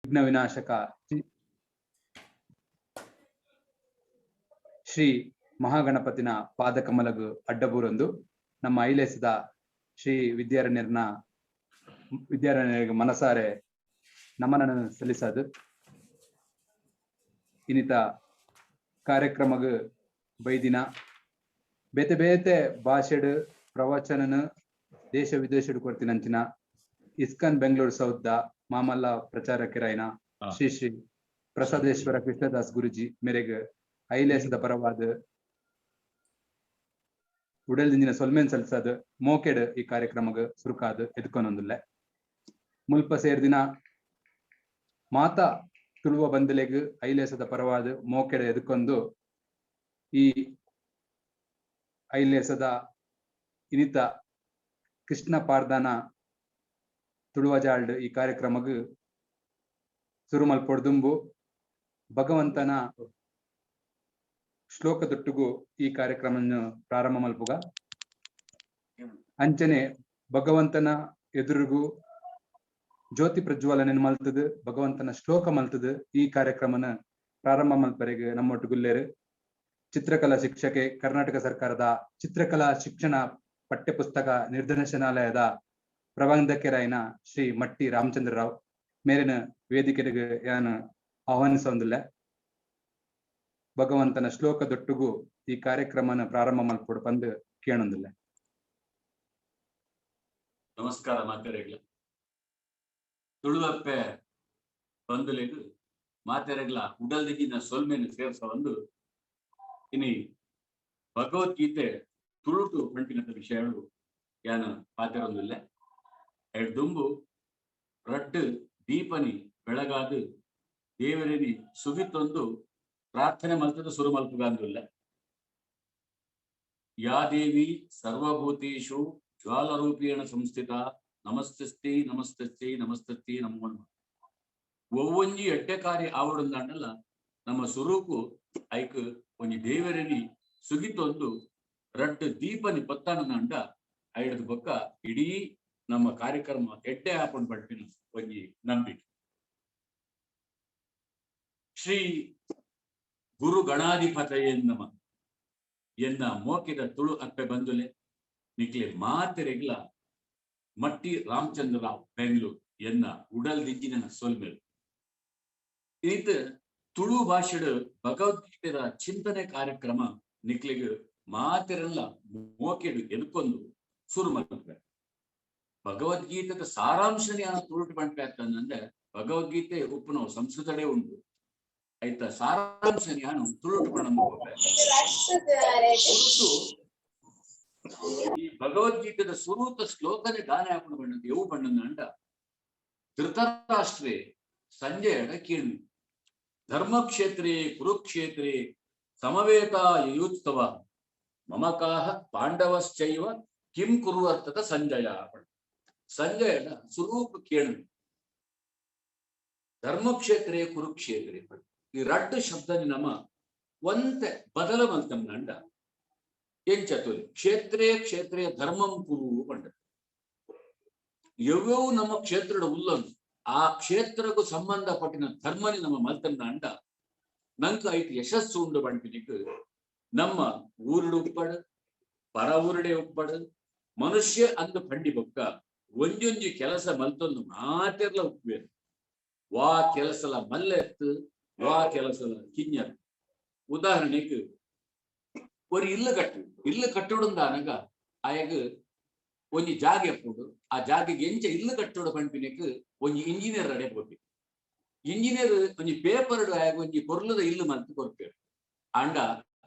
ವಿಘ್ನ ವಿನಾಶಕ ಶ್ರೀ ಮಹಾಗಣಪತಿನ ಪಾದಕಮಲಗು ಅಡ್ಡಬೂರೊಂದು ನಮ್ಮ ಐಲೇಸದ ಶ್ರೀ ವಿದ್ಯಾರಣ್ಯರಿಗೆ ಮನಸಾರೆ ನಮನನ್ನು ಸಲ್ಲಿಸದು ಇನ್ನಿತ ಕಾರ್ಯಕ್ರಮಗು ಬೈದಿನ ಬೇತೆ ಬೇತೆ ಭಾಷೆಡು ಪ್ರವಚನನ ದೇಶ ವಿದೇಶಡು ಕೊಡ್ತಿನಂಚಿನ ಇಸ್ಕಾನ್ ಬೆಂಗಳೂರು ಸೌತ್ ಮಾಮಲ್ಲ ಪ್ರಚಾರಕರಾಯಿನ ಶ್ರೀ ಶ್ರೀ ಪ್ರಸಾದೇಶ್ವರ ಕೃಷ್ಣದಾಸ್ ಗುರುಜಿ ಮೇರೆಗೆ ಐಲೇಸದ ಪರವಾದ ಉಡಲ್ದಿಂದಿನ ಸೊಲ್ಮೇನ್ ಸಲ್ಸದ್ ಮೋಕೆಡ್ ಈ ಕಾರ್ಯಕ್ರಮಗ ಸುರುಕಾದ ಎದ್ಕೊನೊಂದುಲ್ಲೆ ಮುಲ್ಪ ಸೇರ್ದಿನ ಮಾತಾ ತುಳುವ ಬಂದಲೆಗ್ ಐಲೇಸದ ಪರವಾದ ಮೋಕೆಡ್ ಎದ್ಕೊಂಡು ಈ ಐಲೇಸದ ಇನಿತ ಕೃಷ್ಣ ಪಾರ್ದಾನ ತುಳುವಜಾಲ್ಡ್ ಈ ಕಾರ್ಯಕ್ರಮಗ್ ಸುರುಮಲ್ ಪೊಡ್ದುಂಬು ಭಗವಂತನ ಶ್ಲೋಕ ತೊಟ್ಟುಗು ಈ ಕಾರ್ಯಕ್ರಮವನ್ನು ಪ್ರಾರಂಭ ಮಲ್ಪುಗ ಅಂಚನೆ ಭಗವಂತನ ಎದುರುಗು ಜ್ಯೋತಿ ಪ್ರಜ್ವಲನೆ ಮಲ್ತದು ಭಗವಂತನ ಶ್ಲೋಕ ಮಲ್ತದು ಈ ಕಾರ್ಯಕ್ರಮನ ಪ್ರಾರಂಭ ಮಲ್ಪರೆಗೆ ನಮ್ಮೊಟ್ಟುಗುಲ್ಲೇರು ಚಿತ್ರಕಲಾ ಶಿಕ್ಷಕೆ ಕರ್ನಾಟಕ ಸರ್ಕಾರದ ಚಿತ್ರಕಲಾ ಶಿಕ್ಷಣ ಪಠ್ಯಪುಸ್ತಕ ನಿರ್ದೇಶನಾಲಯದ ಪ್ರಬಂಧಕರಾಯಿನ ಶ್ರೀ ಮಟ್ಟಿ ರಾಮಚಂದ್ರ ರಾವ್ ಮೇಲಿನ ವೇದಿಕೆಗೆ ಯಾನು ಆಹ್ವಾನಿಸೊಂದಿಲ್ಲ ಭಗವಂತನ ಶ್ಲೋಕದೊಟ್ಟುಗು ಈ ಕಾರ್ಯಕ್ರಮನ ಪ್ರಾರಂಭ ಮಲ್ಪೊಡು ಬಂದು ಕೇಳೊಂದಿಲ್ಲ. ನಮಸ್ಕಾರ ಮಾತೆರೆಗ್ಲ ತುಳುವಪ್ಪೆ ಬಂದುಲೆಗು ಮಾತೆರೆಗ್ಲ ಉಡಲ್ದಿಗಿನ ಸೊಲ್ಮೆನು ಸೇರ್ಸ ಒಂದು ಇನಿ ಭಗವದ್ಗೀತೆ ತುಳುಟು ಪಂಟಿನದ ವಿಷಯಗಳು ಯಾನ ಪಾತೆರೊಂದಿಲ್ಲ ಎಡ್ದುಂಬು ರಟ್ಟು ದೀಪನಿ ಬೆಳಗಾದು ದೇವರಿನಿ ಸುಗಿತೊಂದು ಪ್ರಾರ್ಥನೆ ಮಲ್ತದ ಸುರು ಮಲ್ಪುಗಾಂದುಲ್ಲ ಯಾ ದೇವಿ ಸರ್ವಭೂತೇಷು ಜ್ವಾಲರೂಪೇಣ ಸಂಸ್ಥಿತ ನಮಸ್ತಸ್ತಿ ನಮಸ್ತಸ್ತಿ ನಮಸ್ತಸ್ತಿ ನಮೋ ನಮಃ ಒವ್ವೊಂಜಿ ಎಡ್ಡೆಕಾರಿ ಆವಡೊಂದಾಂಡಲ್ಲ ನಮ್ಮ ಸುರೂಕು ಐಕ್ ಒಂಜಿ ದೇವರಿನಿ ಸುಗಿತೊಂದು ರಟ್ಟು ದೀಪನಿ ಪತ್ತಾನಂದ ಐಡದ ಬೊಕ್ಕ ಇಡೀ ನಮ್ಮ ಕಾರ್ಯಕ್ರಮ ಎಡ್ಡೆ ಹಾಕೊಂಡು ಬಡ್ಪಿನ ಒಂಜಿ ನಂಬಿಕೆ ಶ್ರೀ ಗುರು ಗಣಾಧಿಪತಯೇ ನಮ ಎನ್ನ ಮೋಕಿದ ತುಳು ಅಪ್ಪೆ ಬಂದುಲೆ ನಿಕ್ಲೆ ಮಾತೆರೆಗ್ಲ ಮಟ್ಟಿ ರಾಮಚಂದ್ರ ರಾವ್ ಬೆಂಗಳೂರು ಎನ್ನ ಉಡಲ್ ದಿಜ್ಜಿನ ಸೊಲ್ಮೆಲು ಇದು ತುಳು ಭಾಷೆಡು ಭಗವದ್ಗೀತೆದ ಚಿಂತನೆ ಕಾರ್ಯಕ್ರಮ ನಿಕ್ಲಿಗೆ ಮಾತೆರೆಲ್ಲ ಮೋಕೆಡು ಎದ್ಕೊಂಡು ಶುರು ಮಾಡ್ತಾರೆ ಭಗವದ್ಗೀತೆದ ಸಾರಾಂಶನೇ ತುಳುಟು ಬಂಡ್ಪೇರ್ತಂದ್ರೆ ಭಗವದ್ಗೀತೆ ಉಪ್ಪು ಸಂಸ್ಕೃತಡೆ ಉಂಟು ಆಯ್ತಾ ಸಾರಾಂಶನೇ ತುಳುಟು ಬಣ್ಣ ಈ ಭಗವದ್ಗೀತೆದ ಸುರೂತ ಶ್ಲೋಕನೆ ಗಾನೆ ಹಾಕೊಂಡು ಬಣ್ಣದ ಎವು ಬಣ್ಣದ ಅಂಡ ಧೃತರಾಷ್ಟ್ರೇ ಸಂಜಯಡ ಕೀಳು ಧರ್ಮಕ್ಷೇತ್ರೇ ಕುರುಕ್ಷೇತ್ರೇ ಸಮವೇತ ಯುಯುತ್ಸವ ಮಮಕಾಹ ಪಾಂಡವಶ್ಚೈವ ಕಿಂ ಕುರುವರ್ತದ ಸಂಜಯ ಸಂಜಯನ ಸ್ವರೂಪ ಕೇಳು ಧರ್ಮಕ್ಷೇತ್ರೇ ಕುರುಕ್ಷೇತ್ರೇ ಈ ರಡ್ಡು ಶಬ್ದನಿ ನಮ್ಮ ಒಂತೆ ಬದಲವಂತಂ ನಂಡ ಏನ್ ಚತುರಿ ಕ್ಷೇತ್ರೇ ಧರ್ಮಂ ಕುರು ಪಂಡ ಎವ್ಯವು ನಮ್ಮ ಕ್ಷೇತ್ರದ ಉಲ್ಲಂದು ಆ ಕ್ಷೇತ್ರಕ್ಕೂ ಸಂಬಂಧಪಟ್ಟಿನ ಧರ್ಮನಿ ನಮ್ಮ ಮಲ್ತಂದ ಅಂಡ ನಂಕ ಐತಿ ಯಶಸ್ಸು ಉಂಡು ಬಂಟಿನಿಕ್ ನಮ್ಮ ಊರುಡು ಉಪ್ಪಡು ಪರ ಊರುಡೆ ಉಪ್ಪಡು ಮನುಷ್ಯ ಅಂದು ಪಂಡಿ ಬೊಕ್ಕ ಒಂಜೊಂಜಿ ಕೆಲಸ ಮಲ್ತೊಂದು ಮಾತೆರ್ಲ ಉಪ್ಪೇರು ವಾ ಕೆಲಸಲ ಮಲ್ಲೆತ್ತು ವಾ ಕೆಲಸಲ ಕಿഞ്ഞರು ಉದಾಹರಣೆಗೆ ஒரு ಇಲ್ಲು ಕಟ್ಟೋಡುಂದ ಅನಗ ಆಯಗ ಒಂಜಿ ಜಾಗ ಎಪ್ಪುಡು ಆ ಜಾಗಗೆ ಎಂಚ ಇಲ್ಲು ಕಟ್ಟೋಡು ಪಂಪಿನಕ್ ಒಂಜಿ ಇಂಜಿನಿಯರ್ ಅಡೆ ಕೊಟ್ಟಿ ಇಂಜಿನಿಯರ್ ಒಂಜಿ ಪೇಪರ್ ಆಯಗ ಒಂಜಿ ಕೊರ್ಲದ ಇಲ್ಲು ಮಲ್ತು ಕೊರ್ಪೇರು ಅಂಡ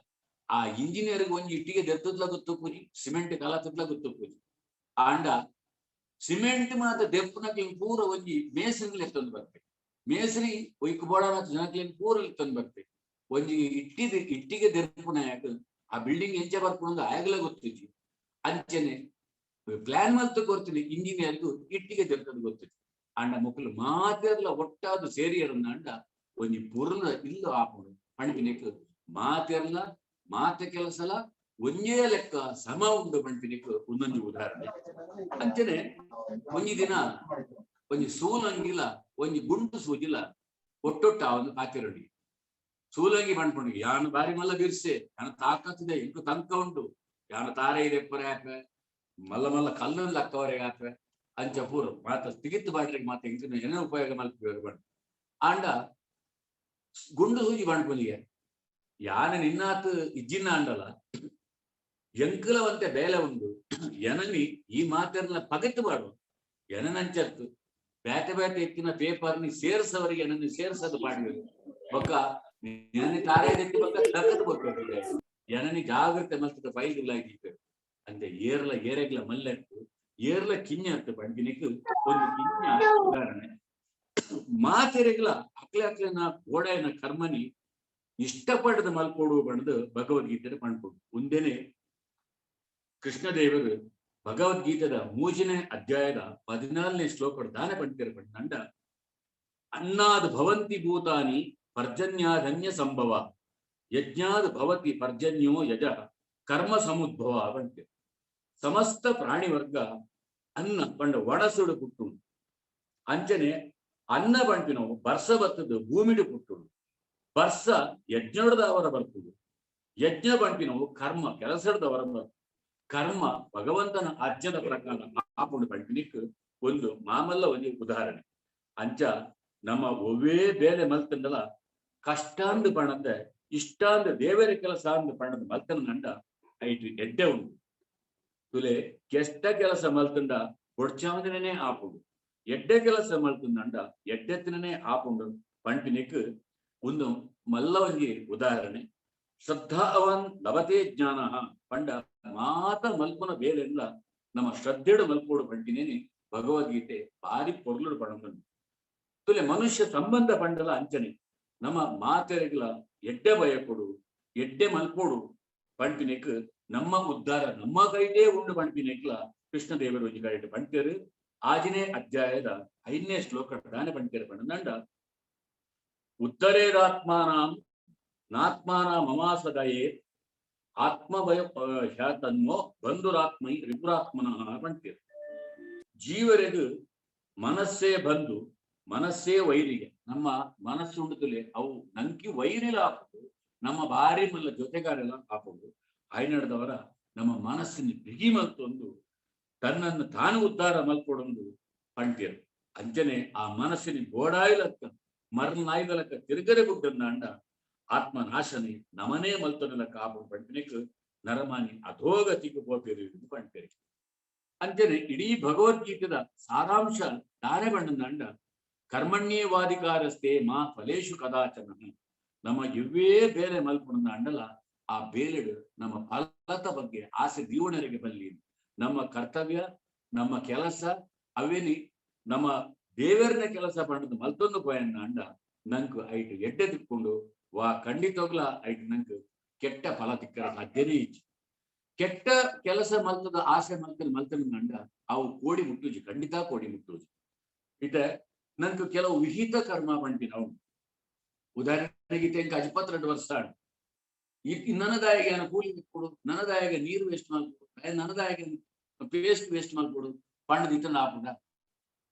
ಆ ಇಂಜಿನಿಯರ್ ಒಂಜಿ ಇಟ್ಟಿಗೆ ದೆತ್ತದ್ಲ ಗೊತ್ತು ಪೂಜಿ ಸಿಮೆಂಟ್ ಕಲತದ್ಲ ಗೊತ್ತು ಪೂಜಿ ಅಂಡ ಸಿಮೆಂಟ್ ಮಾತ ದೆಪ್ಪನಕ್ಲಿನ್ ಪೂರ ಒಂಜಿ ಮೇಸರಿಲಿ ಎತ್ತೊಂದು ಬರ್ಬೇಕು ಮೇಸರಿ ಒಯ್ಕು ಬೋಡಾನ ಜನಕ್ಲಿನ್ ಪೂರ ಎತ್ತೊಂದು ಬರ್ಬೇಕು ಒಂಜಿ ಇಟ್ಟಿಗೆ ದೆಪ್ಪನ ಯಾಕ ಆ ಬಿಲ್ಡಿಂಗ್ ಎಂಚ ಬರ್ಕೊಂಡು ಆಯಗಲ ಗೊತ್ತಿಜಿ ಅಂಚನೆ ಪ್ಲಾನ್ ಮಲ್ತು ಕೊಡ್ತೀನಿ ಇಂಜಿನಿಯರ್ಗೂ ಇಟ್ಟಿಗೆ ದೆಪ್ಪದು ಗೊತ್ತಿತ್ತು ಅಂಡ ಮಕ್ಕಳು ಮಾತೆರ್ಲ ಒಟ್ಟಾದು ಸೇರಿಯರನ್ನ ಅಂಡ ಒಂಜಿ ಪುರ್ಲ ಇಲ್ಲು ಆಪುಡು ಪಂಪಿನಿಕ್ ಮಾತೆರ್ಲ ಮಾತೆ ಕೆಲಸಲ ಒಂಜೇ ಲೆಕ್ಕ ಸಮ ಉಂಡು ಪಂಪಿನಿಕ್ ಒಂದೊಂದು ಉದಾಹರಣೆ ಅಂಚನೆ ಒಂಜಿ ದಿನ ಒಂಜಿ ಸೂಲಂಗಿಲ ಒಂಜಿ ಗುಂಡು ಸೂಜಿಲ ಒಟ್ಟೊಟ್ಟ ಒಂದು ಕಾತಿರೊಡಿ ಸೂಲಂಗಿ ಪಂಡ್ಕೊಂಡು ಯಾನು ಬಾರಿ ಮಲ್ಲ ಬಿರ್ಸೆ ಯಾನ ತಾಕತ್ತಿದೆ ಇಂಕು ತಂಕ ಉಂಟು ಯಾನ ತಾರೆ ಇದೆ ಎಪ್ಪರೆ ಆಪೆ ಮಲ್ಲ ಮಲ್ಲ ಕಲ್ಲಲ್ಲಿ ಅಕ್ಕವರೆಗೆ ಆಪೆ ಅಂಚ ಪೂರ ಮಾತ ತಿಗಿತ್ತು ಬಾಟ್ರಿಗೆ ಮಾತ ಇಂಕಿನ ಏನೇ ಉಪಯೋಗ ಮಲ್ಪೇರು ಬಂಡು ಆಂಡ ಗುಂಡು ಸೂಜಿ ಪಂಡ್ಕೊಲಿಗೆ ಯಾನ ನಿನ್ನಾತ್ ಇಜ್ಜಿನ ಅಂಡಲ ಎಂಕಲವಂತೆ ಬೇಲೆ ಉಂಡು ಎನನಿ ಈ ಮಾತೆರ್ನ ಪಗತ್ತು ಮಾಡುವ ಎನನಂಚತ್ತು ಬೇಟೆ ಬೇಟೆ ಎತ್ತಿನ ಪೇಪರ್ನಿ ಸೇರ್ಸವರಿಗೆ ಏನನ್ನು ಸೇರ್ಸದು ಮಾಡಿದ್ರು ಬೊಕ್ಕ ಎನನಿ ತಾರೆ ಎತ್ತಿ ಬೊಕ್ಕ ತಕ್ಕದು ಬರ್ಬೇಕು ಎನನಿ ಜಾಗ್ರತೆ ಮಲ್ತದ ಫೈಲ್ ಇಲ್ಲ ಆಗಿತ್ತು ಅಂತೆ ಏರ್ಲ ಏರೆಗ್ಲ ಮಲ್ಲೆತ್ತು ಏರ್ಲ ಕಿഞ്ഞತ್ತು ಪಂಡಿನಿಕ್ ಒಂದು ಕಿഞ്ഞ ಉದಾಹರಣೆ ಮಾತೆರೆಗ್ಲ ಅಕ್ಲೆ ಅಕ್ಲೆ ನಾ ಗೋಡೆಯನ ಕರ್ಮನಿ ಇಷ್ಟಪಡದ ಮಲ್ಕೊಡುವ ಬಣ್ಣದು ಭಗವದ್ಗೀತೆ ಪಂಡ್ಕೊಡು ಮುಂದೆನೆ ಕೃಷ್ಣದೇವರು ಭಗವದ್ಗೀತೆದ 3ನೇ ಅಧ್ಯಾಯದ 14ನೇ ಶ್ಲೋಕ ದಾನೆ ಪಂಡಿತರ ಪಂಡ ಅನ್ನಾದ್ ಭವಂತಿ ಭೂತಾನಿ ಪರ್ಜನ್ಯಾಧನ್ಯ ಸಂಭವ ಯಜ್ಞಾದ್ ಭವತಿ ಪರ್ಜನ್ಯೋ ಯಜ ಕರ್ಮ ಸಮುದ್ಭವ ಪಂಡ್ಯ ಸಮಸ್ತ ಪ್ರಾಣಿ ವರ್ಗ ಅನ್ನ ಪಂಡ ಒಡಸುಡು ಪುಟ್ಟುಡು ಅಂಚನೆ ಅನ್ನ ಪಂಪಿನವು ಬರ್ಸ ಬತ್ತದು ಭೂಮಿಡು ಪುಟ್ಟುಡು ಬರ್ಸ ಯಜ್ಞಡದವರ ಬರ್ತುದು ಯಜ್ಞ ಪಂಪಿನವು ಕರ್ಮ ಕೆಲಸದವರ ಬರ್ತು ಕರ್ಮ ಭಗವಂತನ ಅಜ್ಜದ ಪ್ರಕಾರ ಆಪುಂಡು ಪಂಪಿನಿಕ್ ಒಂದು ಮಾಮಲ್ಲ ಒಂದು ಉದಾಹರಣೆ ಅಂಚ ನಮ್ಮ ಒವ್ವೇ ಬೇಲೆ ಮಲ್ತಂಡಲ ಕಷ್ಟಾಂದು ಪಣದ ಇಷ್ಟಾಂದು ದೇವರ ಕೆಲಸ ಅಂದು ಪಣದ ಮಲ್ತನ ನಂಡ ಐಟು ಎಡ್ಡೆ ಉಂಟು ತುಲೆ ಕೆಷ್ಟ ಕೆಲಸ ಮಲ್ತಂಡ ಒಡ್ಚಾಂದನೇ ಆಪುಂಡು ಎಡ್ಡೆ ಕೆಲಸ ಮಲ್ತಂಡ ಎಡ್ಡೆತ್ತಿನೇ ಆಪುಂಡು ಪಂಪಿನಿಕ್ ಒಂದು ಮಲ್ಲ ಒಂಜಿ ಉದಾಹರಣೆ ಶ್ರದ್ಧಾವನ್ ಲಭತೆ ಜ್ಞಾನ ಪಂಡ ಮಾತ ಮಲ್ಪನ ಬೇಲೆಲ್ಲ ನಮ್ಮ ಶ್ರದ್ಧೆಡು ಮಲ್ಪೋಡು ಪಂಟಿನೇನೆ ಭಗವದ್ಗೀತೆ ಭಾರಿ ಪೊರ್ಲುಡು ಪಣಂದು ತುಲೆ ಮನುಷ್ಯ ಸಂಬಂಧ ಪಂಡಲ ಅಂಚನೆ ನಮ್ಮ ಮಾತೆರೆಗ್ಲ ಎಡ್ಡೆ ಭಯ ಕೊಡು ಎಡ್ಡೆ ಮಲ್ಪೋಡು ಪಂಪಿನೆಕ್ ನಮ್ಮ ಉದ್ಧಾರ ನಮ್ಮ ಕೈಲೇ ಉಂಡು ಪಂಪಿನೆಕ್ಲ ಕೃಷ್ಣದೇವರು ಒಂಜಿ ಕೈಟ್ ಪಂಟರು 6ನೇ ಅಧ್ಯಾಯದ 5ನೇ ಶ್ಲೋಕ ದಾನೆ ಪಂಟರು ಪಂಡ ಉತ್ತರೇದಾತ್ಮಾನಾಂ ನಾತ್ಮಾನ ಮಮಾಸದಯೇ ಆತ್ಮಭಯ ಹ್ಯಾತನ್ಮೋ ಬಂಧುರಾತ್ಮೈ ರಿಪುರಾತ್ಮನಃ ಪಂಟರು ಜೀವರೆಗೂ ಮನಸ್ಸೇ ಬಂದು ಮನಸ್ಸೇ ವೈರಿಗೆ ನಮ್ಮ ಮನಸ್ಸು ಉಂಡುತ್ತಲೇ ಅವು ನಂಕಿ ವೈರಿಲ ಹಾಕೋದು ನಮ್ಮ ಭಾರಿ ಮಲ್ಲ ಜೊತೆಗಾರೆಲ್ಲ ಹಾಕೋದು ಆಯ್ನಡದವರ ನಮ್ಮ ಮನಸ್ಸಿನ ಬಿಗಿ ಮಲ್ತೊಂದು ತನ್ನನ್ನು ತಾನು ಉದ್ಧಾರ ಮಲ್ಕೊಡೊಂದು ಪಂಟ್ಯರು ಅಂಚನೆ ಆ ಮನಸ್ಸಿನ ಗೋಡಾಯಿಲಕ್ಕ ಮರನಾಯ್ದಲಕ್ಕ ತಿರುಗರೆ ಗುಡ್ಡನ್ನ ಅಂಡ ಆತ್ಮ ನಾಶನೆ ನಮನೇ ಮಲ್ತೊನಲಕ್ಕ ಆಪು ಪಂಟನಿಕ್ ನರಮಾನಿ ಅಧೋಗತಿಗೆ ಹೋಗ್ತಿರು ಪಂಟರಿ ಅಂಚನೆ ಇಡೀ ಭಗವದ್ಗೀತೆದ ಸಾರಾಂಶ ದಾರೆ ಬಣ್ಣದ ಅಂಡ ಕರ್ಮಣ್ಯೇವಾಧಿಕಾರಸ್ಥೆ ಮಾ ಫಲೇಶು ಕದಾಚನ ನಮ್ಮ ಇವೇ ಬೇರೆ ಮಲ್ಪುಣದ ಅಂಡಲ ಆ ಬೇಲೆಡು ನಮ್ಮ ಫಲದ ಬಗ್ಗೆ ಆಸೆ ದೀವಣರಿಗೆ ಬಲ್ಲಿ ನಮ್ಮ ಕರ್ತವ್ಯ ನಮ್ಮ ಕೆಲಸ ಅವೇನಿ ನಮ್ಮ ದೇವರನ್ನ ಕೆಲಸ ಪಂಡದ ಮಲ್ತೊಂದು ಪೋಯನ್ನ ಅಂಡ ನಂಕು ಐಟು ಎಡ್ಡೆ ತಿಕ್ಕೊಂಡು ವಾ ಖಂಡಿತೋಗ್ಲ ಐಟು ನಂಕು ಕೆಟ್ಟ ಫಲ ತಿಕ್ಕರ ಸಾಧ್ಯನೇ ಇಚ್ಚು ಕೆಟ್ಟ ಕೆಲಸ ಮಲ್ತದ ಆಸೆ ಮಲ್ತನ ಅಂಡ ಅವು ಕೋಡಿ ಮುಟ್ಟುಜಿ ಖಂಡಿತ ಕೋಡಿ ಮುಟ್ಟುಜಿ ಇತ ನಂಕು ಕೆಲವು ವಿಹಿತ ಕರ್ಮ ಬಂಟಿ ನಾವು ಉದಾಹರಣೆಗೆ ತೆಂಕ 22 ವರ್ಷ ನನದಾಯಿಗೆ ಕೂಲಿ ಕೊಡು ನನದಾಯಿಗೆ ನೀರು ವೇಸ್ಟ್ ಮಾಡ್ಕೊಡು ನನದಾಯಿಗೆ ಪೇಸ್ಟ್ ವೇಸ್ಟ್ ಮಾಡ್ಕೊಡು ಪಂಡದ ಇತನ ಆಪುದ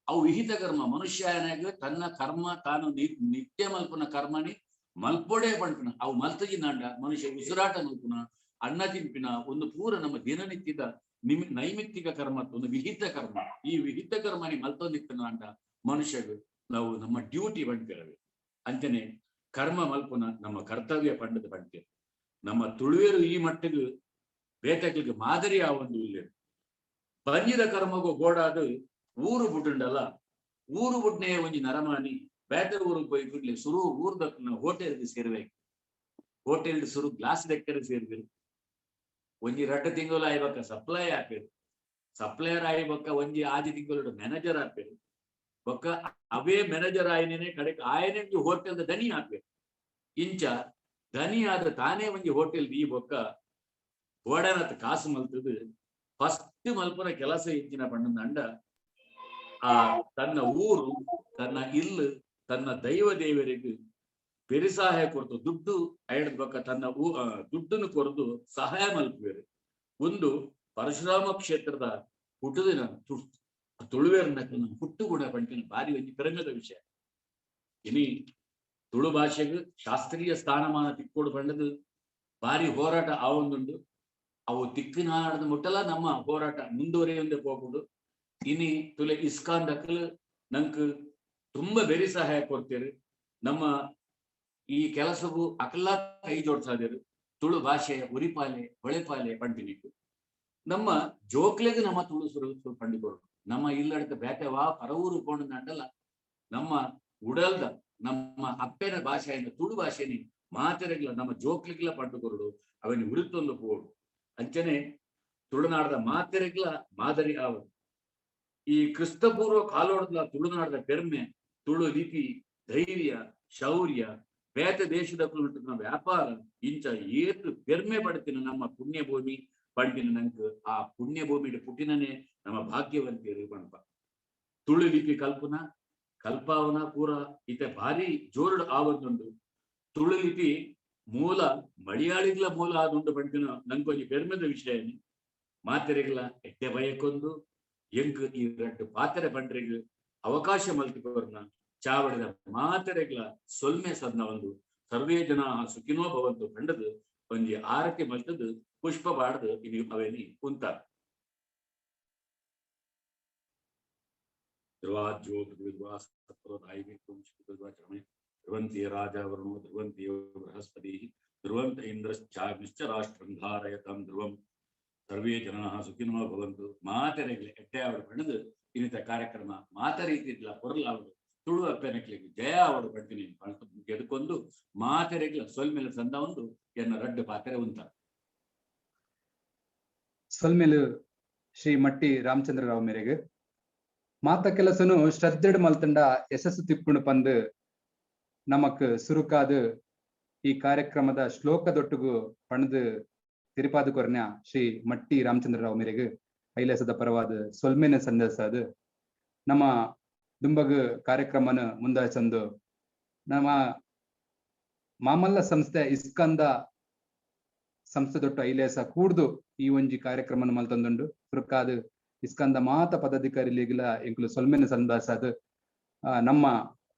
ಅವು ವಿಹಿತ ಕರ್ಮ ಮನುಷ್ಯ ಏನಾಗ ತನ್ನ ಕರ್ಮ ತಾನು ನಿತ್ಯ ಮಲ್ಪನ ಕರ್ಮನಿ ಮಲ್ಪೊಡೆ ಪಂಪನ ಅವು ಮಲ್ತಜಿ ನಾಂಡ ಮನುಷ್ಯ ಉಸಿರಾಟ ಮಲ್ಪನ ಅನ್ನ ತಿಂಪಿನ ಒಂದು ಪೂರ ನಮ್ಮ ದಿನನಿತ್ಯದ ನೈಮಿತ್ತಿಕ ಕರ್ಮ ಒಂದು ವಿಹಿತ ಕರ್ಮ ಈ ವಿಹಿತ ಕರ್ಮನಿ ಮಲ್ತೊಂದಿತ್ತನ ಅಂಡ ಮನುಷ್ಯರು ನಾವು ನಮ್ಮ ಡ್ಯೂಟಿ ಪಂಡ್ತಿರವೆ ಅಂಚನೆ ಕರ್ಮ ಮಲ್ಪುನ ನಮ್ಮ ಕರ್ತವ್ಯ ಪಂಡದ ಪಂಡ್ಯ ನಮ್ಮ ತುಳುವೆರು ಈ ಮಟ್ಟಿಗೆ ಬೇಟೆಗಳಿಗೆ ಮಾದರಿ ಆ ಒಂದು ಇಲ್ಲ ಬಂಜಿದ ಕರ್ಮಗೂ ಗೋಡಾದು ಊರು ಬುಡ್ಡಂಡಲ್ಲ ಊರು ಬುಡ್ನೆ ಒಂಜಿ ನರಮಾನಿ ಬೇಟರ್ ಊರಿಗೆ போய் ಬಿಡ್ಲಿ ಸುರು ಊರ್ದ ಹೋಟೆಲ್ಗೆ ಸೇರ್ಬೇಕು ಹೋಟೆಲ್ ಸುರು ಗ್ಲಾಸ್ ಲೆಕ್ಕರೆ ಸೇರ್ಬೇಕು ಒಂಜಿ 2 ತಿಂಗಳು ಆಯ್ಬಕ್ಕ ಸಪ್ಲೈ ಹಾಕ್ಬೇಕು ಸಪ್ಲೈಯರ್ ಆಯ್ಬಕ್ಕ ಒಂಜಿ 6 ತಿಂಗಳು ಮ್ಯಾನೇಜರ್ ಹಾಕ್ಬೇಕು ಬೊಕ್ಕ ಅವೇ ಮ್ಯಾನೇಜರ್ ಆಯ್ನೇನೆ ಕಡೆಗೆ ಆಯನೆ ಹೋಟೆಲ್ದ ದನಿ ಹಾಕ್ಬೇಕು ಇಂಚ ದನಿ ಆದ ತಾನೇ ಒಂಜಿ ಹೋಟೆಲ್ ಈ ಬೊಕ್ಕ ಓಡಾನತ್ ಕಾಸು ಮಲ್ತದು ಫಸ್ಟ್ ಮಲ್ಪನ ಕೆಲಸ ಇಚ್ಚಿನ ಪಂಡದ ಅಂಡ ಆ ತನ್ನ ಊರು ತನ್ನ ಇಲ್ಲು ತನ್ನ ದೈವ ದೇವರಿಗೆ ಪೆರಿಸಹಾಯ ಕೊರತು ದುಡ್ಡು ಐಡದ ಬೊಕ್ಕ ತನ್ನ ದುಡ್ಡನ್ನು ಕೊರದು ಸಹಾಯ ಮಲ್ಪುವೆರು ಒಂದು ಪರಶುರಾಮ ಕ್ಷೇತ್ರದ ಹುಟ್ಟುದಿನ ತುಳುವೇರ್ನಕ್ಕೆ ಹುಟ್ಟು ಕೂಡ ಪಂಟಿನ ಬಾರಿ ಒಂದು ಪೆರಂಗದ ವಿಷಯ. ಇನಿ ತುಳು ಭಾಷೆಗೆ ಶಾಸ್ತ್ರೀಯ ಸ್ಥಾನಮಾನ ತಿಕ್ಕೋಡು ಪಂಡದು ಬಾರಿ ಹೋರಾಟ ಆವೊಂದುಂಡು. ಅವು ತಿಕ್ಕಿನಾಡದ ಮುಟ್ಟಲ ನಮ್ಮ ಹೋರಾಟ ಮುಂದುವರಿಯೊಂದೇ ಹೋಗುದು. ಇನಿ ತುಲೆ ಇಸ್ಕಾನ್ ದಕ್ಕಲು ನಂಗೆ ತುಂಬಾ ಬೆರಿ ಸಹಾಯ ಕೊಡ್ತೀರಿ. ನಮ್ಮ ಈ ಕೆಲಸವು ಅಕಲ್ಲ ಕೈ ಜೋಡ್ಸಾದೇರು. ತುಳು ಭಾಷೆಯ ಉರಿಪಾಲೆ ಹೊಳೆಪಾಲೆ ಪಂಟಿನಿಕ್ಕು ನಮ್ಮ ಜೋಕ್ಲೆಗೆ ನಮ್ಮ ತುಳು ಸುರು ಪಂಡಿಕೊಡು. ನಮ್ಮ ಇಲ್ಲಡಕ ಬೇಟೆವಾ ಪರವೂರು ಕೊಂಡು ನಂಡಲ್ಲ ನಮ್ಮ ಉಡಲ್ದ ನಮ್ಮ ಅಪ್ಪೆನ ಭಾಷೆಯಿಂದ ತುಳು ಭಾಷೆನಿ ಮಾತೆರೆಗ್ಲ ನಮ್ಮ ಜೋಕ್ಲಿಗ್ಲ ಪಂಡುಕೊರಡು ಅವನಿ ಉರುತ್ತೊಂದು ಪೋಡು. ಅಂಚನೆ ತುಳುನಾಡದ ಮಾತೆರೆಗ್ಲ ಮಾದರಿ ಆವದು. ಈ ಕ್ರಿಸ್ತಪೂರ್ವ ಕಾಲೋಡದ ತುಳುನಾಡದ ಪೆರ್ಮೆ, ತುಳು ಲಿಪಿ, ಧೈರ್ಯ, ಶೌರ್ಯ, ಬೇತ ದೇಶದ ವ್ಯಾಪಾರ ಇಂಚ ಏತು ಪೆರ್ಮೆ ಪಡ್ತಿನ ನಮ್ಮ ಪುಣ್ಯಭೂಮಿ ಪಂಡಿನ ನಂಗೆ ಆ ಪುಣ್ಯಭೂಮಿ ಪುಟ್ಟಿನೇ ನಮ್ಮ ಭಾಗ್ಯವಂತಿಯರು ಪಣಪ. ತುಳು ಲಿಪಿ ಕಲ್ಪನ ಕಲ್ಪಾವನ ಪೂರ ಇತ ಭಾರಿ ಜೋರುಡು ಆವೊಂದುಂಡು. ತುಳು ಲಿಪಿ ಮೂಲ ಮಲಯಾಳಿಗ್ಲ ಮೂಲ ಆದುಂಡು ಪಂಡಿನ ನಂಗೊಂದು ಪೆರ್ಮೆದ ವಿಷಯನಿ ಮಾತೆರೆಗ್ಲ ಎಟ್ಟೆ ಬಯಕೊಂದು ಎಂಕ್ ಈ ரெண்டு ಪಾತ್ರೆ ಪಂಡ್ರಿಗೆ ಅವಕಾಶ ಮಲ್ತಿಕೋರ್ನ ಚಾವಡಿದ ಮಾತೆರೆಗ್ಲ ಸೊಲ್ಮೆ ಸದ್ನ ಒಂದು ಸರ್ವೇ ಜನ ಸುಖಿನೋ ಭವಂತು ಕಂಡದು ಒಂಜಿ ಆರತಿ ಮಲ್ತದು ಪುಷ್ಪ ಬಾಡ್ದು ಇದು ಅವೇನಿ ಕುಂತ ಧ್ರುವಂತಿ ರಾಜ ವರುಣೋ ಧ್ರುವಂತಿ ಬೃಹಸ್ಪತಿ ಧ್ರುವಂತ ಇಂದ್ರಶ್ಚಾಗ್ನಿಶ್ಚ ರಾಷ್ಟ್ರಂ ಧಾರಯತಾಂ ಧ್ರುವಂ ಸರ್ವೇ ಜನ ಸುಖಿನೋ ಭವಂತು. ಮಾತೆರೆಗ್ಲ ಎಟ್ಟೆ ಆವಡು ಪಂಡದು ಇನ್ನಿತ ಕಾರ್ಯಕ್ರಮ ಮಾತ ರೀತಿಯ ಪೊರಲಾವಡು ತುಳು ಅಪ್ಪೆನಕ್ಲಿಗೆ ಜಯ ಆವಡು ಪಡ್ತೀನಿ ಎದಕ್ಕೊಂದು ಮಾತೆರೆಗ್ಲ ಸೊಲ್ಮೆಲ ಸಂದ ಒಂದು ಎನ್ನ ರಡ್ಡು ಪಾತ್ರೆ ಉಂಟ. ಸೊಲ್ಮೆಲು ಶ್ರೀ ಮಟ್ಟಿ ರಾಮಚಂದ್ರರಾವ್ ಮೇರೆಗೆ ಮಾತ ಕೆಲಸನು ಶ್ರದ್ಧೆಡ್ ಮಲ್ತಂಡ ಯಶಸ್ಸು ತಿಪ್ಪುಂಡು ಪಂದು ನಮಕ್ ಸುರುಕಾದು ಈ ಕಾರ್ಯಕ್ರಮದ ಶ್ಲೋಕದೊಟ್ಟುಗು ಪಣದು ತಿರುಪಾದು ಕೊರ್ನ್ಯ ಶ್ರೀ ಮಟ್ಟಿ ರಾಮಚಂದ್ರರಾವ್ ಮೇರೆಗೆ ಐಲೇಸದ ಪರವಾದ ಸೊಲ್ಮೆನ ಸಂದೇಶ ಅದು ನಮ್ಮ ದುಂಬಗ್ ಕಾರ್ಯಕ್ರಮನ ಮುಂದಾಚಂದು ನಮ್ಮ ಮಾಮಲ್ಲ ಸಂಸ್ಥೆ ಇಸ್ಕಂದ ಸಂಸ್ಥೆ ದೊಟ್ಟು ಐಲೇಸ ಕೂಡ್ದು ಈ ಒಂಜಿ ಕಾರ್ಯಕ್ರಮನ ಮಲ್ತಂದುಂಡು ಸುರುಕಾದು ಇಸ್ಕಂದ ಮಾತ ಪದಾಧಿಕಾರಿಲಿಗಿಲ ಎಂಕ್ಲು ಸೊಲ್ಮೆನ ಸಂದೇಶ ಅದು ನಮ್ಮ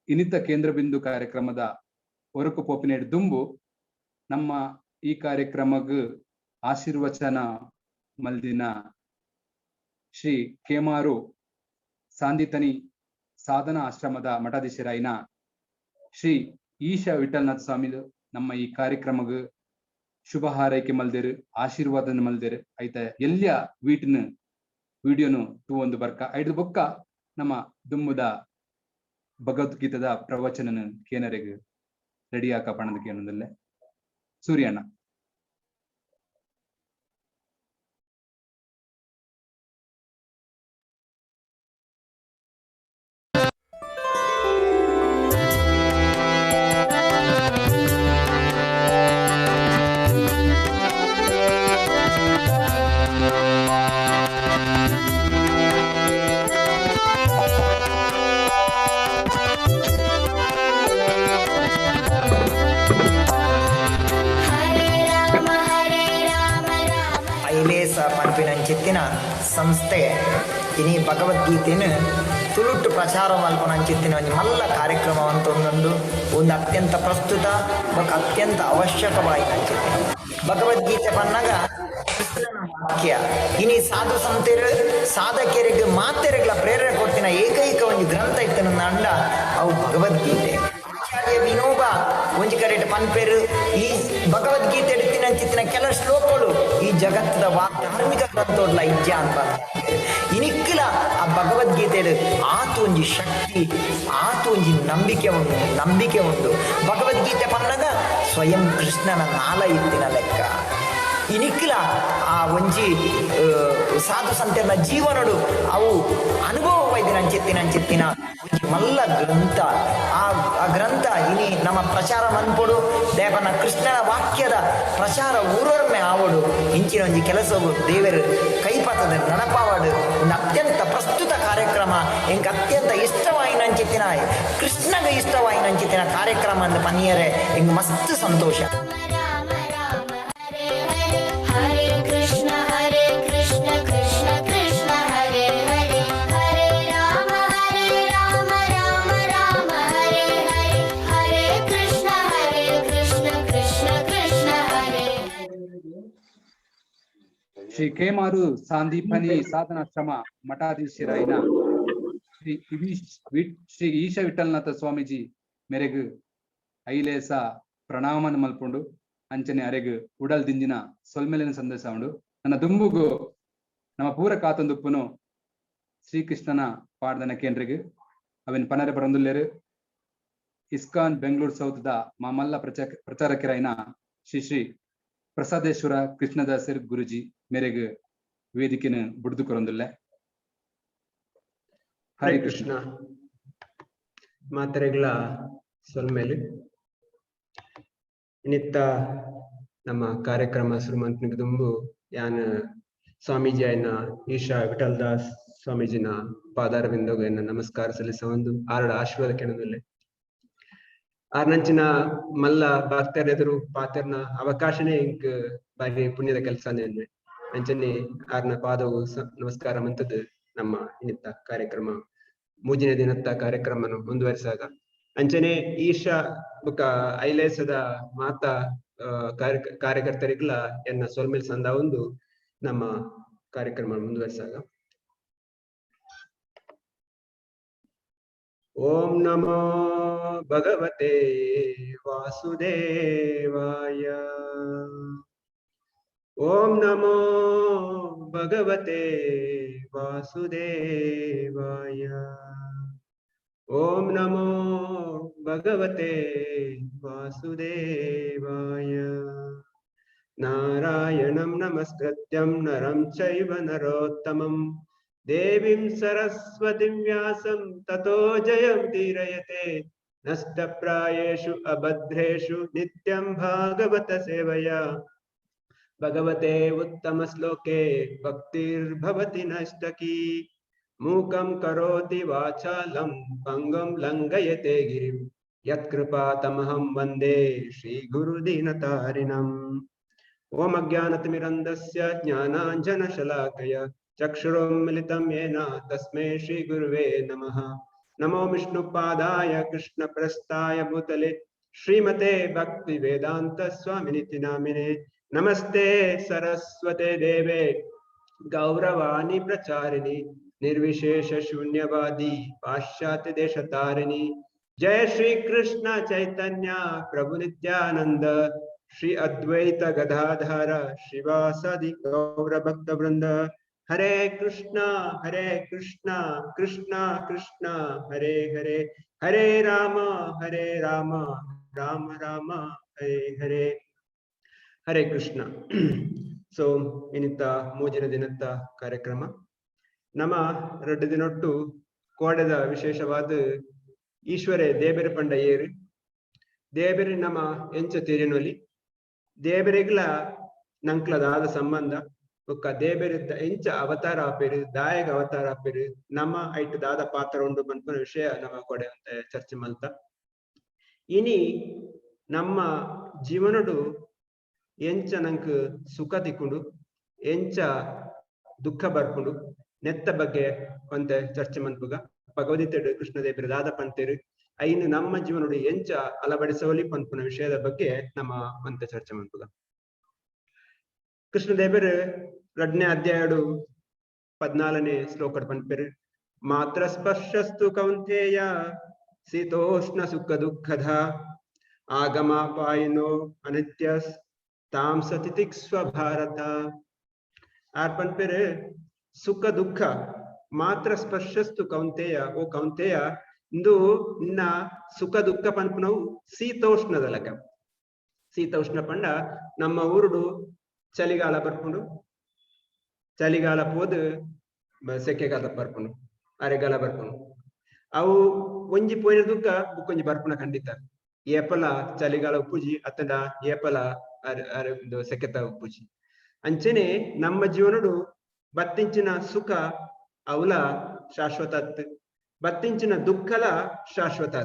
ಇನಿತ ಕೇಂದ್ರ ಬಿಂದು ಕಾರ್ಯಕ್ರಮದ ಒರಕು ಪೋಪಿನೇಡ್ ದುಂಬು ನಮ್ಮ ಈ ಕಾರ್ಯಕ್ರಮಗ್ ಆಶೀರ್ವಚನ ಮಲ್ದಿನ ಶ್ರೀ ಕೇಮಾರು ಸಾಂದಿತನಿ ಸಾಧನ ಆಶ್ರಮದ ಮಠಾಧೀಶರಾಯಿನ ಶ್ರೀ ಈಶ ವಿಠಲ್ನಾಥ ಸ್ವಾಮಿಲು ನಮ್ಮ ಈ ಕಾರ್ಯಕ್ರಮಗ್ ಶುಭ ಹಾರೈಕೆ ಮಲ್ದೇರು ಆಶೀರ್ವಾದನ ಮಲ್ದೇರು ಐತ ಎಲ್ಯ ವೀಟಿನ ವಿಡಿಯೋನು ತೂ ಒಂದು ಬರ್ಕ ಐದು ಬೊಕ್ಕ ನಮ್ಮ ದುಂಬುದ ಭಗವದ್ಗೀತದ ಪ್ರವಚನನ ಕೇನರೆಗೆ ರೆಡಿ ಆಕ ಪಣದ ಕೇನದಲ್ಲೇ ಸೂರ್ಯಣ್ಣ. ಪಂಪಿನಂಚಿತ್ತಿನ ಸಂಸ್ಥೆ ಇನಿ ಭಗವದ್ಗೀತೆನ ತುಳುಟ್ಟು ಪ್ರಚಾರ ಮಲ್ಪನಂಚಿತ್ತಿನ ಒಂದು ಮಲ್ಲ ಕಾರ್ಯಕ್ರಮವಂತೊಂದು ಒಂದು ಅತ್ಯಂತ ಪ್ರಸ್ತುತ ಮತ್ತು ಅತ್ಯಂತ ಅವಶ್ಯಕವಾಯಿನಂಚಿತ್ತಿನ ಭಗವದ್ಗೀತೆ ಪನ್ನಾಗ ವಾಕ್ಯ ಇನಿ ಸಾಧು ಸಂತೆರು ಸಾಧಕರಿಗೆ ಮಾತೆರೆಗಳ ಪ್ರೇರಣೆ ಕೊಟ್ಟಿನ ಏಕೈಕ ಒಂದು ಗ್ರಂಥ ಇತ್ತನ ಅಂಡ ಅವು ಭಗವದ್ಗೀತೆ. ವಿನೋಬ ಒಂಜಿ ಕರೆಟ್ ಪನ್ಪೇರು ಈ ಭಗವದ್ಗೀತೆ ಎಡ್ತಿನ ಕೆಲ ಶ್ಲೋಕಗಳು ಈ ಜಗತ್ತದ ಧಾರ್ಮಿಕ ಗ್ರಂಥೋಡ್ಲ ಇಜ್ಜ ಅಂತ ಇನಿಕ್ಕಿಲ ಆ ಭಗವದ್ಗೀತೆ ಆತು ಒಂಜಿ ಶಕ್ತಿ ಆತು ಒಂಜಿ ನಂಬಿಕೆ ಉಂಡು ಭಗವದ್ಗೀತೆ ಪನ್ನಗ ಸ್ವಯಂ ಕೃಷ್ಣನ ನಾಲ ಇತ್ತಿನ ಲೆಕ್ಕ ಇನಿಕ್ಕಿಲ ಆ ಒಂಜಿ ಸಾಧು ಸಂತೆರ್ನ ಜೀವನಡು ಅವು ಅನುಭವವೈದಿನಂಚಿತ್ತಿನ ಒಂಜಿ ಮಲ್ಲ ಗ್ರಂಥ ಆ ಗ್ರಂಥ ಇನಿ ನಮ್ಮ ಪ್ರಚಾರ ಮನ್ಪೊಡು ದೇವನ ಕೃಷ್ಣನ ವಾಕ್ಯದ ಪ್ರಚಾರ ಊರೊರ್ಮೆ ಆವಡು ಇಂಚಿನ ಒಂಜಿ ಕೆಲಸವು ದೇವರು ಕೈಪಾತದ ನನಪಾವಡು ಒಂದು ಅತ್ಯಂತ ಪ್ರಸ್ತುತ ಕಾರ್ಯಕ್ರಮ ಎಂಕ್ ಅತ್ಯಂತ ಇಷ್ಟವಾಯಿನಂಚಿತ್ತಿನ ಕೃಷ್ಣಗೆ ಇಷ್ಟವಾಯಿನಂಚಿತ್ತಿನ ಕಾರ್ಯಕ್ರಮ ಅಂದ್ ಪನ್ನಿಯರೆ ಎಂಗ್ ಮಸ್ತ್ ಸಂತೋಷ. Hare Krishna Krishna Krishna Hare Hare Hare Shri Kemaru Sandipani ಸಾಧನಾಶ್ರಮ ಮಠಾಧೀಶರಾಯಿನ Shri ಈಶ ವಿಠಲನಾಥ ಸ್ವಾಮೀಜಿ ಮೇರೆಗೆ ಐಲೇಸ ಪ್ರಣಾಮನ ಮಲ್ಪುಂಡು ಅಂಚನೆ ಅರೆಗ್ ಉಡಲ್ ದಿಂಜಿನ ಸೊಲ್ಮೆಲಿನ ಸಂದೇಶ ಉಂಡು ನನ್ನ ದುಂಬುಗು ನಮ್ಮ ಪೂರ ಕಾತೊಂದುಪ್ಪುನು ಶ್ರೀಕೃಷ್ಣನ ಪಾಡ್ದನ ಕೇಂದ್ರಿಗೆ ಅವನ್ ಪನರೆ ಬರಂದುಲ್ಲೇರು ಇಸ್ಕಾನ್ ಬೆಂಗಳೂರು ಸೌತ್ದ ಮಾಮಲ್ಲ ಪ್ರಚಾರಕರಾಯಿನ ಶ್ರೀ ಪ್ರಸಾದೇಶ್ವರ ಕೃಷ್ಣದಾಸರ್ ಗುರುಜಿ ಮೇರೆಗೆ ವೇದಿಕೆನ ಬುಡ್ದು ಕೊರೊಂದುಲ್ಲೆ. ಹರೇ ಕೃಷ್ಣ. ಮಾತರೆಗಳ ಸೊಲ್ಮೇಲೆ ನಿತ್ತ ನಮ್ಮ ಕಾರ್ಯಕ್ರಮ ಶುರುಮಂತ್ನಿಗೆ ತುಂಬು ಯಾನ್ ಸ್ವಾಮೀಜಿ ಆಯ್ನ ಈಶಾ ವಿಠಲ್ ದಾಸ್ ಸ್ವಾಮೀಜಿನ ಪಾದಾರವಿಂದೋಗ ನಮಸ್ಕಾರ ಸಲ್ಲಿಸ ಒಂದು ಆರಡ ಆಶೀರ್ವಾದ ಕೆಣದಲ್ಲೇ ಆರ್ನಂಚಿನ ಮಲ್ಲ ಭಕ್ತರ ಎದುರು ಪಾತ್ರನ ಅವಕಾಶನೇ ಇಂಕ್ ಬಾರಿ ಪುಣ್ಯದ ಕೆಲಸ ಅಂಚನೆ ಆರ್ನ ಪಾದವು ನಮಸ್ಕಾರ ಮಂತದ್ದು ನಮ್ಮ ಇನ್ನಿತ್ತ ಕಾರ್ಯಕ್ರಮ ಮೂಜಿನ ದಿನತ್ತ ಕಾರ್ಯಕ್ರಮನು ಮುಂದುವರಿಸಾಗ ಅಂಚನೆ ಈಶಾ ಬುಕ್ಕ ಐಲೇಸದ ಮಾತಾ ಕಾರ್ಯಕರ್ತರಿಗ್ಲ ಎನ್ನ ಸೊಲ್ಮೇಲ್ ಸಂದ ಒಂದು ನಮ್ಮ ಕಾರ್ಯಕ್ರಮ ಮುಂದುವರಿಸಾಗ ಓಂ ನಮೋ ಭಗವತೆ ವಾಸುದೇವಾಯ. ಓಂ ನಮೋ ಭಗವತೆ ವಾಸುದೇವಾಯ. ಓಂ ನಮೋ ಭಗವತೆ ವಾಸುದೇವಾಯ. ನಾರಾಯಣಂ ನಮಸ್ಕೃತ್ಯಂ ನರಂ ಚೈವ ನರೋತ್ತಮಂ ದೇವಿಂ ಸರಸ್ವತಿಂ ವ್ಯಾಸಂ ತತೋ ಜಯಂ ತೀರಯತೆ. ನಷ್ಟಪ್ರಾಯೇಷು ಅಭದ್ರೇಷು ನಿತ್ಯಂ ಭಾಗವತ ಸೇವಯ. ಭಗವತೆ ಉತ್ತಮ ಶ್ಲೋಕೆ ಭಕ್ತಿರ್ಭವತಿ ನಷ್ಟಕಿ. ಮೂಕಂ ಕರೋತಿ ವಾಚಾಲಂ ಪಂಗಂ ಲಂಘಯತೆ ಗಿರಿಂ. ಯತ್ಕೃಪಾತಮಹಂ ವಂದೇ ಶ್ರೀ ಗುರುದೀನತಾರಿಣಂ. ಓಂ ಅಜ್ಞಾನತಿಮಿರಂಧಸ್ಯ ಜ್ಞಾನಾಂಜನಶಲಾಕಯ ಚಕ್ಷುರುನ್ಮಿಲಿತಂ ಯೇನ ತಸ್ಮೈ ಶ್ರೀ ಗುರುವೇ ನಮಃ. ನಮೋ ವಿಷ್ಣುಪಾದಾಯ ಕೃಷ್ಣಪ್ರಸ್ಥಾಯ ಭೂತಲೆ ಶ್ರೀಮತೆ ಭಕ್ತಿ ವೇದಾಂತ ಸ್ವಾಮಿನಿತಿ ನಾಮಿನೇ. ನಮಸ್ತೆ ಸರಸ್ವತೆ ದೇವೆ ಗೌರವಾಣಿ ಪ್ರಚಾರಿಣಿ ನಿರ್ವಿಶೇಷ ಶೂನ್ಯವಾದಿ ಪಾಶ್ಚಾತ್ಯ ದೇಶತಾರಿಣಿ. ಜಯ ಶ್ರೀ ಕೃಷ್ಣ ಚೈತನ್ಯ ಪ್ರಭು ನಿತ್ಯಾನಂದ ಶ್ರೀ ಅದ್ವೈತ ಗದಾಧರ ಶ್ರೀವಾಸಾದಿ ಗೌರ ಭಕ್ತ ವೃಂದ. ಹರೇ ಕೃಷ್ಣ ಕೃಷ್ಣ ಕೃಷ್ಣ ಹರೇ ಹರೇ. ಹರೇ ರಾಮ ರಾಮ ರಾಮ ಹರೇ ಹರೇ. ಹರೇ ಕೃಷ್ಣ. ಸೊ ಇನ್ನಿತ್ತ ಮೂಜಿನ ದಿನತ್ತ ಕಾರ್ಯಕ್ರಮ ನಮ್ಮ 2 ದಿನೊಟ್ಟು ಕೋಡೆದ ವಿಶೇಷವಾದ ಈಶ್ವರೇ ದೇಬೆರೆ ಪಂಡ ಏರು ದೇಬೆರೆ ನಮ್ಮ ಎಂಚ ತಿರಿನೊಲಿ ದೇಬೆರೆಗ್ಲ ನಂಕ್ಲದಾದ ಸಂಬಂಧ ಒಕ್ಕ ದೇಬೆರಿದ್ದ ಎಂಚ ಅವತಾರ ಆಪೇರು ದಾಯಗ ಅವತಾರ ಆಪೇರು ನಮ್ಮ ಐಟ್ ದಾದ ಪಾತ್ರ ಉಂಡು ಪನ್ಪನ ವಿಷಯ ನಮ್ಮ ಕೊಡೆ ಅಂತ ಚರ್ಚೆ ಮಲ್ತ. ಇನಿ ನಮ್ಮ ಜೀವನಡು ಎಂಚ ನಂಕ್ ಸುಖ ತಿಕ್ಕುಂಡು ಎಂಚ ದುಃಖ ಬರ್ಪುಂಡು ನೆತ್ತ ಬಗ್ಗೆ ಒಂತ ಚರ್ಚೆ ಮನ್ಪುಗ ಭಗವದ್ಗೀತೆ ಕೃಷ್ಣದೇವರ ದಾದ ಪಂತೇರು ಐನು ನಮ್ಮ ಜೀವನಡು ಎಂಚ ಅಲಬಡಿಸವಲಿ ಪನ್ಪುನ ವಿಷಯದ ಬಗ್ಗೆ ನಮ್ಮ ಒಂತ ಚರ್ಚೆ ಮನ್ಪುಗ. ಕೃಷ್ಣದೇವರು 2ನೇ ಅಧ್ಯಾಯಡು 14ನೇ ಶ್ಲೋಕಡ್ ಪನ್ಪೇರು. ಮಾತ್ರ ಸ್ಪರ್ಶಸ್ತು ಕೌಂತೇಯ ಶೀತೋಷ್ಣ ಸುಖ ದುಃಖದ ಆಗಮಾಪಾಯಿನೋ ಅನಿತ್ಯ ತಾಂ ಸತಿತಿಕ್ಸ್ವ ಭಾರತ. ಆರ್ ಪನ್ಪೇರು ಸುಖ ದುಃಖ ಮಾತ್ರ ಸ್ಪರ್ಶಸ್ತು ಕೌಂತೇಯ. ಓ ಕೌಂತೇಯ ಇಂದು ನಿನ್ನ ಸುಖ ದುಃಖ ಪನ್ಪುನವು ಶೀತೋಷ್ಣದ ಲಕ. ಶೀತೋಷ್ಣ ಪಂಡ ನಮ್ಮ ಊರುಡು ಚಳಿಗಾಲ ಬರ್ಪುಂಡು ಚಳಿಗಾಲ ಪೋದು ಸೆಕೆಗಾಲ ಬರ್ಪುಂಡು ಅರೆಗಾಲ ಬರ್ಪುಂಡು. ಅವು ಒಂಜಿ ಪೋಯಿನ ದುಃಖ ಬುಕ್ಕೊಂಜಿ ಬರ್ಪುನ ಖಂಡಿತ. ಏಪಲ ಚಳಿಗಾಲ ಉಪ್ಪುಜಿ ಅತ್ತಂಡ ಏಪಲ ಸೆಕೆತ ಉಪ್ಪುಜಿ. ಅಂಚನೆ ನಮ್ಮ ಜೀವನಡು ಬತ್ತಿಂಚಿನ ಸುಖ ಅವಲ ಶಾಶ್ವತ ಬತ್ತಿಂಚಿನ ದುಃಖಲ ಶಾಶ್ವತ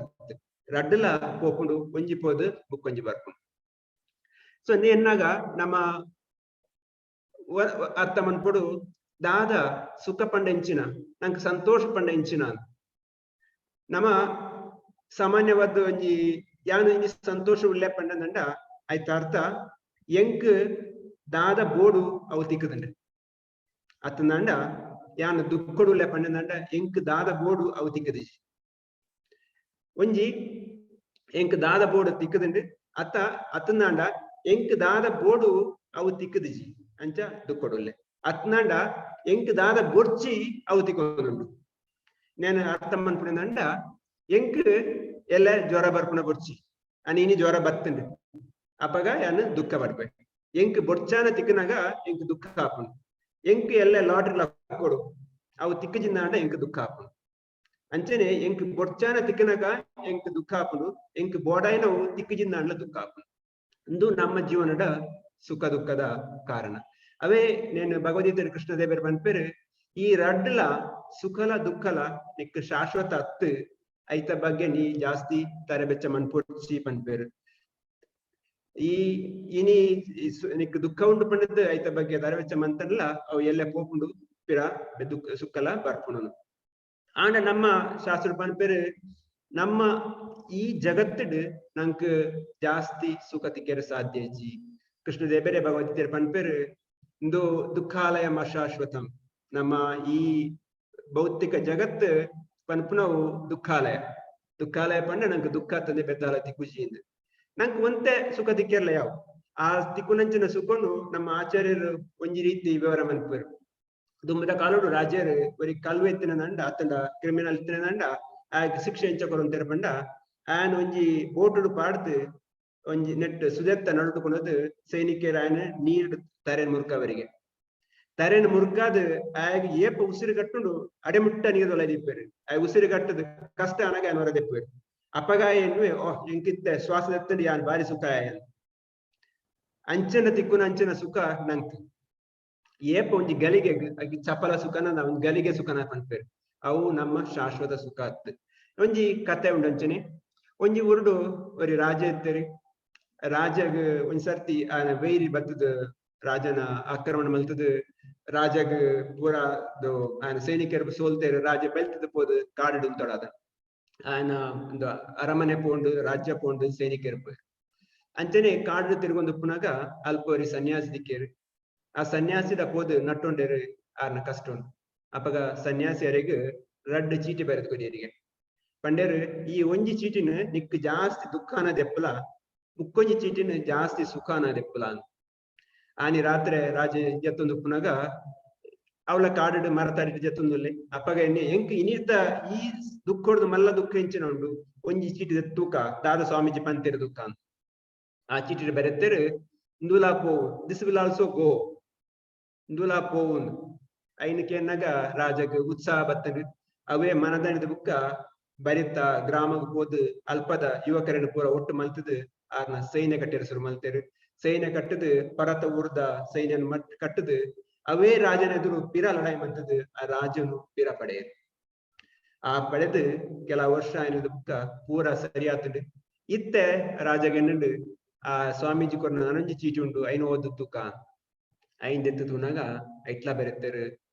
ರಡ್ಡಲ ಪೋಪುಂಡು ಒಂಜಿ ಪೋದು ಬುಕ್ಕೊಂಜಿ ಬರ್ಪುಂಡು. ಸೊ ಎನ್ನಾಗ ನಮ್ಮ ಅರ್ಥ ಮನ್ಪುಡು ದಾದ ಸುಖ ಪಂಡೆಂಚಿನ ನಂಗೆ ಸಂತೋಷ ಪಂಡೆಂಚಿನ ನಮ್ಮ ಸಾಮಾನ್ಯವಾದ ಒಂಜಿ ಯಾನು ಇಂಜಿ ಸಂತೋಷ ಉಳ್ಳೆ ಪಂಡಂಡ ಆಯ್ತ ಅರ್ಥ ಎಂಕ್ ದಾದ ಬೋಡು ಅವು ತಿಕ್ಕದಂಡ್ರೆ ಅತ್ತಂದಂಡ ಯಾನ್ ದುಃಖಡುಲೆ ಪಂಡಂದಂಡ ಎಂಕ್ ದಾದ ಬೋಡು ಅವು ತಿಕ್ಕದಿಜಿ ಒಂಜಿ ಎಂಕ್ ದಾದ ಬೋಡು ತಿಕ್ಕದಿಂಡು ಅತ್ತಂದಾಂಡ ಎಂಕ್ ದಾದ ಬೋಡು ಅವು ತಿಕ್ಕದಿಜಿ ಅಂಚ ದುಃಖಡುಲ್ಲೆ ಅತ್ತಂದಾಂಡ ಎಂಕ್ ದಾದ ಬೊರ್ಚಿ ಅವು ತಿಕ್ಕೊಂದುಂಡು నేను అర్థం అనుకునేదంట ఎంక్ ಎಲ್ಲ ಜ್ವರ ಬರ್ಪುನ ಬೊರ್ಚಿ ಅನಿ ಜ್ವರ ಬರ್ತಂಡು ಅಪ್ಪಗ ಯಾನು ದುಃಖ ಪಡ್ಬೇಕು ಎಂಕ್ ಬೊರ್ಚಾನ ತಿಕ್ಕನಾಗ ಎಂಕ್ ದುಃಖ ಆಪುನು ಎಂಕ್ ಎಲ್ಲ ಲಾಟ್ರಿ ಕೊಡು ಅವು ತಿಕ್ಕಜಿಂದ ಎಂಕ್ ದುಃಖ ಆಪುನು ಅಂಚನೆ ಎಂಕ್ ಬೊರ್ಚಾನ ತಿಕ್ಕನಾಗ ಎಂಕ್ ದುಃಖ ಆಪುನು ಎಂಕ್ ಬೋಡಾಯಿನವು ತಿಕ್ಕಜಿಂದ ದುಃಖ ಆಪುನು ಇಂದು ನಮ್ಮ ಜೀವನದ ಸುಖ ದುಃಖದ ಕಾರಣ ಅವೇ నేను భగవద్గీత కృష్ణదేవర పనిపేరు ಈ ರಡ್ಲ ಸುಖಲ ದುಃಖಲ ನಿಕ್ ಶಾಶ್ವತ ಅತ್ತು ಐತ ಬಗ್ಗೆ ನೀ ಜಾಸ್ತಿ ತರಬೆಚ್ಚ ಮನ್ಪೊಡ್ಸಿ ಪನ್ಪೇರು ಈ ಇನಿ ನಿಕ್ ದುಃಖ ಉಂಡು ಪಂಡದ್ ಐತ ಬಗ್ಗೆ ತರಬೆಚ್ಚ ಮಂತನ್ಲ ಅವು ಎಲ್ಲ ಪೋಪುಂಡು ಪಿರ ಸುಖಲ ಬರ್ಪುಣನು ಆಂಡ ನಮ್ಮ ಶಾಸ್ತ್ರ ಪನ್ಪೇರು ನಮ್ಮ ಈ ಜಗತ್ತಿಡ್ ನಂಕ್ ಜಾಸ್ತಿ ಸುಖ ತಿಕ್ಕೇರ ಸಾಧ್ಯ ಇಜ್ಜಿ ಕೃಷ್ಣದೇವರೇ ಭಗವದ್ಗೀತೆ ಪನ್ಪೇರು ಇಂದು ದುಃಖಾಲಯಂ ಅಶಾಶ್ವತಂ ನಮ್ಮ ಈ ಭೌತಿಕ ಜಗತ್ತು ಪನ್ಪುನವು ದುಃಖಾಲಯ ಪಂಡ ನಂಗೆ ದುಃಖ ತಂದೆ ಬೆದ್ದಾಲ ತಿಕ್ಕುಜಿಂದು ನಂಗೆ ಒಂತೆ ಸುಖ ತಿಕ್ಕಿರ್ಲ ಯಾವ ಆ ತಿಕ್ಕುನಂಚಿನ ಸುಖನು ನಮ್ಮ ಆಚಾರ್ಯರು ಒಂಜಿ ರೀತಿ ವಿವರ ಮನ್ಪರು ದುಂಬದ ಕಾಲೋಡು ರಾಜ್ಯರು ಬರೀ ಕಲ್ಲು ಎತ್ತಿನಂಡ ಅತ್ತಂಡ ಕ್ರಿಮಿನಲ್ ಎತ್ತಿನಂಡ ಆ ಶಿಕ್ಷೆ ಎಂಚಕೊರು ಅಂತಾರೆ ಪಂಡ ಆನ್ ಒಂಜಿ ಬೋಟುಡು ಪಾಡ್ದು ಒಂಜಿ ನೆಟ್ ಸುದೆತ್ತ ನಡುಕೊಂಡದು ಸೈನಿಕರ ಆಯ್ನ ನೀರು ತರೇನ್ ಮುರ್ಕವರಿಗೆ ತರೇನ್ ಮುರ್ಕಾದ ಆಗ ಏಪ ಉಸಿರು ಕಟ್ಟುಂಡು ಅಡೆಮುಟ್ಟ ನೀರು ಒಳದಿಪ್ಪೇರು ಆ ಉಸಿರು ಕಟ್ಟದು ಕಷ್ಟ ಅನಗ ಆನ್ ಹೊರದಿಪ್ಪೇರು ಅಪ್ಪಗಾಯ ಎನ್ನುವೆ ಓಹ್ ಎಂಕಿತ್ತೆ ಶ್ವಾಸ ಎತ್ತಂಡು ಯಾನ್ ಬಾರಿ ಸುಖ ಆಯನ್ ಅಂಚನ ತಿಕ್ಕುನ ಅಂಚನ ಸುಖ ನಂಕ್ ಏಪ ಒಂಜಿ ಗಲಿಗೆ ಚಪಲ ಸುಖನ ಒಂದ್ ಗಲಿಗೆ ಸುಖನ ಪನ್ಪೇರು ಅವು ನಮ್ಮ ಶಾಶ್ವತ ಸುಖ ಅತ್ತು ಒಂಜಿ ಕತೆ ಉಂಡು ಅಂಚನೆ ಒಂಜಿ ಉರುಡು ಒರಿ ರಾಜ ಇತ್ತರಿ ರಾಜಗ ಒಂದ್ ಸರ್ತಿ ಆನ ವೈರಿ ಬತ್ತದ ರಾಜನ ಆಕ್ರಮಣ ಮಲ್ತದ ರಾಜಗ ಪೂರದು ಆಯನ ಸೈನಿಕರು ಸೋಲ್ತೇರು ರಾಜ ಬೆಲ್ತದ ಪೋದು ಕಾಡು ತೊಡಾದ ಆಯನ ಒಂದು ಅರಮನೆ ಪೋಂಡು ರಾಜ್ಯ ಪೋಂಡು ಸೈನಿಕರು ಪೋಯ್ ಅಂಚನೆ ಕಾಡು ತಿರುಗೊಂದು ಪುನಗ ಅಲ್ಪವರಿ ಸನ್ಯಾಸಿ ದಿಕ್ಕೇರು ಆ ಸನ್ಯಾಸಿದ ಪೋದು ನಟ್ಟೊಂಡೇರು ಆರ್ನ ಕಷ್ಟ ಉಂಟು ಅಪ್ಪಗ ಸನ್ಯಾಸಿಯರಿಗೆ ರಡ್ಡು ಚೀಟಿ ಬರೆದು ಕೊಡಿಯರಿಗೆ ಪಂಡೇರು ಈ ಒಂಜಿ ಚೀಟಿನ ನಿಕ್ ಜಾಸ್ತಿ ದುಃಖಾನ ದೆಪ್ಪಲ ಮುಕ್ಕೊಂಜಿ ಚೀಟಿನ ಜಾಸ್ತಿ ಸುಖಾನ ದೆಪ್ಪಲ ಅಂತ ಆನಿ ರಾತ್ರಿ ರಾಜ ಜತ್ತೊಂದು ಪುನಗ ಅವಳ ಕಾಡು ಮರ ತಾಡಿಟ್ಟು ಜತ್ತೊಂದುಲ್ಲೆ ಅಪ್ಪಗ ಎಣ್ಣೆ ಎಂಕ್ ಇನಿತ ಈ ದುಃಖ ಹೊಡೆದು ಮಲ್ಲ ದುಃಖ ಹೆಂಚಿನ ಉಂಡು ಒಂಜಿ ಚೀಟಿದ ತೂಕ ದಾದ ಸ್ವಾಮೀಜಿ ಪಂತೇರು ದುಃಖ ಅಂತ ಆ ಚೀಟಿ ಬರೆತ್ತೇರು ಇಂದುಲಾ ಪೋವು ದಿಸ್ ವಿಲ್ ಆಲ್ಸೋ ಗೋ ಇಂದುಲಾ ಪೋವು ಐನಕ್ಕೆ ಎನ್ನಾಗ ರಾಜಗ ಉತ್ಸಾಹ ಬತ್ತಂಡು ಅವೇ ಮನದಣಿದ ಬುಕ್ಕ ಬರಿತ ಗ್ರಾಮಕ್ಕೆ ಹೋದ್ ಅಲ್ಪದ ಯುವಕರನ್ನು ಪೂರ ಒಟ್ಟು ಮಲ್ತದ ಆರ್ನ ಸೈನ್ಯ ಕಟ್ಟಿರಸರು ಮಲ್ತೇರು ಸೈನ್ಯ ಕಟ್ಟದು ಪರತ ಊರ್ದ ಸೈನ್ಯನ್ ಕಟ್ಟದು ಅವೇ ರಾಜನ ಎದುರು ಪಿರ ಲಡಾಯಿ ಮಂತದು ಆ ರಾಜನು ಪಿರ ಪಡೆಯರು ಆ ಪಡೆದು ಕೆಲ ವರ್ಷ ಏನದು ಬುಕ್ಕ ಪೂರ ಸರಿಯಾತುಂಡು ಇತ್ತೆ ರಾಜಗೆನ್ನಂಡು ಆ ಸ್ವಾಮೀಜಿ ಕೊರ್ನ ನನೊಂಜಿ ಚೀಟಿ ಉಂಡು ಐನು ಓದು ತೂಕ ಐನ್ ದೆತ್ತು ತೂನಾಗ ಐಟ್ಲಾ ಬೆರೆತ್ತೇರು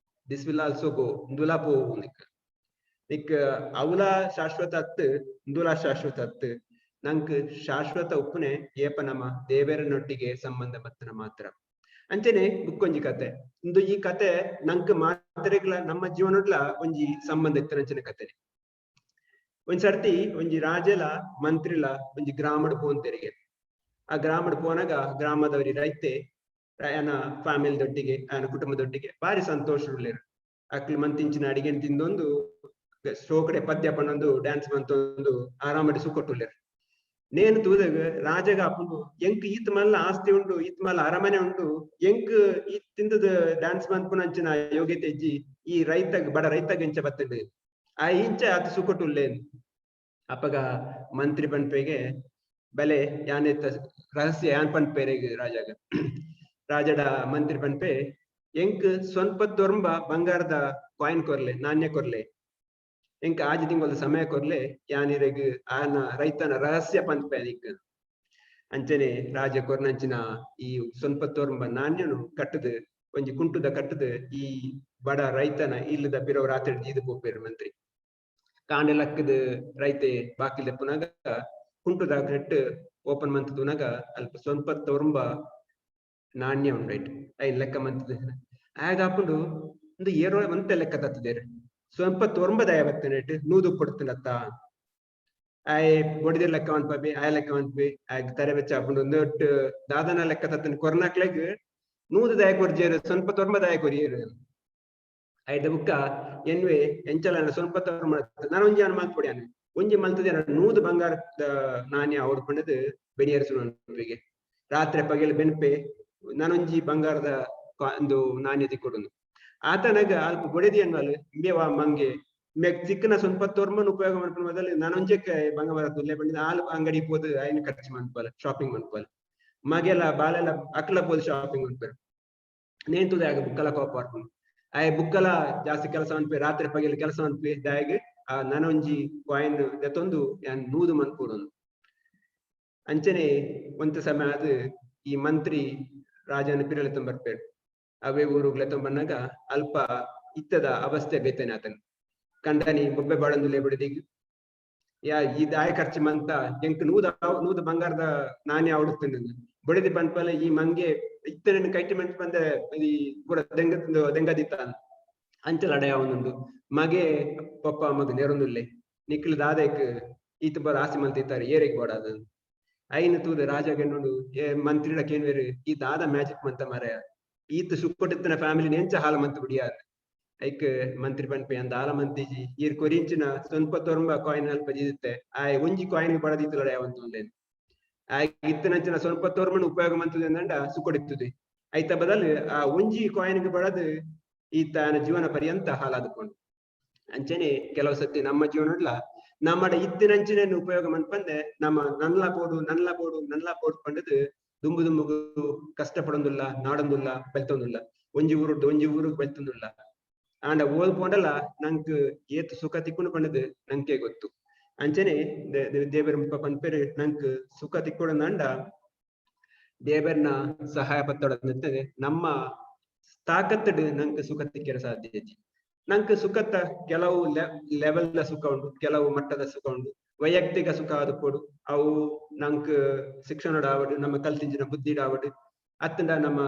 ದಿಸ್ ವಿಲ್ ಆಲ್ಸೋ ಗೋ ಇಂದುಲಾ ಪೋವು ನಿಕ್ ಅವಲ ಶಾಶ್ವತ ಅತ್ತು ಇಂದುಲಾ ಶಾಶ್ವತ ಅತ್ತು ನಂಕ್ ಶಾಶ್ವತ ಉಪ್ಪುನೆ ಏಪ ನಮ್ಮ ದೇವರನೊಟ್ಟಿಗೆ ಸಂಬಂಧ ಬತ್ತನ ಮಾತ್ರ ಅಂಚನೆ ಬುಕ್ಕೊಂಜಿ ಕತೆ ಇಂದು ಈ ಕತೆ ನಂಕ್ ಮಾತ್ರೆಗ್ಲ ನಮ್ಮ ಜೀವನಡ್ಲ ಒಂಜಿ ಸಂಬಂಧ ಇತ್ತನಂಚಿನ ಕತೆ ಒಂದ್ ಸರ್ತಿ ಒಂಜಿ ರಾಜಲ ಮಂತ್ರಿಲ ಒಂಜಿ ಗ್ರಾಮಡ್ ಪೋಂತೆರಿಗೆ ಆ ಗ್ರಾಮಡ್ ಪೋನಾಗ ಗ್ರಾಮದವರಿ ರೈತೆ ಆಯನ ಫ್ಯಾಮಿಲಿ ದೊಟ್ಟಿಗೆ ಆಯನ ಕುಟುಂಬದೊಟ್ಟಿಗೆ ಬಾರಿ ಸಂತೋಷ ಉಳ್ಳೇರು ಅಕ್ಲಿ ಮಂತಿಂಚಿನ ಅಡಿಗೆನ್ ತಿಂದೊಂದು ಶೋಕಡೆ ಪದ್ಯ ಪನ್ನೊಂದು ಡ್ಯಾನ್ಸ್ ಮಂತೊಂದು ಆರಾಮಡಿ ಸುಕೊಟ್ಟುಳ್ಳೇರು ನೇನು ತೂದಾಗ ರಾಜಗ ಅಪ್ಪಂದು ಎಂಕ್ ಈತ್ ಮಲ್ಲ ಆಸ್ತಿ ಉಂಟು ಈತ್ ಮಲ್ಲ ಅರಮನೆ ಉಂಟು ಎಂಕ್ ಈ ತಿಂದದ ಡ್ಯಾನ್ಸ್ ಮಂತ್ಪುನಂಚಿನ ಯೋಗ್ಯತೆ ಇಜ್ಜಿ ಈ ರೈತಗ್ ಬಡ ರೈತಗ್ ಇಂಚ ಬತ್ತಂಡು ಆ ಇಂಚ ಅತಿ ಸುಕೊಟ್ಟುಳ್ಳೇನು ಅಪ್ಪಗ ಮಂತ್ರಿ ಪನ್ಪೆಗೆ ಬೆಲೆ ಯಾನೆತ್ತ ರಹಸ್ಯ ಯಾನ್ ಪನ್ಪೇರೆಗೆ ರಾಜಾಗ ರಾಜಡ ಮಂತ್ರಿ ಪನ್ಪೆ ಎಂಕ್ ಸ್ವಲ್ಪ ದೊರಂಬ ಬಂಗಾರದ ಕಾಯಿನ್ ಕೊರ್ಲೆ ನಾಣ್ಯ ಕೊರ್ಲೆ ಎಂಕ್ ಆಜಿ ತಿಂಗಳ ಸಮಯ ಕೊರ್ಲೆ ಯಾನಿರೆಗ್ ಆನ ರೈತನ ರಹಸ್ಯ ಪಂಪೆ ಅದಿಕ್ ಅಂಚನೆ ರಾಜ ಕೊರ್ನಂಚಿನ ಈ ಸ್ವಲ್ಪ ತೋರ್ಂಬ ನಾಣ್ಯನು ಕಟ್ಟದು ಒಂಜಿ ಕುಂಟುದ ಕಟ್ಟದು ಈ ಬಡ ರೈತನ ಇಲ್ಲದ ಪಿರವ ರಾತ್ರಿ ಇದು ಪೋಪೇರು ಮಂತ್ರಿ ಕಾಂಡೆ ಲಕ್ಕದ ರೈತೆ ಬಾಕಿಲ್ದ ಪುನಾಗ ಕುಂಟುದ ನೆಟ್ಟು ಓಪನ್ ಮಂತುನಾಗ ಅಲ್ಪ ಸ್ವಲ್ಪ ತೋರ್ಂಬ ನಾಣ್ಯ ಉಂಡೈಟ್ ಐನ್ ಲೆಕ್ಕ ಮಂತದ ಆಗ ಹಾಕೊಂಡು ಒಂದು ಏರೋ ಒಂತೆ ಲೆಕ್ಕ ತತ್ತಿದ್ದೇರು ಸ್ವಲ್ಪ ತೊಂಬದಾಯ ಬತ್ತನೇಟ್ ನೂದು ಕೊಡ್ತೀನತ್ತ ಆಯ್ ಬೊಡಿದ ಲೆಕ್ಕ ಅನ್ಪಿ ಆಯ ಲೆಕ್ಕ ಅನ್ಪಿ ಆಯ್ ತರೆ ಬೆಚ್ಚ ಹಾಕೊಂಡು ಒಂದು ದಾದನ ಲೆಕ್ಕ ತತ್ತನ ಕೊರ್ನಾಕ್ಲೆಗ್ ನೂದು ದಾಯ ಕೊರ್ಜೇರು ಸ್ವಲ್ಪ ತೊಂಬದಾಯ ಕೊರಿಯರು ಐದ ಬುಕ್ಕ ಎನ್ವೆ ಎಂಚಲ ಸ್ವಲ್ಪ ತೊರ್ಮ ನಾನು ಒಂಜಿ ಅನ್ ಮಲ್ಪೊಡ್ಯಾನೆ ಒಂಜಿ ಮಲ್ತದೆ ನೂದು ಬಂಗಾರದ ನಾಣ್ಯ ಅವ್ರು ಪಂಡದು ಬೆನಿಯರ್ಸುಗೆ ರಾತ್ರಿ ಪಗೆಲ್ ಬೆನ್ಪೆ ನಾನೊಂಜಿ ಬಂಗಾರದ ಒಂದು ನಾಣ್ಯ ತಿಕ್ಕೊಡುದು ಆತನಾಗ ಅಲ್ಪ ಬೊಡೆದಿ ಅನ್ವಲ್ ಇಂಬೇವಾ ಮಂಗೆ ಮೆಕ್ ಚಿಕ್ಕನ ಸ್ವಲ್ಪ ತೊರ್ಮನ್ ಉಪಯೋಗ ಮಾಡ್ಕೊಂಡು ಮೊದಲು ನಾನೊಂಜಕ್ಕೆ ಬಂಗಾರ ತುಲ್ಲೆ ಬಂದಿದ್ದ ಹಾಲು ಅಂಗಡಿ ಹೋದ್ ಐನ ಖರ್ಚು ಮಾಡ್ಪಲ್ ಶಾಪಿಂಗ್ ಮಾಡ್ಪಲ್ ಮಗೆಲ್ಲ ಬಾಲೆಲ್ಲ ಅಕ್ಲ ಹೋದ್ ಶಾಪಿಂಗ್ ಮಾಡ್ಪೇರು ನೇಂತುದೆ ಆಗ ಬುಕ್ಕಲ ಕೋಪ ಮಾಡ್ಕೊಂಡು ಆಯ್ ಬುಕ್ಕಲ ಜಾಸ್ತಿ ಕೆಲಸ ಅನ್ಪಿ ರಾತ್ರಿ ಪಗೆಲ್ ಕೆಲಸ ಅನ್ಪಿ ದಾಯಿಗೆ ಆ ನನೊಂಜಿ ಕಾಯಿನ್ ದೆತ್ತೊಂದು ಯಾನ್ ನೂದು ಮನ್ಪೂಡೊಂದು ಅಂಚನೆ ಒಂತ ಸಮಯ ಅದು ಈ ಮಂತ್ರಿ ರಾಜನ ಪಿರಳೆತ್ತ ಬರ್ಪೇರು ಅವೇ ಊರುಗ್ಲೆತ್ತ ಬಂದಾಗ ಅಲ್ಪ ಇತ್ತದ ಅವಸ್ಥೆ ಬೇತೇನೆ ಆತನ ಕಂಡನಿ ಬೊಬ್ಬೆ ಬಾಳಂದುಲೆ ಬಿಡದಿಗ್ ಯಾ ಈ ದಾಯ ಖರ್ಚು ಮಂತ ಎಂಕ್ ನೂದ ಬಂಗಾರದ ನಾಣ್ಯ ಆವಡುತ್ತೇನೆ ಬಡಿದಿ ಬಂದ್ಪಲ್ಲ ಈ ಮಂಗೆ ಇತ್ತನ ಕೈಟಿ ಮಂಟ್ ಬಂದ ಈ ಕೂಡ ದೆಂಗದಿತ್ತ ಅಂಚಲ ಅಡೆಯ ಒಂದುಂಡು ಮಗೆ ಪಪ್ಪ ಮಗ ನೆರೊಂದುಲ್ಲೆ ನಿಕ್ಲು ದಾದಕ್ ಈತ ಬರ ಆಸೆ ಮಲ್ತಿತ್ತಾರೆ ಏರೆಗ್ ಬೋಡಾದ ಐನ ತೂದ ರಾಜ ಗೆನ್ನೋಡು ಮಂತ್ರಿಡ ಕೇನ್ವೇರು ಈ ದಾದ ಮ್ಯಾಜಿಕ್ ಮಂತ ಮರ ಈತ ಸುಕ್ಕೊಟ್ಟಿತ್ತನ ಫ್ಯಾಮಿಲಿ ನೆಂಚ ಹಾಲ ಮಂತ್ ಬಿಡಿಯಾದ ಐಕ್ ಮಂತ್ರಿ ಪನ್ಪೆ ಅಂದ ಹಾಲ ಮಂತಿಜಿ ಈರ್ ಕೊರಿಂಚಿನ ಸ್ವಲ್ಪ ತೊಂಬ ಕಾಯಿನ್ ಅಲ್ಪ ಜಿತ್ತೆ ಆಯ್ ಒಂಜಿ ಕಾಯಿನ್ ಬಡದಿತ್ತಲಡೆ ಅವಂತೇನು ಆಯ್ ಇತ್ತನಂಚಿನ ಸ್ವಲ್ಪ ತೋರ್ಮನ್ ಉಪಯೋಗ ಮಂತದೆ ಅಂದಂಡ ಸುಕ್ಕೊಡಿತ್ತದೆ ಐತ ಬದಲು ಆ ಒಂಜಿ ಕಾಯಿನ್ಗೆ ಬಡದು ಈತನ ಜೀವನ ಪರ್ಯಂತ ಹಾಲಾದ್ಕೊಂಡು ಅಂಚನೆ ಕೆಲವು ಸತಿ ನಮ್ಮ ಜೀವನಡ್ಲ ನಮ್ಮಡ ಇತ್ತಿನಂಚಿನ ಉಪಯೋಗ ಮನ್ಪಂದೆ ನಮ್ಮ ನನ್ಲ ಬೋಡು ಪಂಡದು ದುಂಬುಗು ಕಷ್ಟಪಡೊಂದುಲ್ಲ ನಾಡೊಂದುಲ್ಲ ಬೆಳ್ತೊಂದುಲ್ಲ ಒಂಜಿ ಊರು ಬೆಳ್ತೊಂದುಲ್ಲ ಆಂಡ ಓದ್ಕೊಂಡಲ್ಲ ನಂಕ್ ಏತ್ ಸುಖ ತಿಕ್ಕೊಂಡು ಪಂಡದು ನಂಗೆ ಗೊತ್ತು ಅಂಚನೆ ದೇವರ ಮುಖ ಪನ್ಪೇರು ನಂಕ್ ಸುಖ ತಿಕ್ಕೊಡಂದ ದೇವರನ ಸಹಾಯ ಪತ್ತೊಡಂತೆ ನಮ್ಮ ತಾಕತ್ತಡ್ ನಂಕ್ ಸುಖ ತಿಕ್ಕರ ಸಾಧ್ಯ ನಂಕ್ ಸುಖತ್ತ ಕೆಲವು ಲೆವೆಲ್ದ ಸುಖ ಉಂಟು ಕೆಲವು ಮಟ್ಟದ ಸುಖ ಉಂಟು ವೈಯಕ್ತಿಕ ಸುಖ ಅದು ಕೊಡು ಅವು ನಂಕ್ ಶಿಕ್ಷಣ ಆವಡು ನಮ್ಮ ಕಲ್ತಿಂಚಿನ ಬುದ್ಧಿಡ್ ಆವಡು ಅತ್ತಂಡ ನಮ್ಮ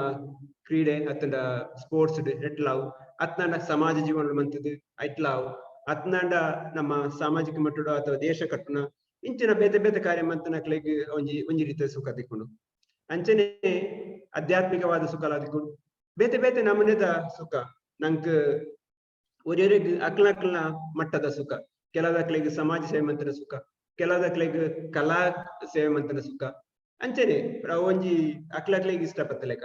ಕ್ರೀಡೆ ಅತ್ತಂಡ ಸ್ಪೋರ್ಟ್ಸ್ ಎಟ್ಲಾವು ಅತ್ನಂಡ ಸಮಾಜ ಜೀವನ ಮಂತದ್ದು ಐಟ್ಲಾವು ಅತ್ನಂಡ ನಮ್ಮ ಸಾಮಾಜಿಕ ಮಟ್ಟದ ಅಥವಾ ದೇಶ ಕಟ್ಟುನ ಇಂಚಿನ ಬೇತೆ ಬೇತೆ ಕಾರ್ಯ ಮಂತನಕ್ಲೆಗ್ ಒಂಜಿ ರೀತಿಯ ಸುಖ ತಿಕ್ಕೊಂಡು ಅಂಚನೆ ಆಧ್ಯಾತ್ಮಿಕವಾದ ಸುಖ ತಿಕ್ಕೊಂಡು ಬೇತೆ ಬೇತೆ ನಮೂನೆದ ಸುಖ ನಂಕ್ ಒರೆಗೆ ಅಕ್ಲಕ್ಲ ಮಟ್ಟದ ಸುಖ ಕೆಲವದಕ್ಲೆಗ್ ಸಮಾಜ ಸೇವೆ ಮಂತನ ಸುಖ ಕೆಲವದಕ್ಲೆಗ್ ಕಲಾ ಸೇವೆ ಮಂತನ ಸುಖ ಅಂಚನೆ ಒಂಜಿ ಅಕ್ಲಕ್ಲೆಗ್ ಇಷ್ಟಪತ್ತಲೆಕ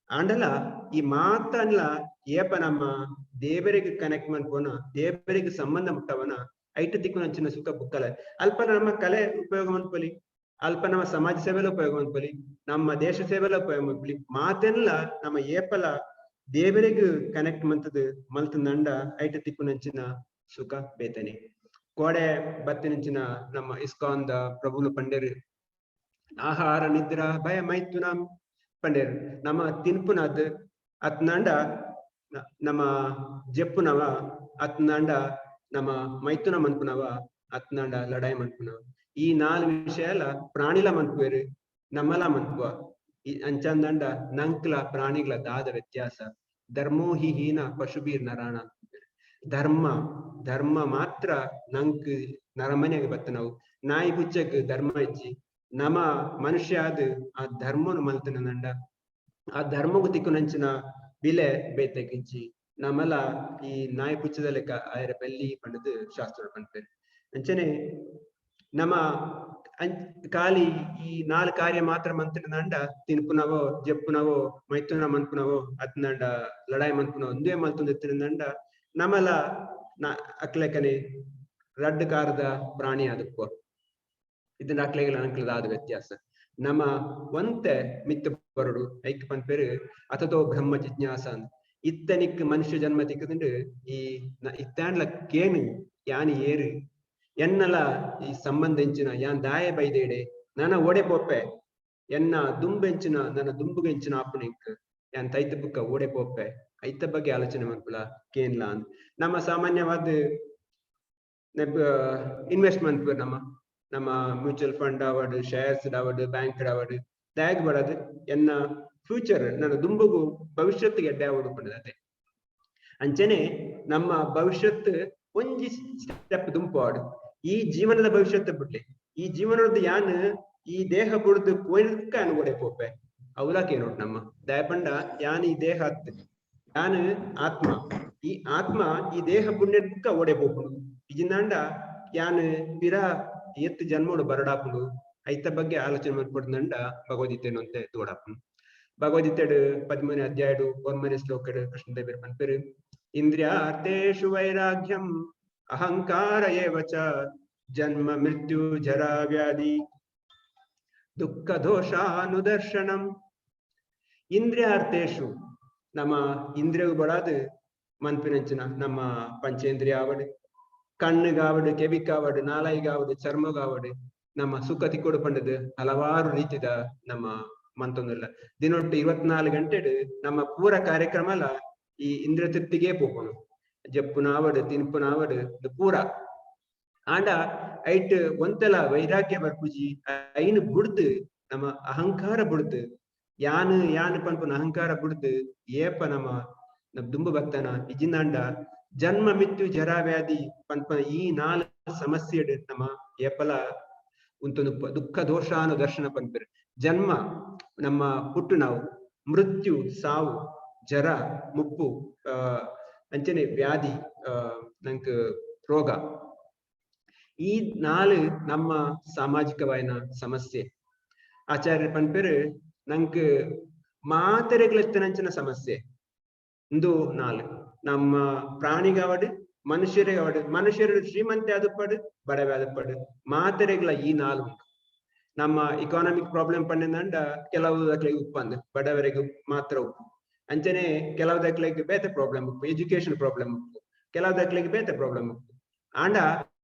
ಆಂಡಲ ಈ ಮಾತನ್ಲ ಏಪ ನಮ್ಮ ದೇವರಿಗೆ ಕನೆಕ್ಟ್ ಮಾಡ್ಕೋನ ದೇವರಿಗೆ ಸಂಬಂಧ ಮುಟ್ಟವನ ಐಟ ತಿಕ್ಕು ಅಂಚಿನ ಸುಖ ಬುಕ್ಕಲ ಅಲ್ಪ ನಮ್ಮ ಕಲೆ ಉಪಯೋಗ ಮಾಡ್ಕೊಲಿ ಅಲ್ಪ ನಮ್ಮ ಸಮಾಜ ಸೇವೆಲ ಉಪಯೋಗ ಮಾಡ್ಕೊಲಿ ನಮ್ಮ ದೇಶ ಸೇವೆಲ ಉಪಯೋಗ ಮಾಡ್ಕೊಲಿ ಮಾತೆಲ್ಲ ನಮ್ಮ ಏಪಲ ದೇವರಿಗೆ ಕನೆಕ್ಟ್ ಮಂತದು ಮಲ್ತಂದಂಡ ಐಟ ತಿಕ್ಕು ನಂಚಿನ ಸುಖ ಬೇತನೆ ಕೋಡೆ ಬತ್ತಿನಂಚಿನ ನಮ್ಮ ಇಸ್ಕಾನ್ದ ಪ್ರಭುನ ಪಂಡೇರು ಆಹಾರ ನಿದ್ರ ಭಯ ಮೈಥುನ ಪಂಡೇರು ನಮ್ಮ ತಿನ್ಪುನದ್ ಅತ್ನಂಡ ನಮ್ಮ ಜಪ್ಪುನವ ಅತ್ನಂಡ ನಮ್ಮ ಮೈಥುನ ಮನ್ಪುನವ ಅತ್ನಂಡ ಲಡಾಯಿ ಮನ್ಪುನವ ಈ 4 ವಿಷಯಲ ಪ್ರಾಣಿಲ ಮನ್ಪುವೇರು ನಮ್ಮಲ ಮನ್ಪುವ ಈ ಅಂಚಂದಂಡ ನಂಕ್ಲ ಪ್ರಾಣಿಗಳ ದಾದ ವ್ಯತ್ಯಾಸ ಧರ್ಮೋ ಹಿ ಹೀನ ಪಶುಬೀರ್ ನರಾಣ ಧರ್ಮ ಮಾತ್ರ ನಂಕ್ ನರಮನೆಗೆ ಬತ್ತ ನಾವು ನಾಯಿ ಪುಚ್ಚಕ್ ಧರ್ಮ ಇಜ್ಜಿ ನಮ ಮನುಷ್ಯ ಅದು ಆ ಧರ್ಮನು ಮಲ್ತನಂಡ ಆ ಧರ್ಮಗೂ ತಿಕ್ಕು ನಂಚಿನ ಬಿಲೆ ಬೇತೆಕಿಂಚಿ ನಮ್ಮಲ ಈ ನಾಯಿ ಪುಚ್ಚದ ಲೆಕ್ಕ ಆಯರ ಬೆಲ್ಲಿ ಪಂಡದು ಶಾಸ್ತ್ರ ಪಂಪೇರು ಅಂಚನೆ ನಮ್ಮ ಖಾಲಿ ಈ 4 ಕಾರ್ಯ ಮಾತ್ರ ಮಂತ್ರಿನಂಡ ತಿನ್ಪುನವೋ ಜಪ್ಪುನವೋ ಮೈಥುನ ಮನ್ಪುನವೋ ಅತ್ನಂಡ ಲಡಾಯಿ ಮನ್ಪುನವೋ ಒಂದೇ ಮಲ್ತೊಂದಿತ್ತಿನಂಡ ನಮ್ಮಲ ಅಕ್ಲೆಕನೆ ರಡ್ಡು ಕಾರದ ಪ್ರಾಣಿ ಅದಕ್ಕೋ ಇದನ್ನ ಅಕ್ಲೆಗಳ ಅಂಕ್ಲದಾದ ವ್ಯತ್ಯಾಸ ನಮ್ಮ ಒಂತೆ ಮಿತ್ತ ಬರಡು ಐಕ್ ಪನ್ಪೇರು ಅಥತೋ ಬ್ರಹ್ಮ ಜಿಜ್ಞಾಸ ಅಂತ ಇತ್ತನಿಕ್ ಮನುಷ್ಯ ಜನ್ಮ ತಿಕ್ಕದಂಡು ಈ ಇತ್ತಾಂಡ್ಲ ಕೇನು ಯಾನಿ ಏರು ಎನ್ನಲ ಈ ಸಂಬಂಧ ಎಂಚಿನ ಯಾನ್ ದಾಯ ಬೈದೇಡೆ ನನ್ನ ಓಡೆ ಪೋಪೆ ಎನ್ನ ದುಂಬೆಂಚಿನ ನನ್ನ ದುಂಬುಗೆಂಚಿನ ಆಪುನಿಕ್ ಯಾನ್ ತೈತ ಬುಕ್ಕ ಓಡೆ ಪೋಪೆ ಐತ ಬಗ್ಗೆ ಆಲೋಚನೆ ಮಾಡ್ಕೊಳ ಕೇನ್ಲ ಅಂತ ನಮ್ಮ ಸಾಮಾನ್ಯವಾದ ಇನ್ವೆಸ್ಟ್ಮೆಂಟ್ ನಮ್ಮ ಮ್ಯೂಚುವಲ್ ಫಂಡ್ ಆವಡ್ ಶೇರ್ಸ್ ಆವಡ್ ಬ್ಯಾಂಕ್ ಆವಡ್ ದಯಗ್ ಬಡದು ಎನ್ನ ಫ್ಯೂಚರ್ ನನ್ನ ದುಂಬುಗು ಭವಿಷ್ಯತ್ತಿಗೆ ಎಡ್ಡೆ ಆವಡು ಪಂಡದತೆ ಅಂಚನೆ ನಮ್ಮ ಭವಿಷ್ಯತ್ ಒಂಜಿ ಸ್ಟೆಪ್ ದುಂಪಾಡು ಈ ಜೀವನದ ಭವಿಷ್ಯತ್ ಬಿಡ್ಲಿ ಈ ಜೀವನದ ಯಾನ್ ಈ ದೇಹ ಬುಡ್ದು ಪೋಯ್ನಕ್ಕ ಅನ್ಗೊಡೆ ಪೋಪೆ ಅವಲಾಕೆ ನೋಡ್ ನಮ್ಮ ದಯಪಂಡ ಯಾನ್ ಈ ದೇಹ ಹತ್ ಯಾನ್ ಆತ್ಮ ಈ ದೇಹ ಪುಣ್ಯಕ್ಕ ಓಡೆ ಪೋಪುಡು ಇಜಿಂದಾಂಡ ಯಾನ್ ಪಿರ ಎತ್ತು ಜನ್ಮೋಡು ಬರಡಾಪುಡು ಐತ ಬಗ್ಗೆ ಆಲೋಚನೆ ಮಾಡ್ಕೊಡ್ದಂಡ ಭಗವದ್ಗೀತೆನು ಅಂತೆ ತೋಡಾಪುಡು ಭಗವದ್ಗೀತೆಡು 13ನೇ ಅಧ್ಯಾಯಡು 1ನೇ ಶ್ಲೋಕಡು ಕೃಷ್ಣದೇವರು ಪನ್ಪೆರು ಇಂದ್ರಿಯಾರ್ಥೇಷು ವೈರಾಗ್ಯಂ ಅಹಂಕಾರ ಏವ ಚ ಜನ್ಮ ಮೃತ್ಯು ಜರಾ ವ್ಯಾಧಿ ದುಃಖ ದೋಷಾನುದರ್ಶನಂ ಇಂದ್ರಿಯಾರ್ಥೇಷು ನಮ್ಮ ಇಂದ್ರಿಯವು ಬಡಾದು ಮನ್ಪಿನಂಚಿನ ನಮ್ಮ ಪಂಚೇಂದ್ರಿಯಾವಡು ಕಣ್ಣುಗಾವಡು ಕೆವಿಕಾವಡು ನಾಲೈಗಾವಡು ಚರ್ಮಗಾವಡು ನಮ್ಮ ಸುಖ ತಿಕ್ಕೊಡು ಪಂಡದು ಹಲವಾರು ರೀತಿದ ನಮ್ಮ ಮಂತೊಂದಿಲ್ಲ ದಿನೊಟ್ಟು 24 ಗಂಟೆಡು ನಮ್ಮ ಪೂರ ಕಾರ್ಯಕ್ರಮಲ ಈ ಇಂದ್ರಿಯ ತೃಪ್ತಿಗೆ ಪೋಪುನು ಜಪ್ಪುನಾವಡು ತಿನ್ಪುನಾವಡು ಪೂರ ಆಂಡ ಐಟ್ ಒಂತೆಲ ವೈರಾಗ್ಯ ಬರ್ಪುಜಿ ಐನು ಬುಡ್ದು ನಮ್ಮ ಅಹಂಕಾರ ಬುಡ್ದು ಯಾನ್ ಪನ್ಪುನ ಅಹಂಕಾರ ಬುಡ್ದು ಏಪ ನಮ್ಮ ದುಂಬು ಭಕ್ತನ ಇಜಿಂದಾಂಡ ಜನ್ಮ ಮಿತ್ಯು ಜರಾ ವ್ಯಾಧಿ ಪನ್ಪನ ಈ 4 ಸಮಸ್ಯೆ ನಮ್ಮ ಏಪಲ ಉಂತೊಂದು ದುಃಖ ದೋಷಾನು ದರ್ಶನ ಪನ್ಪೆರು ಜನ್ಮ ನಮ್ಮ ಹುಟ್ಟು ನಾವು ಮೃತ್ಯು ಸಾವು ಜರ ಮುಪ್ಪು ಅಂಚನೆ ವ್ಯಾಧಿ ನಂಕ್ ರೋಗ ಈ 4 ನಮ್ಮ ಸಾಮಾಜಿಕವಾಯಿನ ಸಮಸ್ಯೆ ಆಚಾರ್ಯ ಪನ್ಪೆರು ನಂಕ್ ಮಾತೆರೆಗ್ಲೆತ್ತನಂಚಿನ ಸಮಸ್ಯೆ ಇಂದು 4 ನಮ್ಮ ಪ್ರಾಣಿಗಾವಡು ಮನುಷ್ಯರಿಗಾವಡು ಮನುಷ್ಯರು ಶ್ರೀಮಂತೆ ಆದಪ್ಪಡು ಬಡವೆ ಆದಪ್ಪಡು ಮಾತೆರೆಗ್ಲ ಈ 4 ಉಂಟು ನಮ್ಮ ಇಕಾನಮಿಕ್ ಪ್ರಾಬ್ಲಮ್ ಪಂಡಿಂದ ಕೆಲವು ದಕ್ಲೆಗ್ ಉಪ್ಪಂದು ಬಡವರಿಗೆ ಮಾತ್ರ ಉಪ್ಪು ಅಂಚನೆ ಕೆಲವು ದಕ್ಲೆಗ್ ಬೇತೆ ಪ್ರಾಬ್ಲಮ್ ಉಪ್ಪು ಎಜುಕೇಶನ್ ಪ್ರಾಬ್ಲಮ್ ಉಪ್ಪು ಕೆಲವು ದಕ್ಲೆಗ್ ಬೇತೆ ಪ್ರಾಬ್ಲಮ್ ಉಪ್ಪು ಆಂಡ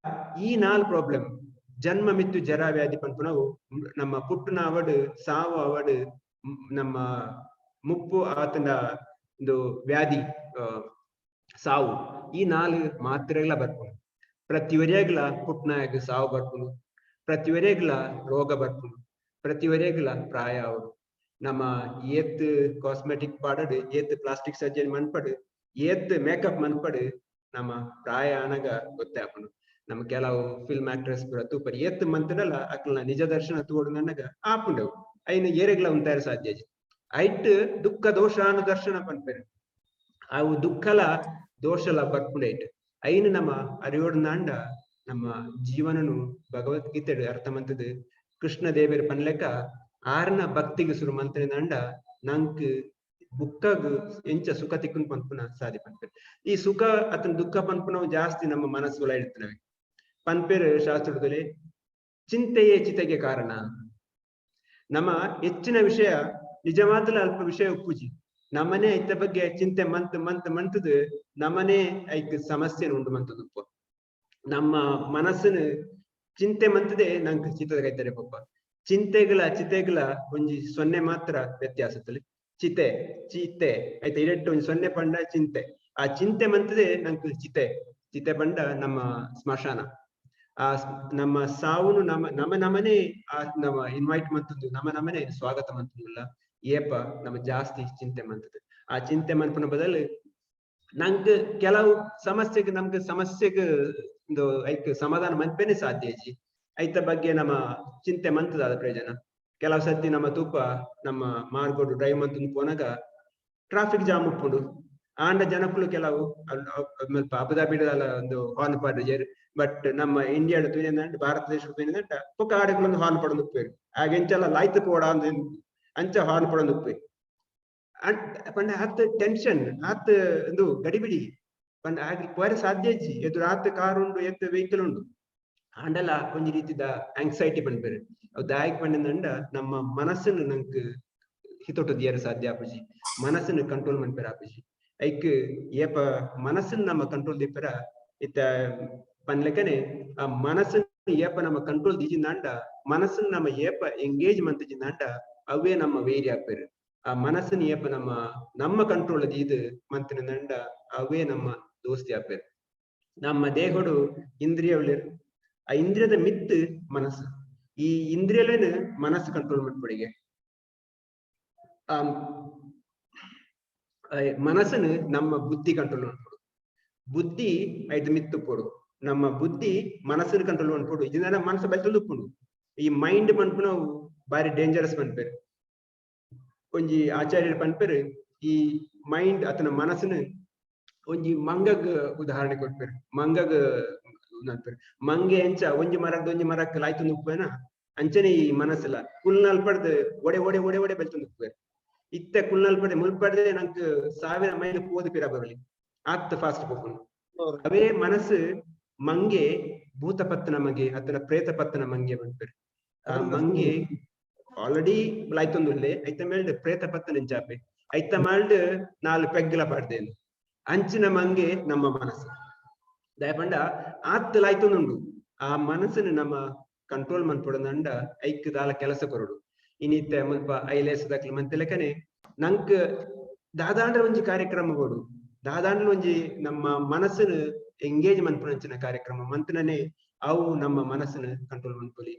ಈ 4 ಪ್ರಾಬ್ಲಮ್ ಜನ್ಮ ಮಿತ್ತು ಜರ ವ್ಯಾಧಿ ಪನ್ಪುನವು ನಮ್ಮ ಪುಟ್ಟುನ ಅವಡು ಸಾವು ಅವಡು ನಮ್ಮ ಮುಪ್ಪು ಆತನ ಒಂದು ವ್ಯಾಧಿ ಸಾವು ಈ 4 ಮಾತ್ರೆಗಳ ಬರ್ಪುನು ಪ್ರತಿವರೆಗ್ಲ ಪುಟ್ನಾಗ ಸಾವು ಬರ್ಪುನು ಪ್ರತಿವರೆಗ್ಲ ರೋಗ ಬರ್ಪುನು ಪ್ರತಿವರೆಗ್ಲ ಪ್ರಾಯ ಅವರು ನಮ್ಮ ಏತ್ ಕಾಸ್ಮೆಟಿಕ್ ಪಾಡಡು ಏತ್ ಪ್ಲಾಸ್ಟಿಕ್ ಸರ್ಜರಿ ಮನ್ಪಡು ಏತ್ ಮೇಕಪ್ ಮನ್ಪಡು ನಮ್ಮ ಪ್ರಾಯ ಅನಗ ಗೊತ್ತೇ ಆಪುನು ನಮ್ಮ ಕೆಲವು ಫಿಲ್ಮ್ ಆಕ್ಟ್ರೆಸ್ ಪೂರ ತೂಪರ್ ಏತ್ ಮಂತಡಲ್ಲ ಅಕ್ಲ ನಿಜ ದರ್ಶನ ತೋಡು ನನಗ ಆಪುಂಡವು ಐನು ಏರೆಗ್ಲ ಉಂತಾರ ಸಾಧ್ಯ ಐಟ್ ದುಃಖ ದೋಷಾನು ದರ್ಶನ ಪನ್ಪೆರು ಅವು ದುಃಖಲ ದೋಷಲ ಬರ್ಪುಂಡೈಟ್ ಐನು ನಮ್ಮ ಅರಿಯೋಡ್ನಾಂಡ ನಮ್ಮ ಜೀವನನು ಭಗವದ್ಗೀತೆಡು ಅರ್ಥ ಮಂತದು ಕೃಷ್ಣ ದೇವರು ಪನ್ಲೆಕ್ಕ ಆರ್ನ ಭಕ್ತಿಗೆ ಶುರು ಮಂತ್ರಿನಂಡ ನಂಕ್ ಬುಕ್ಕಗ್ ಎಂಚ ಸುಖ ತಿಕ್ಕುನ್ ಪನ್ಪುನ ಸಾಧಿ ಪನ್ಪೆರು ಈ ಸುಖ ಅತನ ದುಃಖ ಪನ್ಪುನವು ಜಾಸ್ತಿ ನಮ್ಮ ಮನಸ್ಸುಲ ಇಡ್ತನವೆ ಪನ್ಪೆರು ಶಾಸ್ತ್ರದಲ್ಲಿ ಚಿಂತೆಯೇ ಚಿತೆಗೆ ಕಾರಣ ನಮ್ಮ ಹೆಚ್ಚಿನ ವಿಷಯ ನಿಜ ಮಾತ್ರ ಅಲ್ಪ ವಿಷಯ ಉಪ್ಪುಜಿ ನಮ್ಮನೆ ಇತ್ತ ಬಗ್ಗೆ ಚಿಂತೆ ಮಂತದು ನಮ್ಮನೆ ಐಕ್ ಸಮಸ್ಯೆ ಉಂಟು ಮಂತದು ಉಪ್ಪ ನಮ್ಮ ಮನಸ್ಸನ್ನು ಚಿಂತೆ ಮಂತದೆ ನಂಗೆ ಚಿತ್ತದಾಗೈತಾರೆ ಪಪ್ಪ ಚಿತೆಗಳ ಒಂಜಿ 0 ಮಾತ್ರ ವ್ಯತ್ಯಾಸದಲ್ಲಿ ಚಿತೆ ಆಯ್ತಾ ಇರಟ್ಟು ಒಂಜಿ 0 ಪಂಡ ಚಿಂತೆ ಆ ಚಿಂತೆ ಮಂತದೆ ನಂಗೆ ಚಿತೆ ಪಂಡ ನಮ್ಮ ಸ್ಮಶಾನ ಆ ನಮ್ಮ ಸಾವುನು ನಮ್ಮನೆ ಆ ನಮ್ಮ ಇನ್ವೈಟ್ ಮಂತದ್ದು ನಮ್ಮನೆ ಸ್ವಾಗತ ಮಂತಲ್ಲ ಏಪ ನಮ್ಮ ಜಾಸ್ತಿ ಚಿಂತೆ ಮಂತದ್ದು ಆ ಚಿಂತೆ ಮನ್ಪುನ ಬದಲು ನಂಗೆ ಕೆಲವು ಸಮಸ್ಯೆಗೆ ಒಂದು ಐಕ್ ಸಮಾಧಾನ ಮನ್ಪೇನೆ ಸಾಧ್ಯ ಐಜಿ ಐತ ಬಗ್ಗೆ ನಮ್ಮ ಚಿಂತೆ ಮಂತದಾದ ಪ್ರಯೋಜನ ಕೆಲವು ಸರ್ತಿ ನಮ್ಮ ತೂಪ ನಮ್ಮ ಮಾರ್ಗೋಡು ಡ್ರೈವ್ ಮಂತಂದು ಪೋನಾಗ ಟ್ರಾಫಿಕ್ ಜಾಮ್ ಉಪ್ಪುಂಡು ಆಂಡ ಜನಕ್ಕಳು ಕೆಲವು ಸ್ವಲ್ಪ ಅಬುದಾಬಿಡಲ್ಲ ಒಂದು ಹಾರ್ನ್ ಪಾಡ್ರು ಬಟ್ ನಮ್ಮ ಇಂಡಿಯಾದ ತುನಿಯಂದ ಭಾರತ ದೇಶದ ತುನಿಯಂದ ಪೊಕ್ಕ ಆಡುಗಳೊಂದು ಹಾರ್ನ್ ಪಡೊಂದು ಉಪ್ಪೇರು ಹಾಗೆಂಚೆಲ್ಲ ಲಾಯ್ತು ಪೋಡ ಅಂಚ ಹಾರ್ನ್ ಪಡೊಂದು ಉಪ್ಪೇರು ಪಂಡ ಹತ್ತು ಟೆನ್ಷನ್ ಹತ್ತು ಒಂದು ಗಡಿಬಿಡಿ ಪಂಡ ಪೋರೆ ಸಾಧ್ಯ ಇಜ್ಜಿ ಎದುರು ಆತ್ ಕಾರ್ ಉಂಡು ಎತ್ತು ವೆಹಿಕಲ್ ಉಂಡು ಆಂಡಲ ಒಂಜಿ ರೀತಿದ ಆಂಗ್ಸೈಟಿ ಪನ್ಪೇರು ಅವು ದಾಯಕ್ ಪಂಡ ನಮ್ಮ ಮನಸ್ಸನ್ನು ನಂಗೆ ಹಿತೊಟ್ಟು ದಿಯರು ಸಾಧ್ಯ ಆಪುಜಿ ಮನಸ್ಸನ್ನು ಕಂಟ್ರೋಲ್ ಮನ್ಪೇರ ಆಪುಜಿ ಐಕ್ ಏಪ ಮನಸ್ಸನ್ನು ನಮ್ಮ ಕಂಟ್ರೋಲ್ ದಿಪ್ಪರ ಇತ್ತ ಪನ್ಲೆಕ್ಕನೆ ಆ ಮನಸ್ಸನ್ನು ಏಪ ನಮ್ಮ ಕಂಟ್ರೋಲ್ ದಿಜಿಂದಾಂಡ ಮನಸ್ಸನ್ನು ನಮ್ಮ ಏಪ ಎಂಗೇಜ್ ಮಂತಿಜಿಂದಾಂಡ ಅವೇ ನಮ್ಮ ವೇರಿ ಆಪೇರು ಆ ಮನಸ್ಸನ್ನು ಏಪ ನಮ್ಮ ಕಂಟ್ರೋಲ್ ಇದು ಮಂತಿನಿಂದ ಅವೇ ನಮ್ಮ ದೋಸ್ತಿ ಆಪೇರು ನಮ್ಮ ದೇಹಡು ಇಂದ್ರಿಯ ಉಳ್ಳೇರು ಆ ಇಂದ್ರಿಯದ ಮಿತ್ತು ಮನಸ್ಸು ಈ ಇಂದ್ರಿಯಲೇನು ಮನಸ್ಸು ಕಂಟ್ರೋಲ್ ಮಾಡ್ಕೊಡಿಗೆ ಆ ಮನಸ್ಸನ್ನು ನಮ್ಮ ಬುದ್ಧಿ ಕಂಟ್ರೋಲ್ ಮಾಡ್ಕೊಡು ಬುದ್ಧಿ ಐದು ಮಿತ್ತು ಪೋಡು ನಮ್ಮ ಬುದ್ಧಿ ಮನಸ್ಸಿನ ಕಂಟ್ರೋಲ್ ಮಾಡ್ಕೊಡು ಇದನ್ನ ಮನಸ್ಸು ಬಲ್ತುಂಡು ಉಪ್ಪುಂಡು ಈ ಮೈಂಡ್ ಮನ್ಪುನ ಬಾರಿ ಡೇಂಜರಸ್ ಪನ್ಪೇರು ಒಂಜಿ ಆಚಾರ್ಯರು ಪನ್ಪೇರು ಈ ಮೈಂಡ್ ಅತನ ಮನಸ್ಸಿನ ಒಂಜಿ ಮಂಗಗ್ ಉದಾಹರಣೆ ಕೊಡ್ಪೇರು ಮಂಗಗ್ ಮಂಗೆ ಎಂಚ ಒಂಜಿ ಮರಕ್ ಲಾಯ್ತುಂದು ಉಪ್ಪೇನ ಅಂಚನೆ ಈ ಮನಸ್ಸಲ್ಲ ಕುಲ್ನಲ್ ಪಡ್ದು ಒಡೆ ಒಡೆ ಒಡೆ ಒಡೆ ಬೆಲ್ತುಂದು ಉಪ್ಪೇರು ಇತ್ತೆ ಕುಲ್ನಲ್ ಪಡೆ ಮುಲ್ಪಡ್ದೆ ನಂಗೆ 1000 ಮೈಲ್ ಪೋದು ಪಿರ ಬರಲಿ ಆತ್ ಫಾಸ್ಟ್ ಪೋಪುಂಡು ಅವೇ ಮನಸ್ಸು ಮಂಗೆ ಭೂತಪತ್ತನ ಮಂಗೆ ಅತನ ಪ್ರೇತ ಪತ್ತನ ಮಂಗೆ ಬಂದ್ಪೇರು ಆ ಮಂಗೆ ಆಲ್ರೆಡಿ ಲಾಯ್ತೊಂದುಲ್ಲೆ ಐತ ಮೇಲ್ಡ್ ಪ್ರೇತ ಪತ್ತನ ಚಾಪೆ ಐತ ಮಾಲ್ಡ್ 4 ಪೆಗ್ಗಲ ಪಡ್ದೇನು ಅಂಚಿನ ಮಂಗೆ ನಮ್ಮ ಮನಸ್ಸು ದಯಪಂಡ ಆತ್ ಲಾಯ್ತೊಂದುಂಡು ಆ ಮನಸ್ಸನ್ನು ನಮ್ಮ ಕಂಟ್ರೋಲ್ ಮನ್ಪೊಡಂದ ಐಕ್ ದಾಲ ಕೆಲಸ ಕೊರಡು ಇನ್ನಿತ್ತೆ ಮುಲ್ಪ ಐಲೇಸದಕ್ಲು ಮಂತೆಲೆಕನೆ ನಂಕ್ ದಾದಾಂಡ್ರ ಒಂಜಿ ಕಾರ್ಯಕ್ರಮ ಕೊಡು ದಾದಾಂಡ್ಲ ಒಂಜಿ ನಮ್ಮ ಮನಸ್ಸನ್ನು ಎಂಗೇಜ್ ಮನ್ಪುನಂಚಿನ ಕಾರ್ಯಕ್ರಮ ಮಂತನನೆ ಅವು ನಮ್ಮ ಮನಸ್ಸನ್ನು ಕಂಟ್ರೋಲ್ ಮನ್ಪೊಲಿ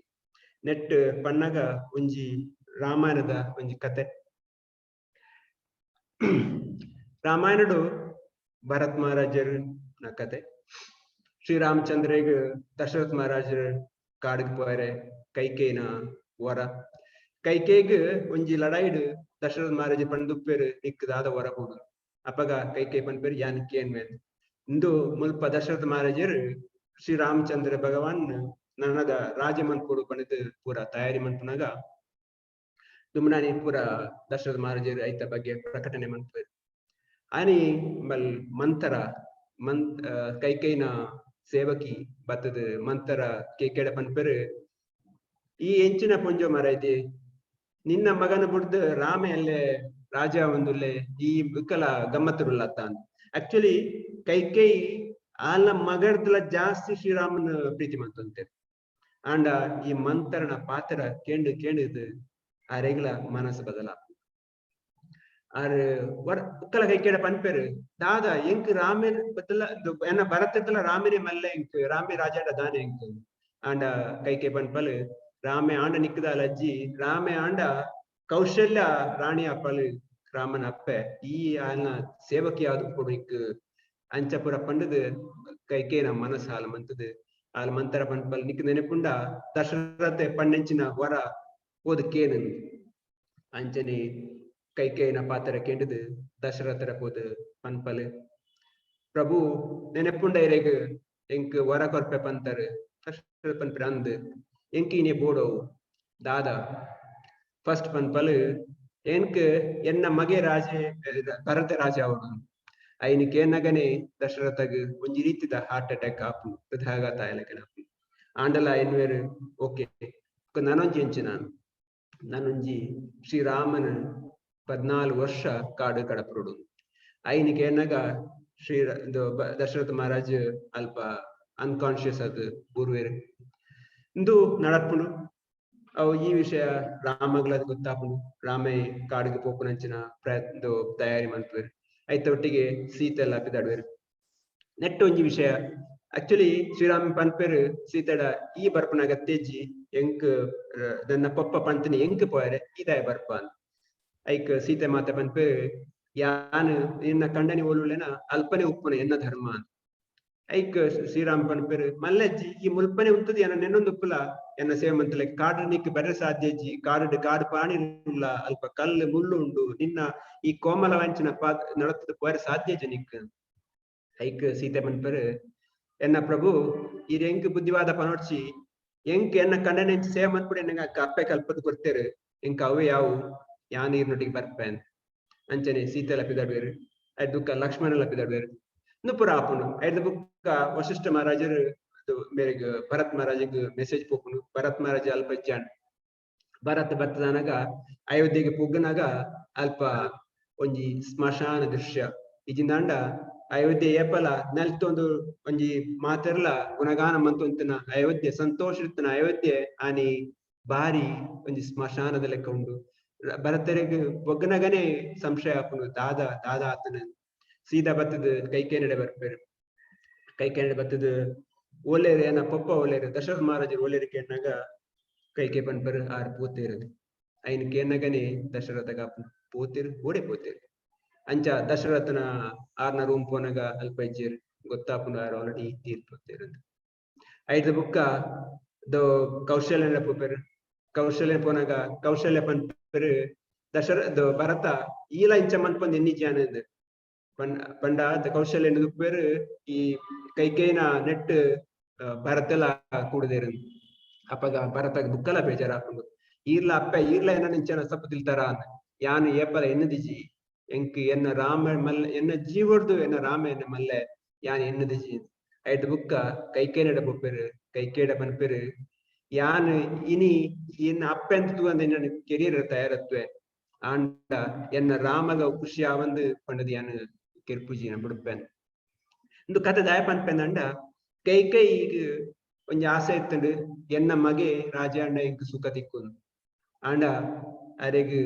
ನೆಟ್ ಪನ್ನಗ ಒಂಜಿ ರಾಮಾಯಣದ ಒಂಜಿ ಕತೆ ರಾಮಾಯಣಡು ಭರತ್ ಮಹಾರಾಜರ್ ನ ಕತೆ ಶ್ರೀರಾಮಚಂದ್ರಗ್ ದಶರಥ್ ಮಹಾರಾಜರ್ ಕಾಡಿಗೆ ಪೋರೆ ಕೈಕೇನ ವರ ಕೈಕೇಗ್ ಒಂಜಿ ಲಡಾಯಿಡ್ ದಶರಥ್ ಮಹಾರಾಜ ಪಂಡುಪ್ಪೇರು ನಿಕ್ಕದಾದ ವರ ಹೋಡು ಅಪಗ ಕೈಕೇ ಪನ್ಪೇರು ಯಾನ್ ಕೇನ್ ಮೇಲ್ ಇಂದು ಮುಲ್ಪ ದಶರಥ ಮಹಾರಾಜರ್ ಶ್ರೀರಾಮಚಂದ್ರ ಭಗವಾನ್ ನನ್ನದ ರಾಜ ಮನ್ಪೋಡು ಪಣಿದ್ ಪೂರ ತಯಾರಿ ಮನ್ಪುನಾಗ ದುಮ್ನಾನಿ ಪೂರ ದಶರಥ ಮಹಾರಾಜರು ಐತ ಬಗ್ಗೆ ಪ್ರಕಟಣೆ ಮನ್ಪೇರು ಆನಿ ಮಲ್ ಮಂತರ ಕೈಕೈನ ಸೇವಕಿ ಬತ್ತದ ಮಂತರ ಕೇಕೆಡ ಪನ್ಪೇರು ಈ ಎಂಚಿನ ಪೊಂಜೋ ಮರೈತಿ ನಿನ್ನ ಮಗನ ಬಿಡ್ದು ರಾಮೆ ಅಲ್ಲೇ ರಾಜ ಒಂದುಲ್ಲೆ ಈ ಬಿಕ್ಕಲ ಗಮ್ಮತ್ತುರುಲ್ಲತ್ತ ಅಂತ ಆಕ್ಚುಲಿ ಕೈಕೈ ಆಲ ಮಗರ್ದಲ ಜಾಸ್ತಿ ಶ್ರೀರಾಮನ ಪ್ರೀತಿ ಮಂತಂತೆ ಆಂಡ ಈ ಮಂತರನ ಪಾತ್ರ ಕೇಂಡು ಆ ರೆಗ್ಲ ಮನಸ್ಸು ಬದಲ ಆರ್ ಉಕ್ಕಲ ಕೈಕೇಡ ಪನ್ಪೇರು ದಾದ ಎಂಕ್ ರಾಮೆ ಬದಲ ಎನ್ನ ಭರತದಲ ರಾಮಿನೇ ಮಲ್ಲೆ ಎಂಕ್ ರಾಮೆ ರಾಜಾಂಡ ದಾನೆ ಎಂಕ್ ಆಂಡ ಕೈಕೆ ಪನ್ಪಲ್ ರಾಮೆ ಆಂಡ ನಿಕ್ಕದಾಲ ಅಜ್ಜಿ ರಾಮೆ ಆಂಡ ಕೌಶಲ್ಯ ರಾಣಿ ಅಪ್ಪಲ್ ರಾಮನ ಅಪ್ಪೆ ಈ ಆಲ್ನ ಸೇವಕಿ ಯಾವ್ದು ಕೊಡು ಇಕ್ ಅಂಚಪುರ ಪಂಡದ್ ಕೈಕೇನ ಮನಸ್ಸು ಹಾಲ ಮಂತದ್ ಆಲ್ ಮಂತರ ಪನ್ಪಲ್ ನಿಕ್ ನೆನಪುಂಡ ದಶರಥೆ ಪಣ್ಣೆಂಚಿನ ವರ ಓದ್ ಕೇನು ಅಂಚನೆ ಕೈಕೇನ ಪಾತ್ರ ಕೇಂಡದ್ ದಶರಥರ ಪೋದ್ ಪನ್ಪಲ್ ಪ್ರಭು ನೆನಪುಂಡ ಇರೆಗ್ ಎಂಕ್ ವರ ಕೊರ್ಪೆ ಪಂತರ್ ದಶರಥ ಪನ್ಪರ್ ಅಂದ್ ಎಂಕಿನೆ ಬೋಡೋವು ದಾದ ಫಸ್ಟ್ ಪನ್ಪಲ್ ಎನ್ಕ್ ಎನ್ನ ಮಗೆ ರಾಜೆ ಭರತ ರಾಜ ಅವನು ಐನಿಕ್ ಏನಗನೆ ದಶರಥಗ್ ಒಂಜಿ ರೀತಿದ ಹಾರ್ಟ್ ಅಟ್ಯಾಕ್ ಆಪು ಹೃದಯಾಘಾತ ಆಯಲಕನ ಆಪು ಆಂಡಲ ಎನ್ವೇರು ಓಕೆ ನಾನೊಂಜಿ ಎಂಚು ನಾನೊಂಜಿ ಶ್ರೀರಾಮನ 14 ವರ್ಷ ಕಾಡು ಕಡಪುರುಡು ಐನಿಕ್ ಏನಗ ದಶರಥ ಮಹಾರಾಜ್ ಅಲ್ಪ ಅನ್ಕಾನ್ಶಿಯಸ್ ಅದು ಪೂರ್ವೇರು ಇಂದು ನಡಪುಡು ಅವು ಈ ವಿಷಯ ರಾಮಗ್ಲದ್ ಗೊತ್ತಾಪುಂಡು ರಾಮೆ ಕಾಡಿಗೆ ಪೋಪುನಂಚಿನ ಪ್ರಯತ್ನ ತಯಾರಿ ಮನ್ಪೇರು ಐತ ಒಟ್ಟಿಗೆ ಸೀತೆ ಎಲ್ಲ ಪಿದಾಡುವೆರು ನೆಟ್ ಒಂಜಿ ವಿಷಯ ಆಕ್ಚುಲಿ ಶ್ರೀರಾಮ ಪನ್ಪೇರು ಸೀತೆಡ ಈ ಬರ್ಪನಾಗ ತೆಜ್ಜಿ ಎಂಕ್ ನನ್ನ ಪಪ್ಪ ಪಂತನಿ ಎಂಕ್ ಪೋಯರೆ ಇದಾಯ ಬರ್ಪ ಅಂತ ಐಕ್ ಸೀತೆ ಮಾತೆ ಪನ್ಪೇರು ಯಾನ್ ನಿನ್ನ ಕಂಡನಿ ಓಲುಳೆನ ಅಲ್ಪನೆ ಉಪ್ಪುನ ಎನ್ನ ಧರ್ಮ ಅಂತ ಐಕ್ ಶ್ರೀರಾಮ್ ಪನ್ಪೇರು ಮಲ್ಲಜ್ಜಿ ಈ ಮುಲ್ಪನೆ ಉಂತದ ಎನ್ನ ನೆನ್ನೊಂದು ಉಪ್ಪುಲ ಎನ್ನ ಸೇವೆ ಮಂತಲೆ ಕಾಡು ನಿಕ್ ಬರೆ ಸಾಧ್ಯಜ್ಜಿ ಕಾಡು ಪಾಣಿ ಅಲ್ಪ ಕಲ್ಲು ಮುಳ್ಳು ಉಂಡು ನಿನ್ನ ಈ ಕೋಮಲ ವಂಚನ ನಡತದ ಪೋರೆ ಸಾಧ್ಯಜ್ಜಿ ನಿಕ್ ಐಕ್ ಸೀತೆ ಪನ್ಪೇರು ಎನ್ನ ಪ್ರಭು ಇದು ಎಂಕ್ ಬುದ್ಧಿವಾದ ಪನೋಡ್ಸಿ ಎಂಕ್ ಎನ್ನ ಕಂಡನೆಂಚಿ ಸೇವೆ ಮನ್ಪುಡು ಎನ್ನ ಅಪ್ಪೆ ಕಲ್ಪದ ಕೊಡ್ತೇರು ಎಂಕ್ ಅವೇ ಯಾವು ಯಾ ನೀರ್ನೊಟ್ಟಿಗೆ ಬರ್ಪೇನ್ ಅಂಚನೆ ಸೀತೆ ಲಪಿದಾಡ್ವೇರು ಐದ್ ದುಃಖ ಲಕ್ಷ್ಮಣ ಲಪಿದಾಡ್ವೇರು ಪುರ ಆಪುಂಡು ಐದು ಬುಕ್ಕ ವಶಿಷ್ಠ ಮಹಾರಾಜರು ಮೇರೆಗ್ ಭರತ್ ಮಹಾರಾಜಗ್ ಮೆಸೇಜ್ ಪೋಪುಂಡು ಭರತ್ ಮಹಾರಾಜ ಅಲ್ಪ ಜಾಣ್ ಭರತ್ ಬತ್ತದನಾಗ ಅಯೋಧ್ಯೆಗೆ ಪುಗ್ಗನಾಗ ಅಲ್ಪ ಒಂಜಿ ಸ್ಮಶಾನ ದೃಶ್ಯ ಇಜಿಂದಾಂಡ ಅಯೋಧ್ಯೆ ಏಪಲ ನೆಲ್ತೊಂದು ಒಂಜಿ ಮಾತೆರ್ಲ ಗುಣಗಾನ ಮಂತೊಂತನ ಅಯೋಧ್ಯೆ ಸಂತೋಷ ಇರ್ತನ ಅಯೋಧ್ಯೆ ಆನಿ ಬಾರಿ ಒಂಜಿ ಸ್ಮಶಾನದ ಲೆಕ್ಕ ಉಂಡು ಭರತರಿಗೆ ಬೊಗ್ಗನಗನೆ ಸಂಶಯ ಆಪುಂಡು ದಾದ ಆತನ ಸೀದಾ ಬತ್ತದ ಕೈಕೇನಡೆ ಬರ್ಪೇರು ಕೈಕೇನಡೆ ಬತ್ತದ ಓಲೇರು ಏನ ಪಪ್ಪ ಓಲೇರು ದಶರಥ ಮಹಾರಾಜರು ಓಲೇರು ಕೇಳಿನಾಗ ಕೈಕೆ ಪನ್ಪರು ಆರ್ ಪೋತೇರು ಐನ್ ಕೇನಗನೆ ದಶರಥಗ ಪೋತೇರು ಓಡೆ ಪೋತೇರು ಅಂಚ ದಶರಥನ ಆರ್ನ ರೂಮ್ ಪೋನಾಗ ಅಲ್ಪ ಇಜ್ಜೇರು ಗೊತ್ತಾಪುಂಡು ಆಲ್ರೆಡಿ ತೀರ್ಪು ಐದು ಬುಕ್ಕ ದ ಕೌಶಲ್ಯ ಪೋಪೆರ್ ಕೌಶಲ್ಯ ಪೋನಾಗ ಕೌಶಲ್ಯ ಪನ್ಪೆರ್ ದಶರಥ ಭರತ ಈಲ ಇಂಚ ಮನ್ಪೊಂದು ಎನ್ನಿ ಜಾನದ್ ಪಂಡ ಕೌಶಲ್ಯ ದುಪ್ಪೇರು ಈ ಕೈಕೈನ ನೆಟ್ ಭರತೆಲ್ಲ ಕೂಡದೇರು ಅಪ್ಪಗ ಭರತಗ ಬುಕ್ಕಲ ಬೇಜಾರ ಹಾಕೊಂಡು ಈರ್ಲ ಅಪ್ಪ ಈರ್ಲ ಏನ ನಿಂಚನ ಸಪ್ಪ ತಿಳ್ತಾರ ಯಾನು ಏಪಲ ಎನ್ನದಿಜಿ ಎಂಕ್ ಎನ್ನ ರಾಮ ಮಲ್ಲ ಎನ್ನ ಜೀವಡ್ದು ಎನ್ನ ರಾಮ ಎನ್ನ ಮಲ್ಲೆ ಯಾನ್ ಎನ್ನದಿಜಿ ಐದು ಬುಕ್ಕ ಕೈಕೇನಡ ಬೊಪ್ಪೆರು ಕೈಕೇಡ ಪನ್ಪೆರು ಯಾನ್ ಇನಿ ಎನ್ನ ಅಪ್ಪ ಅಂತ ತೂಂದ ಎನ್ನ ಕೆರಿಯರ್ ತಯಾರತ್ವೆ ಆಂಡ ಎನ್ನ ರಾಮಗ ಖುಷಿ ಆವಂದು ಪಂಡದು ಯಾನ್ ಕೆರ್ಪುಜಿನ ಬಿಡುಪ್ಪೆನ್ ಇಂದು ಕತೆ ದಾಯ ಪನ್ಪೆಂದಂಡ ಕೈಕೈ ಈಗ ಒಂಜಿ ಆಸೆ ಇತ್ತಂಡು ಎನ್ನ ಮಗೆ ರಾಜ ಅಂಡ ಇಂಕ್ ಸುಖ ತಿಕ್ಕುಂದು ಆಂಡ ಅರೆಗ್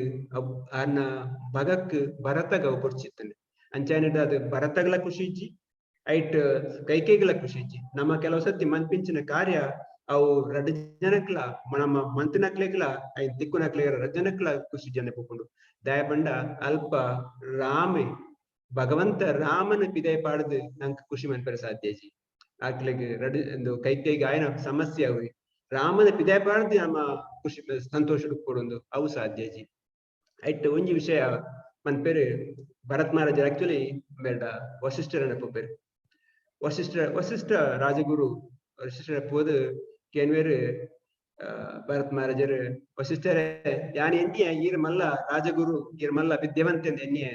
ಅನ್ನ ಭಗಕ್ ಭರತಗ ಪೊಡ್ಚಿತ್ತಂಡು ಅಂಚಾನಿಡ ಅದು ಭರತಗ್ಲ ಖುಷಿ ಇಜ್ಜಿ ಐಟ್ ಕೈಕೈಗ್ಲ ಖುಷಿ ಇಜ್ಜಿ ನಮ್ಮ ಕೆಲವು ಸತಿ ಮನ್ಪಿಂಚಿನ ಕಾರ್ಯ ಅವು ರಡ್ ಜನಕ್ಲ ನಮ್ಮ ಮಂತಿನಕ್ಲೆಗ್ಲ ಐ ತಿಕ್ಕುನಕ್ಲೆ ರಡ್ ಜನಕ್ಲ ಖುಷಿ ಜನ ಪುಕೊಂಡು ದಯ ಪಂಡ ಅಲ್ಪ ರಾಮೆ ಭಗವಂತ ರಾಮನ ಪಿದಯ ಪಾಡ್ದು ನಂಗೆ ಖುಷಿ ಮನ್ಪರ ಸಾಧ್ಯಜಿ ಆಗ್ಲಿಗೆ ರಡ್ ಒಂದು ಕೈಕೈಗೆ ಆಯ್ನ ಸಮಸ್ಯೆ ಅವು ರಾಮನ ಪಿದಯ ಪಾಡ್ದು ನಮ್ಮ ಖುಷಿ ಸಂತೋಷ ಕೊಡೊಂದು ಅವು ಸಾಧ್ಯಜಿ ಐಟ್ ಒಂಜಿ ವಿಷಯ ಮನ್ಪೇರು ಭರತ್ ಮಹಾರಾಜ ಆಕ್ಚುಲಿ ಬೇಡ ವಸಿಷ್ಠರ ಪೋಪೇರು ವಸಿಷ್ಠ ರಾಜಗುರು ವಸಿಷ್ಠರ ಪೋದು ಕೇನ್ವೇರು ಭರತ್ ಮಹಾರಾಜರು ವಸಿಷ್ಠರೇ ಯಾನ್ ಎನ್ನಿಯ ಈರ್ ಮಲ್ಲ ರಾಜಗುರು ಈರ್ ಮಲ್ಲ ವಿದ್ಯಾವಂತ ಎನ್ನಿಯ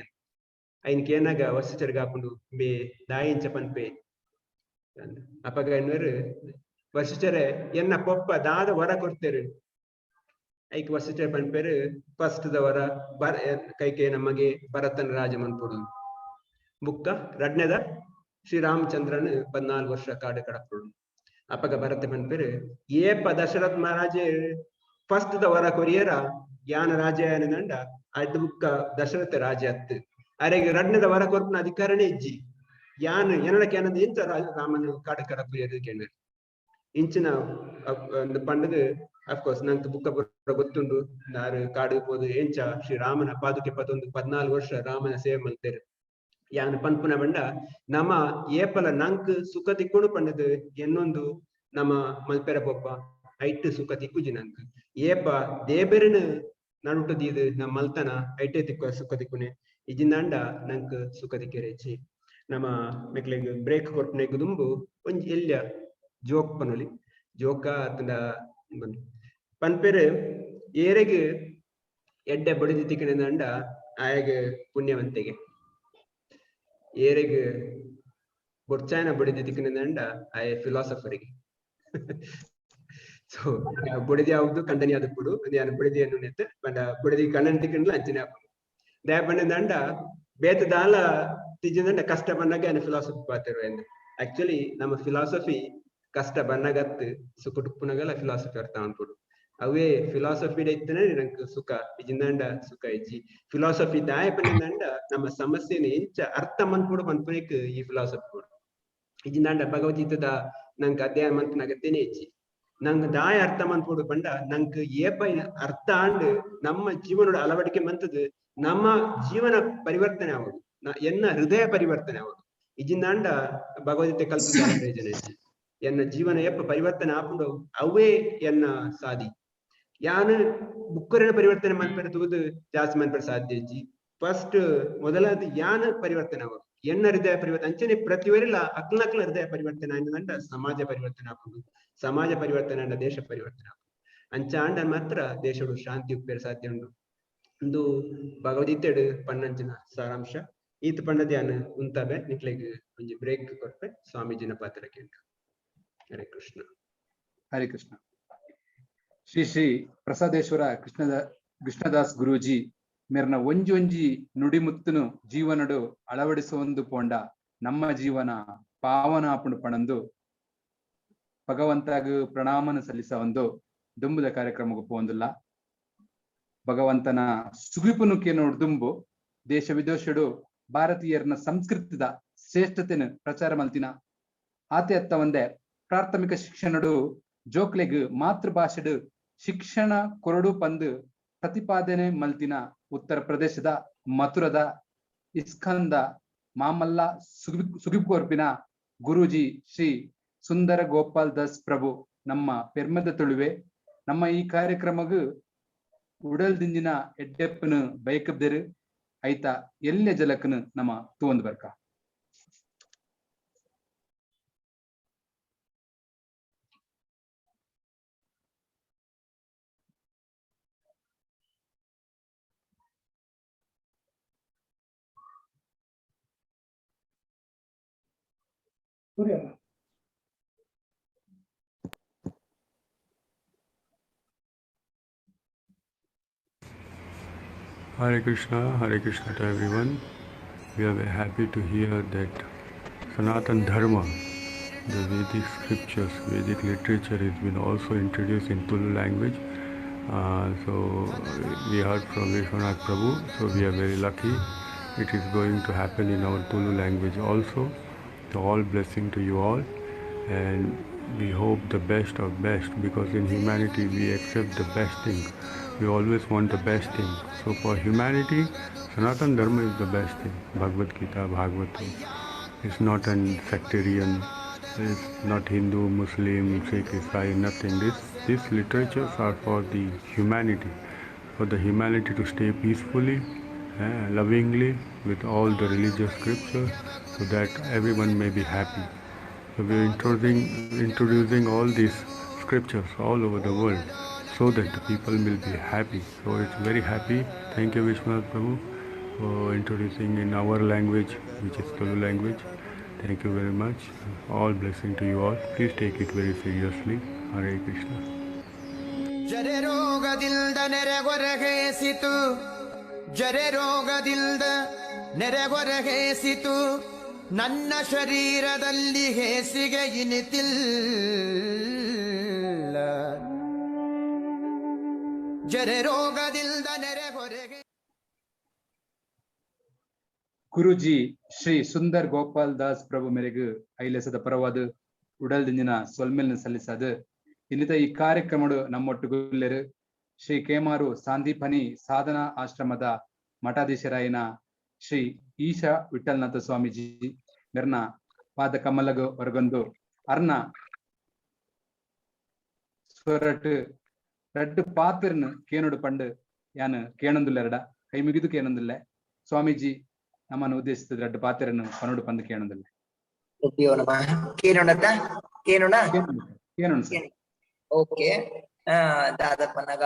ಐನ್ ಕೇನಾಗ ವಸಿಷ್ಠರ್ ಹಾಕೊಂಡು ಬೇ ದಾಯಿಂಚ ಪನ್ಪೆ ಅಪ್ಪಗ ಎನ್ವೇರು ವಸಿಷ್ಠರೇ ಎನ್ನ ಪೊಪ್ಪ ದಾದ ವರ ಕೊಡ್ತೇರು ಐಕ್ ವಸಿಷ್ಠರ ಪನ್ಪೇರು ಫಸ್ಟ್ ದ ವರ ಕೈಕೆ ನಮಗೆ ಭರತನ ರಾಜ ಮನ್ಪುಡು ಬುಕ್ಕ ರಡ್ನೆದ ಶ್ರೀರಾಮಚಂದ್ರನ್ 14 ವರ್ಷ ಕಾಡು ಕಡಪುಡು ಅಪ್ಪಗ ಭರತ ಪನ್ಪೇರು ಏಪ ದಶರಥ ಮಹಾರಾಜ ಫಸ್ಟ್ ದ ವರ ಕೊರಿಯರ ಯಾನ ರಾಜ ಏನಂಡ ಅಡ್ ಬುಕ್ಕ ದಶರಥ ರಾಜ ಅತ್ತು ಅರೆಗೆ ರಡ್ನೆದ ವರ ಕೊರ್ಪನ ಅಧಿಕಾರನೇ ಇಜ್ಜಿ ಯಾನ್ ಏನಕ್ಕೆ ಏನಂದ ಇಂಚ ರಾಮನ ಕಾಡು ಕಡಪು ಕೇಳಿದ್ರು ಇಂಚಿನ ಒಂದು ಪಂಡದು ಅಫ್ಕೋರ್ಸ್ ನಂಗೆ ಬುಕ್ಕ ಗೊತ್ತುಂಡು ನಾರು ಕಾಡು ಹೋದು ಎಂಚ ಶ್ರೀರಾಮನ ಪಾದುಕೆ 14 ವರ್ಷ ರಾಮನ ಸೇವೆ ಮಲ್ತೇರು ಯಾನ್ ಪನ್ಪುನ ಬಂಡ ನಮ್ಮ ಏಪಲ ನಂಕ್ ಸುಖ ತಿಕ್ಕೊಂಡು ಪಂಡದು ಎನ್ನೊಂದು ನಮ್ಮ ಮಲ್ಪೆರ ಪೊಪ್ಪ ಐಟ್ ಸುಖ ತಿಕ್ಕುಜಿ ನಂಕ್ ಏಪ ದೇಬೆರನ್ ನಡುಟದೀದು ನಮ್ಮ ಮಲ್ತನ ಐಟೇ ತಿಕ್ಕ ಸುಖ ತಿಕ್ಕುನೆ ಇಜಿಂದಾಂಡ ನಂಕ್ ಸುಖ ತಿಕ್ಕೆರೆಚ್ಚಿ ನಮ್ಮ ಮೆಕ್ಲೆಗ್ ಬ್ರೇಕ್ ಕೊರ್ಪನೆಗ್ ದುಂಬು ಒಂಜಿ ಎಲ್ಯ ಜೋಕ್ ಪನೊಲಿ ಜೋಕ ಅತಂಡ ಪನ್ಪೆರು ಏರೆಗ್ ಎಡ್ಡೆ ಬಡಿದು ತಿಕ್ಕಣಂಡ ಆಯಗ್ ಪುಣ್ಯವಂತೆಗೆ ಏರೆಗ್ ಬೊಡ್ಚಾಯನ ಬಡಿದು ತಿಕ್ಕಣಂಡ ಆಯ ಫಿಲಾಸಫರಿಗೆ ಸೊ ಬೊಡಿದಿ ಯಾವ್ದು ಕಂಡನಿ ಅದು ಪುಡು ಯಾನು ಬಡಿದಿ ಅನ್ನು ನೆತ್ತ ಬಂಡ ಬಡಿದಿ ಕಣ್ಣನ್ ತಿಕ್ಕಂಡ್ಲ ಅಂಚನೆ ಹಾಪು ದಯ ಬಂಡ ಬೇತ ದಾಲ ತಿಜ್ಜಿಂದ ಕಷ್ಟ ಬಂದಾಗ ಏನು ಫಿಲಾಸಫಿ ಪಾತಿರು ಎಂದು ಆಕ್ಚುಲಿ ನಮ್ಮ ಫಿಲಾಸಫಿ ಕಷ್ಟ ಬಂದಾಗತ್ತು ಸುಖುಟುಪ್ಪುನಗಲ ಫಿಲಾಸಫಿ ಅರ್ಥ ಅನ್ಕೊಡು ಅವೇ ಫಿಲಾಸಫಿ ಇತ್ತನೇ ನಂಗೆ ಸುಖ ಇಜಿಂದಾಂಡ ಸುಖ ಇಜ್ಜಿ ಫಿಲಾಸಫಿ ದಾಯ ಬಂದಂಡ ನಮ್ಮ ಸಮಸ್ಯೆನ ಎಂಚ ಅರ್ಥ ಮನ್ಪುಡು ಮನ್ಪುನಿಕ್ ಈ ಫಿಲಾಸಫಿ ಕೊಡು ಇಜಿಂದಾಂಡ ಭಗವದ್ಗೀತದ ನಂಗೆ ಅಧ್ಯಯನ ಮನ್ಪುನ ಅಗತ್ಯನೇ ಇಜ್ಜಿ ನಂಗೆ ದಾಯ ಅರ್ಥ ಮನ್ಪುಡು ಬಂಡ ನಂಗೆ ಏಪ ಅರ್ಥ ಆಂಡ್ ನಮ್ಮ ಜೀವನೋಡ ಅಳವಡಿಕೆ ಮಂತದ್ದು ನಮ್ಮ ಜೀವನ ಪರಿವರ್ತನೆ ಆಗುದು ಎನ್ನ ಹೃದಯ ಪರಿವರ್ತನೆ ಆಗುದು ಇಜಿಂದಾಂಡ ಭಗವದ್ಗೀತೆ ಕಲ್ಪನೆ ಎನ್ನ ಜೀವನ ಎಪ್ಪ ಪರಿವರ್ತನೆ ಆಪುಂಡು ಅವೇ ಎನ್ನ ಸಾಧಿ ಯಾನು ಬುಕ್ಕರಿನ ಪರಿವರ್ತನೆ ಮನ್ಪೆಡುವುದು ಜಾಸ್ತಿ ಮನ್ಪೆಡ ಸಾಧ್ಯ ಇಜ್ಜಿ ಫಸ್ಟ್ ಮೊದಲಾದ ಯಾನ ಪರಿವರ್ತನೆ ಆಗೋದು ಎನ್ನ ಹೃದಯ ಪರಿವರ್ತನೆ ಅಂಚನೆ ಪ್ರತಿವರಿಲ್ಲ ಅಕ್ಲಕ್ಲ ಹೃದಯ ಪರಿವರ್ತನೆ ಆಯ್ತಂಡ ಸಮಾಜ ಪರಿವರ್ತನೆ ಆಪುಂಡು ಸಮಾಜ ಪರಿವರ್ತನೆ ಅಂಡ ದೇಶ ಪರಿವರ್ತನೆ ಆಪುಂಡು ಅಂಚ ಆಂಡ ಮಾತ್ರ ದೇಶಡು ಶಾಂತಿ ಉಪ್ಪೇರ ಸಾಧ್ಯ ಉಂಡು ಒಂದು ಭಗವದ್ಗೀತೆಡು ಪನ್ನಂಚಿನ ಸಾರಾಂಶ ಈತ ಪಂಡದ ಯಾನು ಉಂತಬೆ ನಿಕ್ಲೆಗ್ ಒಂಜಿ ಬ್ರೇಕ್ ಕೊರ್ಪೆ ಸ್ವಾಮೀಜಿನ ಪಾತ್ರಕ್ಕೆ ಹರೇ ಕೃಷ್ಣ. ಹರೇ ಕೃಷ್ಣ. ಶ್ರೀ ಶ್ರೀ ಪ್ರಸಾದೇಶ್ವರ ಕೃಷ್ಣದಾಸ್ ಗುರೂಜಿ ಮೇರ್ನ ಒಂಜಿ ನುಡಿಮುತ್ತುನು ಜೀವನಡು ಅಳವಡಿಸುವಂದು ಪೋಂಡ ನಮ್ಮ ಜೀವನ ಪಾವನ ಆಪುಂಡು ಪಣಂದು ಭಗವಂತಗ ಪ್ರಣಾಮನ ಸಲ್ಲಿಸ ಒಂದು ದುಂಬುದ ಕಾರ್ಯಕ್ರಮಕ್ಕೆ ಪೋಂದಿಲ್ಲ. ಭಗವಂತನ ಸುಗಿಪುನುಕಿಯನ್ನು ದುಂಬು ದೇಶ ವಿದೇಶಡು ಭಾರತೀಯರನ ಸಂಸ್ಕೃತದ ಶ್ರೇಷ್ಠತೆನ ಪ್ರಚಾರ ಮಲ್ತಿನ ಆತೆ ಅತ್ತ ಒಂದೇ ಪ್ರಾಥಮಿಕ ಶಿಕ್ಷಣಡು ಜೋಕ್ಲೆಗ್ ಮಾತೃಭಾಷೆಡು ಶಿಕ್ಷಣ ಕೊರಡು ಪಂದು ಪ್ರತಿಪಾದನೆ ಮಲ್ತಿನ ಉತ್ತರ ಪ್ರದೇಶದ ಮಥುರದ ಇಸ್ಕಂದ ಮಾಮಲ್ಲ ಸುಗಿಬ್ಕೋರ್ಪಿನ ಗುರೂಜಿ ಶ್ರೀ ಸುಂದರ ಗೋಪಾಲ್ ದಾಸ್ ಪ್ರಭು ನಮ್ಮ ಪೆರ್ಮದ ತುಳುವೆ ನಮ್ಮ ಈ ಕಾರ್ಯಕ್ರಮಗು ಉಡಲ್ ದಿಂಜಿನ ಎಡ್ಡೆಪ್ಪನು ಬೈಕಬ್ದೆರು ಐತ ಎಲ್ಲ ಜಲಕನು ನಮ್ಮ ತೂಂದು ಬರ್ಕ. Hare Krishna to everyone. We are very happy to hear that Sanatan Dharma, the Vedic scriptures, Vedic literature has been also introduced in Tulu language. So we heard from Vishwanath Prabhu, so we are very lucky. It is going to happen in our Tulu language also. So all blessing to you all, and we hope the best of best, because in humanity we accept the best thing. We always want the best thing. So for humanity, Sanatan Dharma is the best thing. Bhagavad Gita, Bhagavatam. It's not a sectarian, it's not Hindu, Muslim, Sikh, Isai, nothing. These literatures are for the humanity. For the humanity to stay peacefully, lovingly, with all the religious scriptures, so that everyone may be happy. So we are introducing all these scriptures all over the world, so that the people will be happy. So it's very happy. Thank you, Vishwanath Prabhu, for introducing in our language, which is Tulu language. Thank you very much. All blessing to you all. Please take it very seriously. Hare Krishna. ಜರೆ ರೋಗದಿಲ್ದ ನೆರೆಗೊರಗೇಸಿತು, ಜರೆ ರೋಗದಿಲ್ದ ನೆರೆಗೊರಗೇಸಿತು, ನನ್ನ ಶರೀರದಲ್ಲಿ ಹೇಸಿಗೆ ಇನಿತಿಲ್ಲ. ಜರೆ ರೋಗದಿಲ್ದ ನೆರೆಗೊರಗೆ. ಗುರುಜಿ ಶ್ರೀ ಸುಂದರ್ ಗೋಪಾಲ್ ದಾಸ್ ಪ್ರಭು ಮೇರೆಗೂ ಐಲೆಸದ ಪರವಾದ ಉಡಲ್ ದಿಂಜಿನ ಸೊಲ್ಮೆಲ್ನ ಸಲ್ಲಿಸದು ಇನ್ನಿತ ಈ ಕಾರ್ಯಕ್ರಮಡು ನಮ್ಮೊಟ್ಟುಗುಲ್ಲೆರು ಶ್ರೀ ಕೇಮಾರು ಸಾಂದೀಪನಿ ಸಾಧನಾ ಆಶ್ರಮದ ಮಠಾಧೀಶರಾಯಿನ ಶ್ರೀ ಈಶಾ ವಿಠಲ್ನಾಥ ಸ್ವಾಮೀಜಿ ಮೆರ್ನ ಪಾದ ಕಮಲಗು ಹೊರಗೊಂದು ಅರ್ನ ಸ್ವರಟ್ಟು ರಡ್ಡು ಪಾತ್ರನು ಕೇನುಡು ಪಂಡು ಯಾನು ಕೇಣೊಂದುಲ್ಲೆರಡ ಕೈ ಮುಗಿದು ಕೇಣೊಂದುಲ್ಲೆ ಸ್ವಾಮೀಜಿ ನಮ್ಮನ್ನು ಉದ್ದೇಶಿಸಿದ ರಡ್ಡು ಪಾತ್ರನು ಪನುಡು ಪಂದು ಕೇಣೊಂದುಲ್ಲೆ. ಓಕೆ ದಾದ ಪನ್ನಗ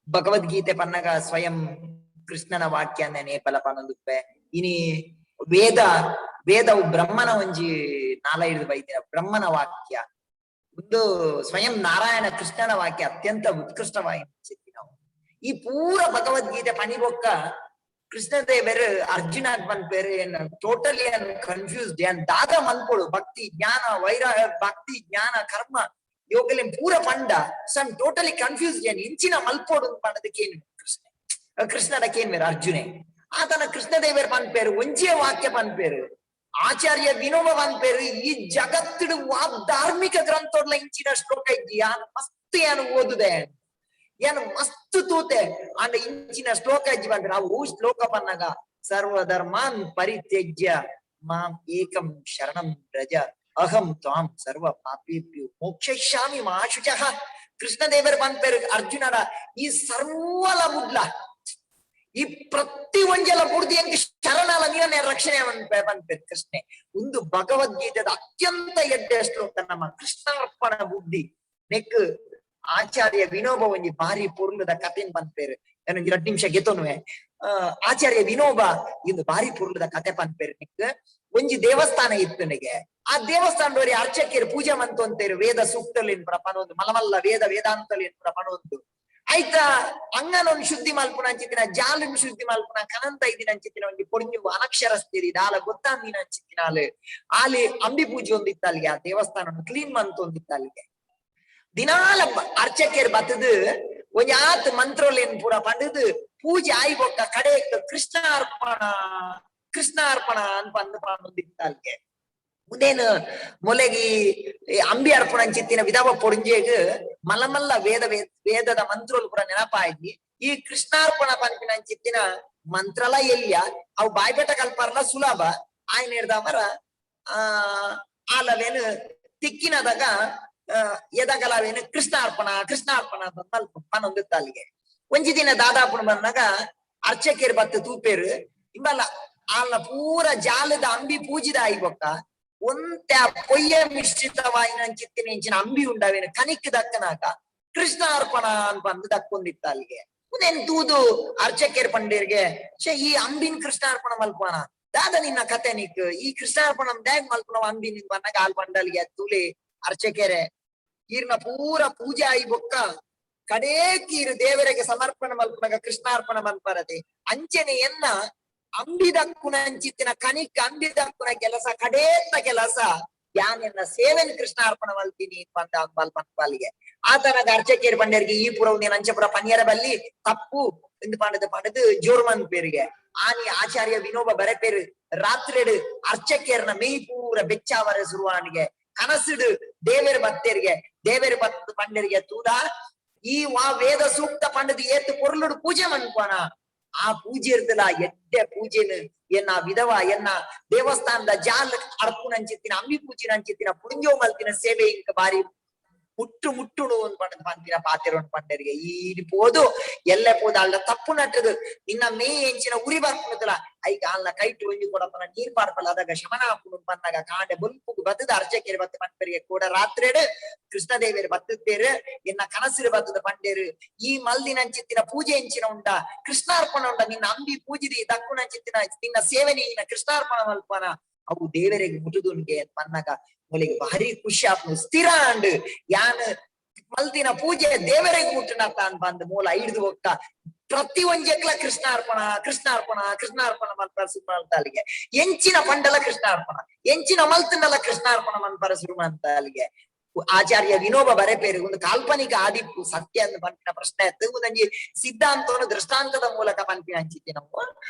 ಭಗವದ್ಗೀತೆ ಪನ್ನಗ ಸ್ವಯಂ ಕೃಷ್ಣನ ವಾಕ್ಯನ ನೇಪಲ ಪನೊಂದುಪ್ಪೆ ಇನಿ ವೇದವು ಬ್ರಹ್ಮನ ಒಂಜಿ ನಾಲೈದು ಬೈದಿನ ಬ್ರಹ್ಮನ ವಾಕ್ಯ ಒಂದು ಸ್ವಯಂ ನಾರಾಯಣ ಕೃಷ್ಣನ ವಾಕ್ಯ ಅತ್ಯಂತ ಉತ್ಕೃಷ್ಟವಾಗಿ ನಾವು ಈ ಪೂರ ಭಗವದ್ಗೀತೆ ಪನಿ ಬೊಕ್ಕ ಕೃಷ್ಣದೇವರು ಅರ್ಜುನ ಪನ್ಪೇರು ಏನ್ ಟೋಟಲಿ ಅನ್ ಕನ್ಫ್ಯೂಸ್ಡ್ ಏನ್ ದಾದ ಮನ್ಪೊಡು ಭಕ್ತಿ ಜ್ಞಾನ ವೈರಾಗ ಭಕ್ತಿ ಜ್ಞಾನ ಕರ್ಮ ಯೋಗಲೆ ಪೂರ ಪಂಡ ಸಮ್ ಟೋಟಲಿ ಕನ್ಫ್ಯೂಸ್ಡ್ ಏನ್ ಇಂಚಿನ ಮಲ್ಪೋಡು ಪಂಡದಕ್ಕೇನು ಕೃಷ್ಣಡಕ್ಕೇನ್ ಬೇರೆ ಅರ್ಜುನೆ ಆತನ ಕೃಷ್ಣದೇವರು ಪನ್ಪೇರು ಒಂಜೆ ವಾಕ್ಯ ಪನ್ಪೇರು ಆಚಾರ್ಯ ವಿನೋಬ ಪನ್ಪೇರು ಈ ಜಗತ್ತಿಡು ಧಾರ್ಮಿಕ ಗ್ರಂಥೋಡ್ಲ ಇಂಚಿನ ಶ್ಲೋಕ ಇದ್ದಿ ಯಾನು ಮಸ್ತ್ ಏನು ಓದುದೆ ಏನು ಮಸ್ತ್ ತೂತೆ ಅಂಡ ಇಂಚಿನ ಶ್ಲೋಕ ಇಜ್ಜಿ ಬಂದ್ರೆ ನಾವು ಶ್ಲೋಕ ಪನ್ನಗ ಸರ್ವಧರ್ಮಾನ್ ಪರಿತ್ಯಜ್ಯ ಮಾಂ ಏಕಂ ಶರಣಂ ವ್ರಜ ಅಹಂ ತ್ವಾಂ ಸರ್ವ ಪಾಪೇಭ್ಯೋ ಮೋಕ್ಷಯಿಷ್ಯಾಮಿ ಮಾ ಶುಚಃ. ಕೃಷ್ಣದೇವರು ಪನ್ಪೇರು ಅರ್ಜುನರ ಈ ಸರ್ವಲ ಬುಡ್ಲ ಈ ಪ್ರತಿ ಒಂಜಲ ಬುಡ್ದು ಎಂಕ್ ಶರಣಲ ನೀರನೇ ರಕ್ಷಣೆ ಪನ್ಪೇರು ಕೃಷ್ಣೆ ಒಂದು ಭಗವದ್ಗೀತೆದ ಅತ್ಯಂತ ಎಡ್ಡೆ ಶ್ಲೋಕ ನಮ್ಮ ಕೃಷ್ಣಾರ್ಪಣ ಬುದ್ಧಿ ನೆಕ್ ಆಚಾರ್ಯ ವಿನೋಬ ಒಂಜಿ ಬಾರಿ ಪುರ್ಲದ ಕಥೆನ್ ಪನ್ಪೇರು ಏನೊಂಜಿ 2 ನಿಮಿಷ ಗೆತೋನುವೆ. ಆಚಾರ್ಯ ವಿನೋಬ ಇಂದು ಬಾರಿ ಪುರ್ಲದ ಕಥೆ ಪನ್ಪೇರು ನಿಕ್ ಒಂಜಿ ದೇವಸ್ಥಾನ ಇತ್ತು ನೆಗೆ ಆ ದೇವಸ್ಥಾನದವರಿ ಅರ್ಚಕರು ಪೂಜೆ ಮಂತೊಂತೇರು ವೇದ ಸೂಕ್ತಲೇನ್ ಪುರ ಪನೊಂದು ಮಲಮಲ್ಲ ವೇದಾಂತಲೇನ್ ಪುರ ಪನೊಂದು ಆಯ್ತಾ ಅಂಗನೊಂದು ಶುದ್ಧಿ ಮಲ್ಪುನ ಅಂಚಿತ್ತಿನ ಜಾಲನ್ ಶುದ್ಧಿ ಮಲ್ಪುನ ಕನಂತ ಇದಿನ ಅಂಚಿತ್ತಿನ ಒಂಜಿ ಪೊಡಿഞ്ഞു ಅನಕ್ಷರಸ್ಥಿರಿ ದಾಲ ಗೊತ್ತಾಂದಿನ ಅಂಚಿತ್ತಿನಾಲು ಆಲಿ ಅಂಬಿ ಪೂಜೆ ಒಂದಿತ್ತ ಅಲ್ಲಿಗೆ ಆ ದೇವಸ್ಥಾನ ಕ್ಲೀನ್ ಮಂತೊಂದಿತ್ತ ಅಲ್ಲಿಗೆ ದಿನಾಲ ಅರ್ಚಕರು ಬತ್ತದು ಒಂಜಿ ಆತ್ ಮಂತ್ರೋಲೇನ್ ಪೂರ ಪಂಡದು ಪೂಜೆ ಆಯಿ ಬೊಕ್ಕ ಕಡೆ ಕೃಷ್ಣಾರ್ಪಣ ಅಂತ ಅಂದು ಪಂದೊಂದಿತ್ತ ಅಲ್ಲಿಗೆ ಮುಂದೇನು ಮೊಲೆಗಿ ಅಂಬಿ ಅರ್ಪಣ ಅಂಚಿತ್ತಿನ ವಿಧವ ಪೊಡಿಂಜೆಗ್ ಮಲ್ಲಮಲ್ಲ ವೇದದ ಮಂತ್ರೋಲು ಪೂರ ನೆನಪಾಗಿ ಈ ಕೃಷ್ಣಾರ್ಪಣ ಪಂಪಿನ ಅಂಚಿತ್ತಿನ ಮಂತ್ರಲ ಎಲ್ಯ ಅವು ಬಾಯ್ಬೆಟ ಕಲ್ಪಾರಲ ಸುಲಭ ಆಯ್ನ ಹಿಡ್ದ ಮರ ಆಲವೇನು ತಿಕ್ಕಿನದಾಗ ಎದಗಲವೇನು ಕೃಷ್ಣಾರ್ಪಣ ಅಂತ ಮಲ್ಪೊಂದಿತ್ತ ಅಲ್ಲಿಗೆ. ಒಂಜಿ ದಿನ ದಾದಾಪುಣ ಬಂದಾಗ ಅರ್ಚಕೇರು ಬತ್ತು ತೂಪೇರು ಇಂಬಲ್ಲ ಆಲ್ನ ಪೂರ ಜಾಲದ ಅಂಬಿ ಪೂಜಿದ ಆಯ್ಬೊಕ್ಕ ಒಂತ ಪೊಯ್ಯ ಮಿಶ್ರಿತವಾಯಿನಂಚಿತ್ತಿನ ಇಂಚಿನ ಅಂಬಿ ಉಂಡವೇನು ಕನಿಕ್ ದಕ್ಕನಾಕ ಕೃಷ್ಣಾರ್ಪಣ ಅಂತ ಬಂದು ದಕ್ಕೊಂದಿತ್ತ ಅಲ್ಲಿಗೆ. ಉದೇನ್ ತೂದು ಅರ್ಚಕೇರ್ ಪಂಡೇರ್ಗೆ ಈ ಅಂಬಿನ್ ಕೃಷ್ಣಾರ್ಪಣ ಮಲ್ಪನ ದಾದ ನಿನ್ನ ಕತೆ ನಿಕ್ ಈ ಕೃಷ್ಣಾರ್ಪಣ ಡ್ಯಾಗ್ ಮಲ್ಪನ ಅಂಬಿನ್ ಬಂದಾಗ ಆಲ್ ಪಂಡಲ್ಗೆ ತುಳಿ ಅರ್ಚಕೇರೆ ಈರ್ನ ಪೂರ ಪೂಜೆ ಆಯಿ ಬೊಕ್ಕ ಕಡೇಕೀರು ದೇವರಿಗೆ ಸಮರ್ಪಣೆ ಮಲ್ಪನಾಗ ಕೃಷ್ಣಾರ್ಪಣ ಮಲ್ಪರದೆ ಅಂಚನೆ ಎನ್ನ ಅಂಬಿದಕ್ಕುನ ಅಂಚಿತ್ತಿನ ಕನಿಕ್ ಅಂಬಿದಕ್ಕುನ ಕೆಲಸ ಕಡೇತ್ತ ಕೆಲಸ ಯಾನೆನ್ನ ಸೇವೆನ್ ಕೃಷ್ಣಾರ್ಪಣ ಮಲ್ತೀನಿ ಬಂದ ಮಲ್ಪನ್ಪಾಲಿಗೆ ಆತನಾಗ ಅರ್ಚಕೇರ್ ಪಂಡೇರಿಗೆ ಈ ಪುರ ನೀನ್ ಅಂಚಪುರ ಪನ್ಯರ ಬಲ್ಲಿ ತಪ್ಪು ಎಂದು ಪಣದು ಜೋರ್ಮನ್ ಪೇರಿಗೆ ಆನಿ ಆಚಾರ್ಯ ವಿನೋಬ ಬರೆಪೇರು ರಾತ್ರಿಡು ಅರ್ಚಕೇರ್ನ ಮೇಯ್ ಪೂರ ಬೆಚ್ಚಾವರ ಸುರುವಾನಿಗೆ ಕನಸಿಡು ದೇವೇರ್ ಬತ್ತೇರಿಗೆ ದೇವೇರ್ ಬತ್ತ ಪಂಡರಿಗೆ ತೂದ ಈ ವೇದ ಸೂಕ್ತ ಪಂಡದು ಏತ್ತು ಪೊರ್ಲುಡು ಪೂಜೆ ಮನ್ಕೋಣ ಆ ಪೂಜೆ ಇರ್ದಲ್ಲ ಎಡ್ಡೆ ಪೂಜೆನು ಎನ್ನ ವಿಧವ ಎನ್ನ ದೇವಸ್ಥಾನದ ಜಾಲ್ ಅರ್ಪುನಂಚಿತ್ತಿನ ಅಂಬಿ ಪೂಜಿನಂಚಿತ್ತಿನ ಪುಂಜೋ ಮಲ್ತಿನ ಸೇವೆ ಇಂಕ ಬಾರಿ ಮುಟ್ಟುಡು ಒಂದು ಪಂಡದು ಪಂಪಿನ ಪಾತಿರ ಪಂಡರಿಗೆ ಈ ಪೋದು ಎಲ್ಲ ಪೋದು ಅಲ್ಲ ತಪ್ಪು ನಟ್ಟದು ನಿನ್ನ ಮೇ ಎಂಚಿನ ಉರಿ ಬರ್ಪುನದಲ್ಲ ಐಕ ಅಲ್ಲ ಕೈಟು ಒಂಜಿ ಕೊಡಪ್ಪನ ನೀರ್ ಪಾರ್ಪಲ್ಲ ಅದಾಗ ಶಮನ ಹಾಕೊಂಡು ಬಂದಾಗ ಕಾಂಡೆ ಬಲ್ಪು ಬತ್ತದ ಅರ್ಚಕೇರಿ ಬತ್ತ ಪಂಪರಿಗೆ ಕೂಡ ರಾತ್ರಿಡು ಕೃಷ್ಣದೇವಿಯರು ಬತ್ತೇರು ಎನ್ನ ಕನಸಿರು ಬತ್ತದ ಪಂಡೇರು ಈ ಮಲ್ದಿನಂಚಿತ್ತಿನ ಪೂಜೆ ಎಂಚಿನ ಉಂಟ ಕೃಷ್ಣಾರ್ಪಣ ಉಂಟ ನಿನ್ನ ಅಂಬಿ ಪೂಜಿದಿ ದಕ್ಕುನಂಚಿತ್ತಿನ ನಿನ್ನ ಸೇವೆ ನಿನ್ನ ಕೃಷ್ಣಾರ್ಪಣ ಮಲ್ಪನ ಅವು ದೇವರಿಗೆ ಮುಟುದುನ್ಗೆ ಪನ್ನಗ ಮೊಲಿಗೆ ಭಾರಿ ಖುಷಿ ಆಪ್ನು ಸ್ಥಿರ ಅಂಡ್ ಯಾನ್ ಮಲ್ತಿನ ಪೂಜೆ ದೇವರಿಗೆ ಮುಟ್ಟನತ್ತ ಅಂತ ಬಂದ್ ಮೂಲ ಹಿಡಿದು ಹೋಗ್ತಾ ಪ್ರತಿ ಒಂಜೆಕ್ಲ ಕೃಷ್ಣಾರ್ಪಣ ಮಲ್ಪರ ಸುಮಂತಾಲಿಗೆ ಎಂಚಿನ ಪಂಡಲ ಕೃಷ್ಣಾರ್ಪಣ ಎಂಚಿನ ಮಲ್ತಿನಲ್ಲ ಕೃಷ್ಣಾರ್ಪಣ ಮಲ್ಪರ ಸುಮಂತಾಲಿಗೆ ಆಚಾರ್ಯ ವಿನೋಬ ಬರೆಪೇರು ಒಂದು ಕಾಲ್ಪನಿಕ ಆದಿಪ್ಪು ಸತ್ಯ ಅಂತ ಪಂಪಿನ ಪ್ರಶ್ನೆ ಎತ್ತು ಒಂಜಿ ಸಿದ್ಧಾಂತವನ್ನು ದೃಷ್ಟಾಂತದ ಮೂಲಕ ಪಂಪಿನ ಹಂಚಿದ್ದೆ ನಾವು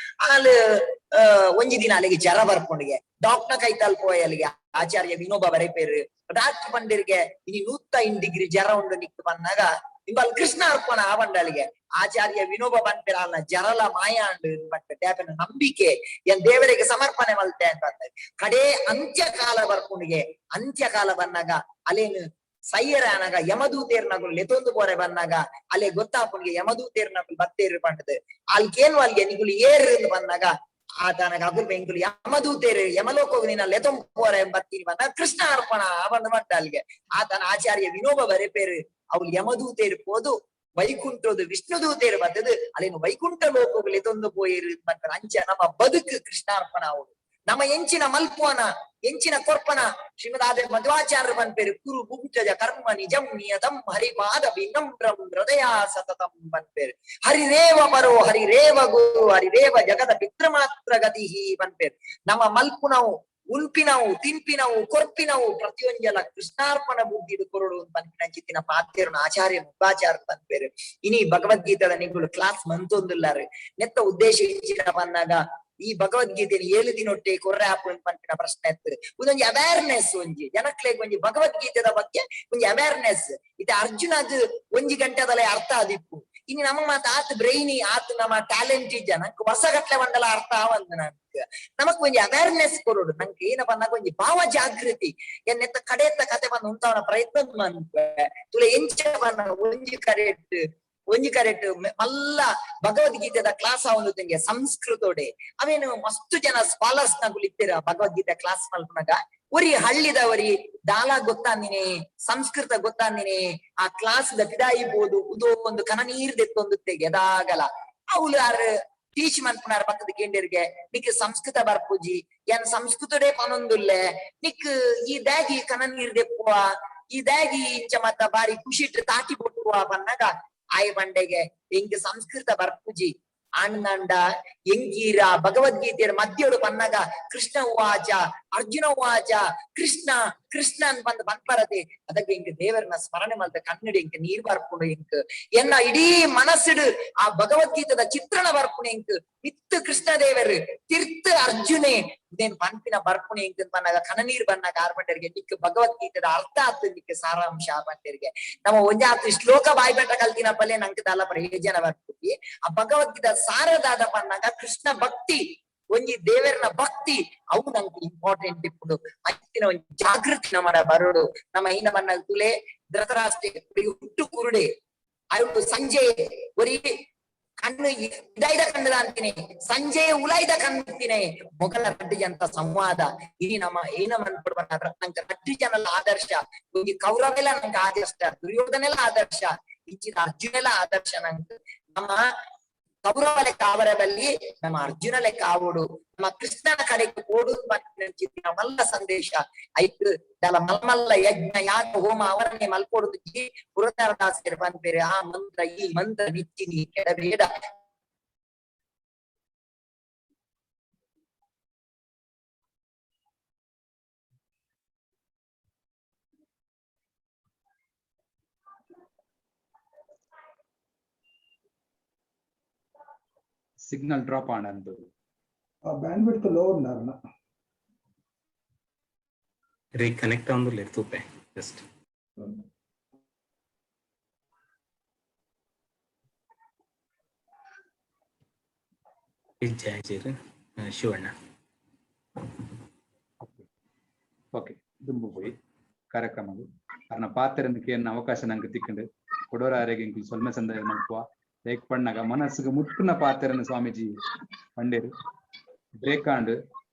ಅಲ್ಲಿ ಒಂಜಿ ದಿನ ಅಲ್ಲಿಗೆ ಜರ ಬರ್ಕೊಂಡಿಗೆ ಡಾಕ್ಟರ್ ಕೈತಾಲ್ ಪೋಯ್ ಅಲ್ಲಿಗೆ ಆಚಾರ್ಯ ವಿನೋಬ ಬರೆಪೇರು ಡಾಕ್ಟರ್ ಪಂಡಿರ್ಗೆ ಇನಿ 105 ಡಿಗ್ರಿ ಜರ ಉಂಡು ನಿಕ್ಕು ಬಂದಾಗ ಇಂಬಲ್ ಕೃಷ್ಣ ಅರ್ಪಣ ಆವಂಡಲಿಗೆ ಆಚಾರ್ಯ ವಿನೋಬ ಬಂಪೇರ ಅಲ್ಲ ಜರಲ ಮಾಯ ಅಂಡು ಟ್ಯಾಪನ ನಂಬಿಕೆ ಏನ್ ದೇವರಿಗೆ ಸಮರ್ಪಣೆ ಮಲ್ತೆ ಅಂತ ಕಡೆ ಅಂತ್ಯಕಾಲ ಬರ್ಕೊಂಡಿಗೆ ಅಂತ್ಯಕಾಲ ಬಂದಾಗ ಅಲ್ಲೇನು ಸೈಯರ ಅನಾಗ ಯಮದೂತೇರ್ನಗಳು ಲೆತೊಂದು ಬೋರೆ ಬಂದಾಗ ಅಲ್ಲೇ ಗೊತ್ತಾಪನಿಗೆ ಯಮದೂತೇರ್ನಗಳು ಬತ್ತೇರು ಪಂಡದು ಅಲ್ಕೇನು ಅಲ್ಲಿಗೆ ನಿಗುಲು ಏರು ಬಂದಾಗ ಆತನಗ ಅಗುಲ್ ಬೆಂಕುಲು ಯಮದೂತೇರು ಯಮಲೋಕ ನಿನ್ನ ಲೆತೊಂಬೋರೆ ಬತ್ತೀನಿ ಬಂದಾಗ ಕೃಷ್ಣ ಅರ್ಪಣ ಬಂದು ಮಟ್ಟ ಅಲ್ಲಿಗೆ ಆತನ ಆಚಾರ್ಯ ವಿನೋಬ ಬರೆಪೇರು ಅವ್ಳು ಯಮದೂತೇರು ಪೋದು ವೈಕುಂಠದು ವಿಷ್ಣುದೂತೇರು ಬರ್ತದು ಅಲ್ಲೇನು ವೈಕುಂಠ ಲೋಕಗಳು ಎತ್ತೊಂದು ಪೋಯಿರು ಅಂಚ ನಮ್ಮ ಬದುಕು ಕೃಷ್ಣಾರ್ಪಣ ಅವಳು ನಮ್ಮ ಎಂಚಿನ ಮಲ್ಪೋನ ಎಂಚಿನ ಕೊರ್ಪನ ಶ್ರೀಮದಾದ ಮಧ್ವಾಚಾರ್ಯ ಬಂಪೇರು ಕುರು ಗುಂಜಜ ಕರ್ಮ ನಿಜಂ ನಿಯತಂ ಹರಿಪಾದ ವಿನಮ್ರಂ ಹೃದಯ ಸತತಂ ಬಂಪೇರು ಹರಿರೇವ ಪರೋ ಹರಿರೇವ ಗುರು ಹರಿರೇವ ಜಗದ ಪಿತೃಮಾತ್ರ ಗತಿ ಬಂಪೇರು ನಮ್ಮ ಮಲ್ಪುನವು ಉಲ್ಪಿನವು ತಿಂಪಿನವು ಕೊರ್ಪಿನವು ಪ್ರತಿಯೊಂದೆಲ್ಲ ಕೃಷ್ಣಾರ್ಪಣ ಬುದ್ಧಿಡು ಕೊರಡು ಪಂಪಿನ ಚಿತ್ತಿನ ಪಾತ್ಯರನ್ನು ಆಚಾರ್ಯ ಮುಖಾಚಾರ ಪಂಪೇರು ಇನಿ ಭಗವದ್ಗೀತೆದ ನಿಗಳು ಕ್ಲಾಸ್ ಮಂತೊಂದುಲ್ಲಾರು ನೆತ್ತ ಉದ್ದೇಶ ಇಂಚಿನ ಬಂದಾಗ ಈ ಭಗವದ್ಗೀತೆಯನ್ನು 7 ದಿನೊಟ್ಟೆ ಕೊರ್ರೆ ಹಾಪುಂಡು ಪಂಪಿನ ಪ್ರಶ್ನೆ ಎತ್ತರು ಒಂದೊಂದು ಅವೇರ್ನೆಸ್ ಒಂಜಿ ಜನಕ್ಲೆಗ್ ಒಂಜಿ ಭಗವದ್ಗೀತೆದ ಬಗ್ಗೆ ಒಂಜಿ ಅವೇರ್ನೆಸ್ ಇದು ಅರ್ಜುನದ್ 1 ಗಂಟೆದಲ್ಲೇ ಅರ್ಥ ಆದಿಪ್ಪು ಇನ್ನು ನಮ್ಮ ಮಾತು ಆತ್ ಬ್ರೈನಿ ಆತ್ ನಮ್ಮ ಟ್ಯಾಲೆಂಟ್ ಇಜ್ಜ ನಂಗೆ ವರ್ಷ ಗಟ್ಲೆ ಬಂದಲ್ಲ ಅರ್ಥ ಆವಂದು ನಂಗೆ ನಮಕ್ ಒಂಜಿ ಅವೇರ್ನೆಸ್ ಕೊರೋಡು ನಂಗೆ ಏನಪ್ಪ ಅಂದಾಗ ಒಂಜಿ ಭಾವ ಜಾಗೃತಿ ಎನ್ನೆತ್ತ ಕಡೆಯತ್ತ ಕತೆ ಬಂದು ಉಂಟಾವನ ಪ್ರಯತ್ನ ಮನ್ಪೆ ತುಲೆ ಎಂಚ ಬಂದ ಒಂಜಿ ಕರೆಕ್ಟ್ ಮಲ್ಲ ಭಗವದ್ಗೀತೆದ ಕ್ಲಾಸ್ ಆವೊಂದುಂಗೆ ಸಂಸ್ಕೃತೋಡೆ ಅವೇನು ಮಸ್ತು ಜನ ಸ್ಕಾಲರ್ಸ್ ನಗುಲು ಇತ್ತೀರ ಭಗವದ್ಗೀತೆ ಕ್ಲಾಸ್ ಮಲ್ಪನಾಗ ಒರಿ ಹಳ್ಳಿದವರಿ ದಾಲ ಗೊತ್ತಾಂದಿನಿ ಸಂಸ್ಕೃತ ಗೊತ್ತಾಂದಿನಿ ಆ ಕ್ಲಾಸ್ ಪಿದಾಯಿಬೋದು ಉದೋ ಒಂದು ಕನ ನೀರ್ ದೆತ್ತೊಂದುತ್ತೆಗೆ ಎದಾಗಲ ಅವಳು ಯಾರು ಟೀಚ್ ಮನ್ಪುನಾರ ಪಕ್ಕದ ಕೇಂದ್ರಿಗೆ ನಿಕ್ ಸಂಸ್ಕೃತ ಬರ್ಪುಜಿ ಏನ್ ಸಂಸ್ಕೃತಡೆ ಪನೊಂದುಲ್ಲೆ ನಿಕ್ ಈ ದಾಗಿ ಕನ ನೀರ್ ದೆಪ್ಪುವ ಈ ದಾಗಿ ಇಂಚ ಮತ್ತ ಬಾರಿ ಖುಷಿ ಇಟ್ಟು ತಾಕಿ ಬಿಟ್ಟುವ ಬಂದಾಗ ಆಯ್ ಬಂಡೆಗೆ ಎಂಕ್ ಸಂಸ್ಕೃತ ಬರ್ಪುಜಿ ಅಣ್ಣಂಡ ಎಂಗೀರ ಭಗವದ್ಗೀತೆಯ ಮಧ್ಯೋಡು ಪನ್ನಗ ಕೃಷ್ಣ ಉವಾಚ ಅರ್ಜುನ ಉವಾಚ ಕೃಷ್ಣ ಕೃಷ್ಣ ಅಂತ ಬಂದು ಬಂದ್ಬರದೆ ಅದಕ್ಕೆ ಇಂಕ ದೇವರನ್ನ ಸ್ಮರಣೆ ಮಲ್ತ ಕನ್ನಡಿ ಇಂಕ ನೀರ್ ಬರ್ಪುಂಡು ಇಂಕ್ ಎನ್ನ ಇಡೀ ಮನಸ್ಸಿಡು ಆ ಭಗವದ್ಗೀತದ ಚಿತ್ರಣ ಬರ್ಪುಣೆ ಇಂಕ್ ಮಿತ್ತು ಕೃಷ್ಣ ದೇವರು ತಿರ್ತ್ ಅರ್ಜುನೆ ಇದೇನ್ ಪಂಪಿನ ಬರ್ಪುಣೆ ಇಂಕ್ ಬಂದಾಗ ಕನನೀರ್ ಬಂದಾಗ ಆರ್ಬಂಡರಿಗೆ ನಿಕ್ ಭಗವದ್ಗೀತೆದ ಅರ್ಥ ಆತು ನಿಕ್ ಸಾರಾಂಶ ಆರ್ಬಂಡರಿಗೆ ನಮ್ಮ ಒಂಜಾತು ಶ್ಲೋಕ ಬಾಯ್ಬೆಟ್ಟ ಕಲ್ತಿನ ಪಲ್ಲೆ ನಂಗೆ ದಾಲ ಪ್ರಯೋಜನ ಬರ್ಪುಡಿ ಆ ಭಗವದ್ಗೀತ ಸಾರದಾದ ಪನ್ನಾಗ ಕೃಷ್ಣ ಭಕ್ತಿ ಒಂಜಿ ದೇವರನ ಭಕ್ತಿ ಅವು ನಂಗೆ ಇಂಪಾರ್ಟೆಂಟ್ ಇಪ್ಪುಡು ಐತಿನ ಒಂಜಿ ಜಾಗೃತಿ ನಮ್ಮಡ ಬರೋಡು ನಮ್ಮ ಐನ ಮನ್ನ ತುಲೆ ಧೃತರಾಷ್ಟ್ರ ಹುಟ್ಟು ಕುರುಡೆ ಅವು ಸಂಜೆ ಒರಿ ಕಣ್ಣು ಇದಾಯ್ದ ಕಣ್ಣದ ಅಂತೀನಿ ಸಂಜೆ ಉಲಾಯ್ದ ಕಣ್ಣಿನ ಮೊಗಲ ರಡ್ಡಿ ಅಂತ ಸಂವಾದ ಇನಿ ನಮ್ಮ ಏನ ಮನ್ಪಡ್ಬ ನಂಗೆ ರಡ್ಡಿ ಜನಲ್ಲ ಆದರ್ಶ ಈ ಕೌರವೆಲ್ಲ ನಂಗೆ ಆದರ್ಶ ದುರ್ಯೋಧನೆಲ್ಲ ಆದರ್ಶ ಇಚ್ಚಿನ ಅರ್ಜುನೆಲ್ಲ ಆದರ್ಶ ನಂಗೆ ನಮ್ಮ ಕೌರವ ಲೆಕ್ಕ ಅವರದಲ್ಲಿ ನಮ್ಮ ಅರ್ಜುನ ಲೆಕ್ಕ ಆವೋಡು ನಮ್ಮ ಕೃಷ್ಣನ ಕಡೆಗೆ ಓಡುದು ಬಂದಿನ ಮಲ್ಲ ಸಂದೇಶ ಐದು ದಲ ಮಲ್ಮಲ್ಲ ಯಜ್ಞ ಯಾಗ ಹೋಮ ಅವರನ್ನೇ ಮಲ್ಕೊಡುದು ಪುರಂದರದಾಸರು ಬಂದ್ಬೇರೆ ಆ ಮಂತ್ರ ಈ ಮಂತ್ರ ನಿಚ್ಚಿನಿ ಕೆಡಬೇಡ సిగ్నల్ డ్రాప్ ఆనందు బ్యాండ్ విడ్త్ లో ఉన్నారన్న ರೀಕನೆಕ್ಟ್ ಆಗೋದು ಲೆರ್ತುಪೆ ಜಸ್ಟ್ ಜಯಜೀರ್ ಶಿವಣ್ಣ ಓಕೆ ದುಂಬು ಪೋಯಿ ಕಾರ್ಯಕ್ರಮಗಳು ಕಾರಣ ಪಾತ್ರಕ್ಕೆ ಅವಕಾಶ ನಂಗೆ ತಿಕ್ಕಂಡು ಕೊಡೋರ ಆರೋಗ್ಯ ಸೊಲ್ಮೆ ಸಂದಾಯ ಮಲ್ಪುವ ಲೈಕ್ ಪಣ್ಣಾಗ ಮನಸ್ಸಿಗೆ ಮುಟ್ಟಿನ ಪಾತ್ರನ ಸ್ವಾಮೀಜಿ ಪಂಡೇರು ಬ್ರೇಕ್ ಆಂಡ್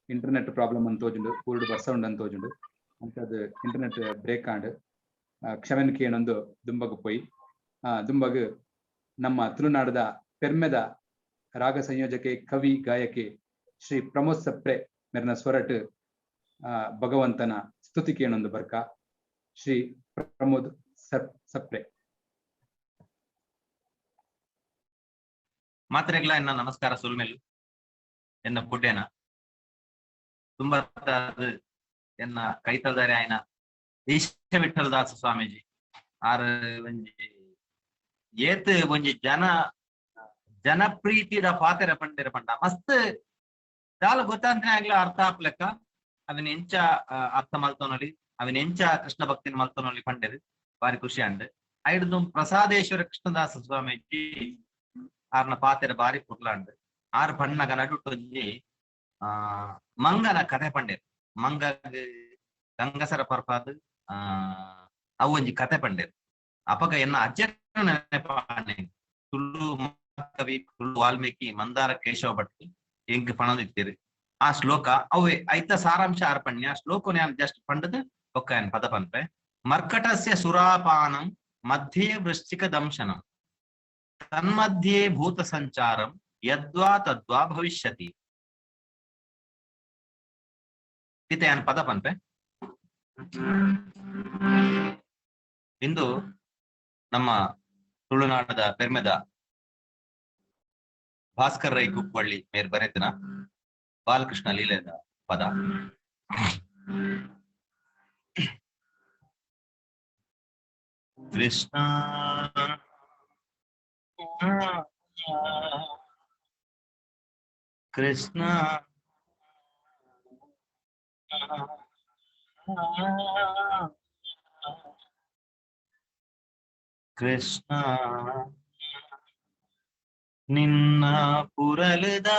ಇಂಟರ್ನೆಟ್ ಪ್ರಾಬ್ಲಮ್ ಅಂತ ತೋಜುಂಡು ಪೂರ್ಡ್ ಬರ್ಸ ಉಂಡು ಅಂತ ತೋಜುಂಡು ಅಂತದ್ದು ಇಂಟರ್ನೆಟ್ ಬ್ರೇಕ್ ಆಂಡ್ ಕ್ಷಮನಿಕೆ ಏನೊಂದು ದುಂಬಗ ಪೋಯಿ ದುಂಬಗ ನಮ್ಮ ತುಳುನಾಡದ ಪೆರ್ಮೆದ ರಾಗ ಸಂಯೋಜಕೆ ಕವಿ ಗಾಯಕಿ ಶ್ರೀ ಪ್ರಮೋದ್ ಸಪ್ರೆ ಮೆರ್ನ ಸ್ವರಟ್ ಭಗವಂತನ ಸ್ತುತಿಕೆ ಏನೊಂದು ಬರ್ಕ ಶ್ರೀ ಪ್ರಮೋದ್ ಸಪ್ರೆ ಮಾತ್ರೆಗಳ ಎನ್ನ ನಮಸ್ಕಾರ ಸುಲ್ಮೆಲ್ ಎನ್ನ ಪುಡ್ಡೆನ ತುಂಬಾ ಎನ್ನ ಕೈತಲ್ದಾರೆ ಆಯ್ನ ಈಶ ವಿಠಲದಾಸ ಸ್ವಾಮೀಜಿ ಆರ್ ಒಂಜಿ ಏತ್ ಒಂಜಿ ಜನಪ್ರೀತಿದ ಪಾತೆರ ಪಂಡಿರ ಪಂಡ ಮಸ್ತ್ ದಾಲ ಗೊತ್ತಾಂತನೇ ಆಗ್ಲ ಅರ್ಥ ಹಾಕ್ಲೆಕ್ಕ ಅವನ್ ಎಂಚ ಅರ್ಥ ಮಲ್ತೋನೊಲಿ ಅವನ್ ಎಂಚ ಕೃಷ್ಣ ಭಕ್ತಿನ ಮಲ್ತೋನೊಲಿ ಪಂಡಿರ್ ಬಾರಿ ಖುಷಿ ಅಂಡ್ ಐಡ್ದು ಪ್ರಸಾದೇಶ್ವರ ಕೃಷ್ಣದಾಸ ಸ್ವಾಮೀಜಿ ಆರ್ನ ಪಾತೆರ ಬಾರಿ ಪುರ್ಲಾಂಡ್ ಆರ್ ಪಣ್ಣಗ ನಡುಟೊಂಜಿ ಮಂಗನ ಕಥೆ ಪಂಡೇರು ಮಂಗ ಗಂಗಸರ ಪರ್ಪಾದ್ ಅವು ಒಂಜಿ ಕಥೆ ಪಂಡೇರು ಅಪಗ ಎನ್ನ ಅಜ್ಜನ ನೆನಪಾಣೆ ತುಳು ಕವಿ ತುಳು ವಾಲ್ಮೀಕಿ ಮಂದಾರ ಕೇಶವ ಭಟ್ ಎಂಕ್ ಪಣದಿತ್ತೀರಿ ಆ ಶ್ಲೋಕ ಅವೇ ಐತ ಸಾರಾಂಶ ಅರ್ಪಣ್ಯ ಶ್ಲೋಕ ನಾನು ಜಸ್ಟ್ ಪಂಡದ್ ಒಕ್ಕ ಏನ್ ಪದ ಪನ್ಪೆ ಮರ್ಕಟಸ್ಯ ಸುರಾಪಾನಂ ಮಧ್ಯೆ ವೃಶ್ಚಿಕ ದಂಶನಂ ತನ್ಮಧ್ಯೆ ಭೂತ ಸಂಚಾರಂ ಯದ್ವಾ ತದ್ವಾ ಭವಿಷ್ಯತಿ ಇತ ಏನ್ ಪದ ಪನ್ಪೆ ಇಂದು ನಮ್ಮ ತುಳುನಾಡದ ಪೆರ್ಮೆದ ಭಾಸ್ಕರ್ ರೈ ಕುಪ್ಪಳ್ಳಿ ಮೇರ್ ಬರೆತನ ಬಾಲಕೃಷ್ಣ ಲೀಲೆದ ಪದ ಕೃಷ್ಣ ಕೃಷ್ಣ ಕೃಷ್ಣ ನಿನ್ನ ಪುರಲದ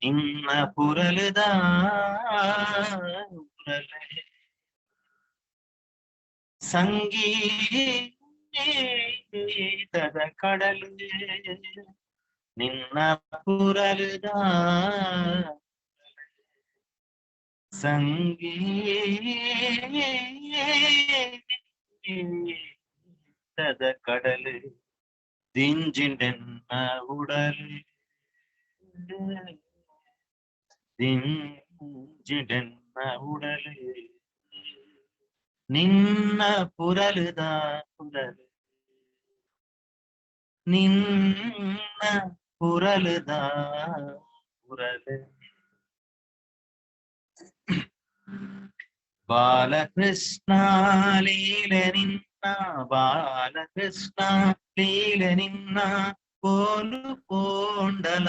ನಿನ್ನ ಪುರಲದ ಸಂಗೀತದ ಕಡಲು ನಿನ್ನ ಪುರಲದ ಸಂಗೀತದ ಕಡಲು ದಿಂಜಿಂಡೆನ್ನ ಉಡಲು ದಿಂಜಿಂಡೆನ್ನ ಉಡಲು ನಿನ್ನ ಪುರಲದ ಪುರಲು ನಿನ್ನ ಪುರಲದ ಪುರಲು ಬಾಲಕೃಷ್ಣ ಲೀಲೆ ನಿನ್ನ ಬಾಲಕೃಷ್ಣ ಲೀಲೆ ನಿನ್ನ ಪೋಲು ಪೋಂಡಲ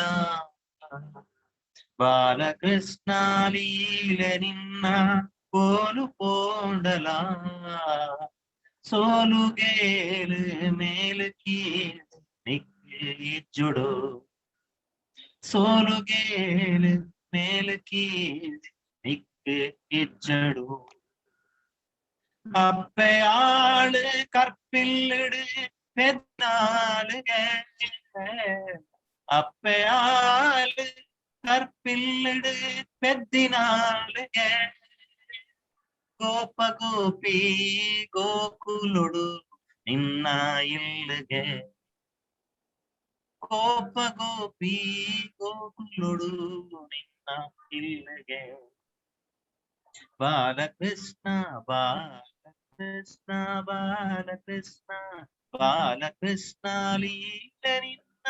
ಬಾಲಕೃಷ್ಣ ಲೀಲೆ ನಿನ್ನ ಪೋಲು ಪೋಂಡಲ ಸೋಲುಗೇಲು ಮೇಲು ಕೀಳು ನಿಕ್ಕೆ ಇಜ್ಜುಡು சோலுகேலு மேலு கீழ் நிக்கு இச்சடு அப்பையாளு கற்பில்லிடு பெத்தாளுக அப்பையாளு கற்பில்லிடு பெத்தினாளுக ಗೋಪ ಗೋಪಿ ಗೋಕುಲುಡು ನಿನ್ನ ಇಲ್ಲಿಗೆ ಗೋಪ ಗೋಪಿ ಗೋಕುಲುಡು ನಿನ್ನ ಇಲ್ಲಿಗೆ ಬಾಲಕೃಷ್ಣ ಬಾಲಕೃಷ್ಣ ಬಾಲಕೃಷ್ಣ ಬಾಲಕೃಷ್ಣ ಲೀಲೆ ನಿನ್ನ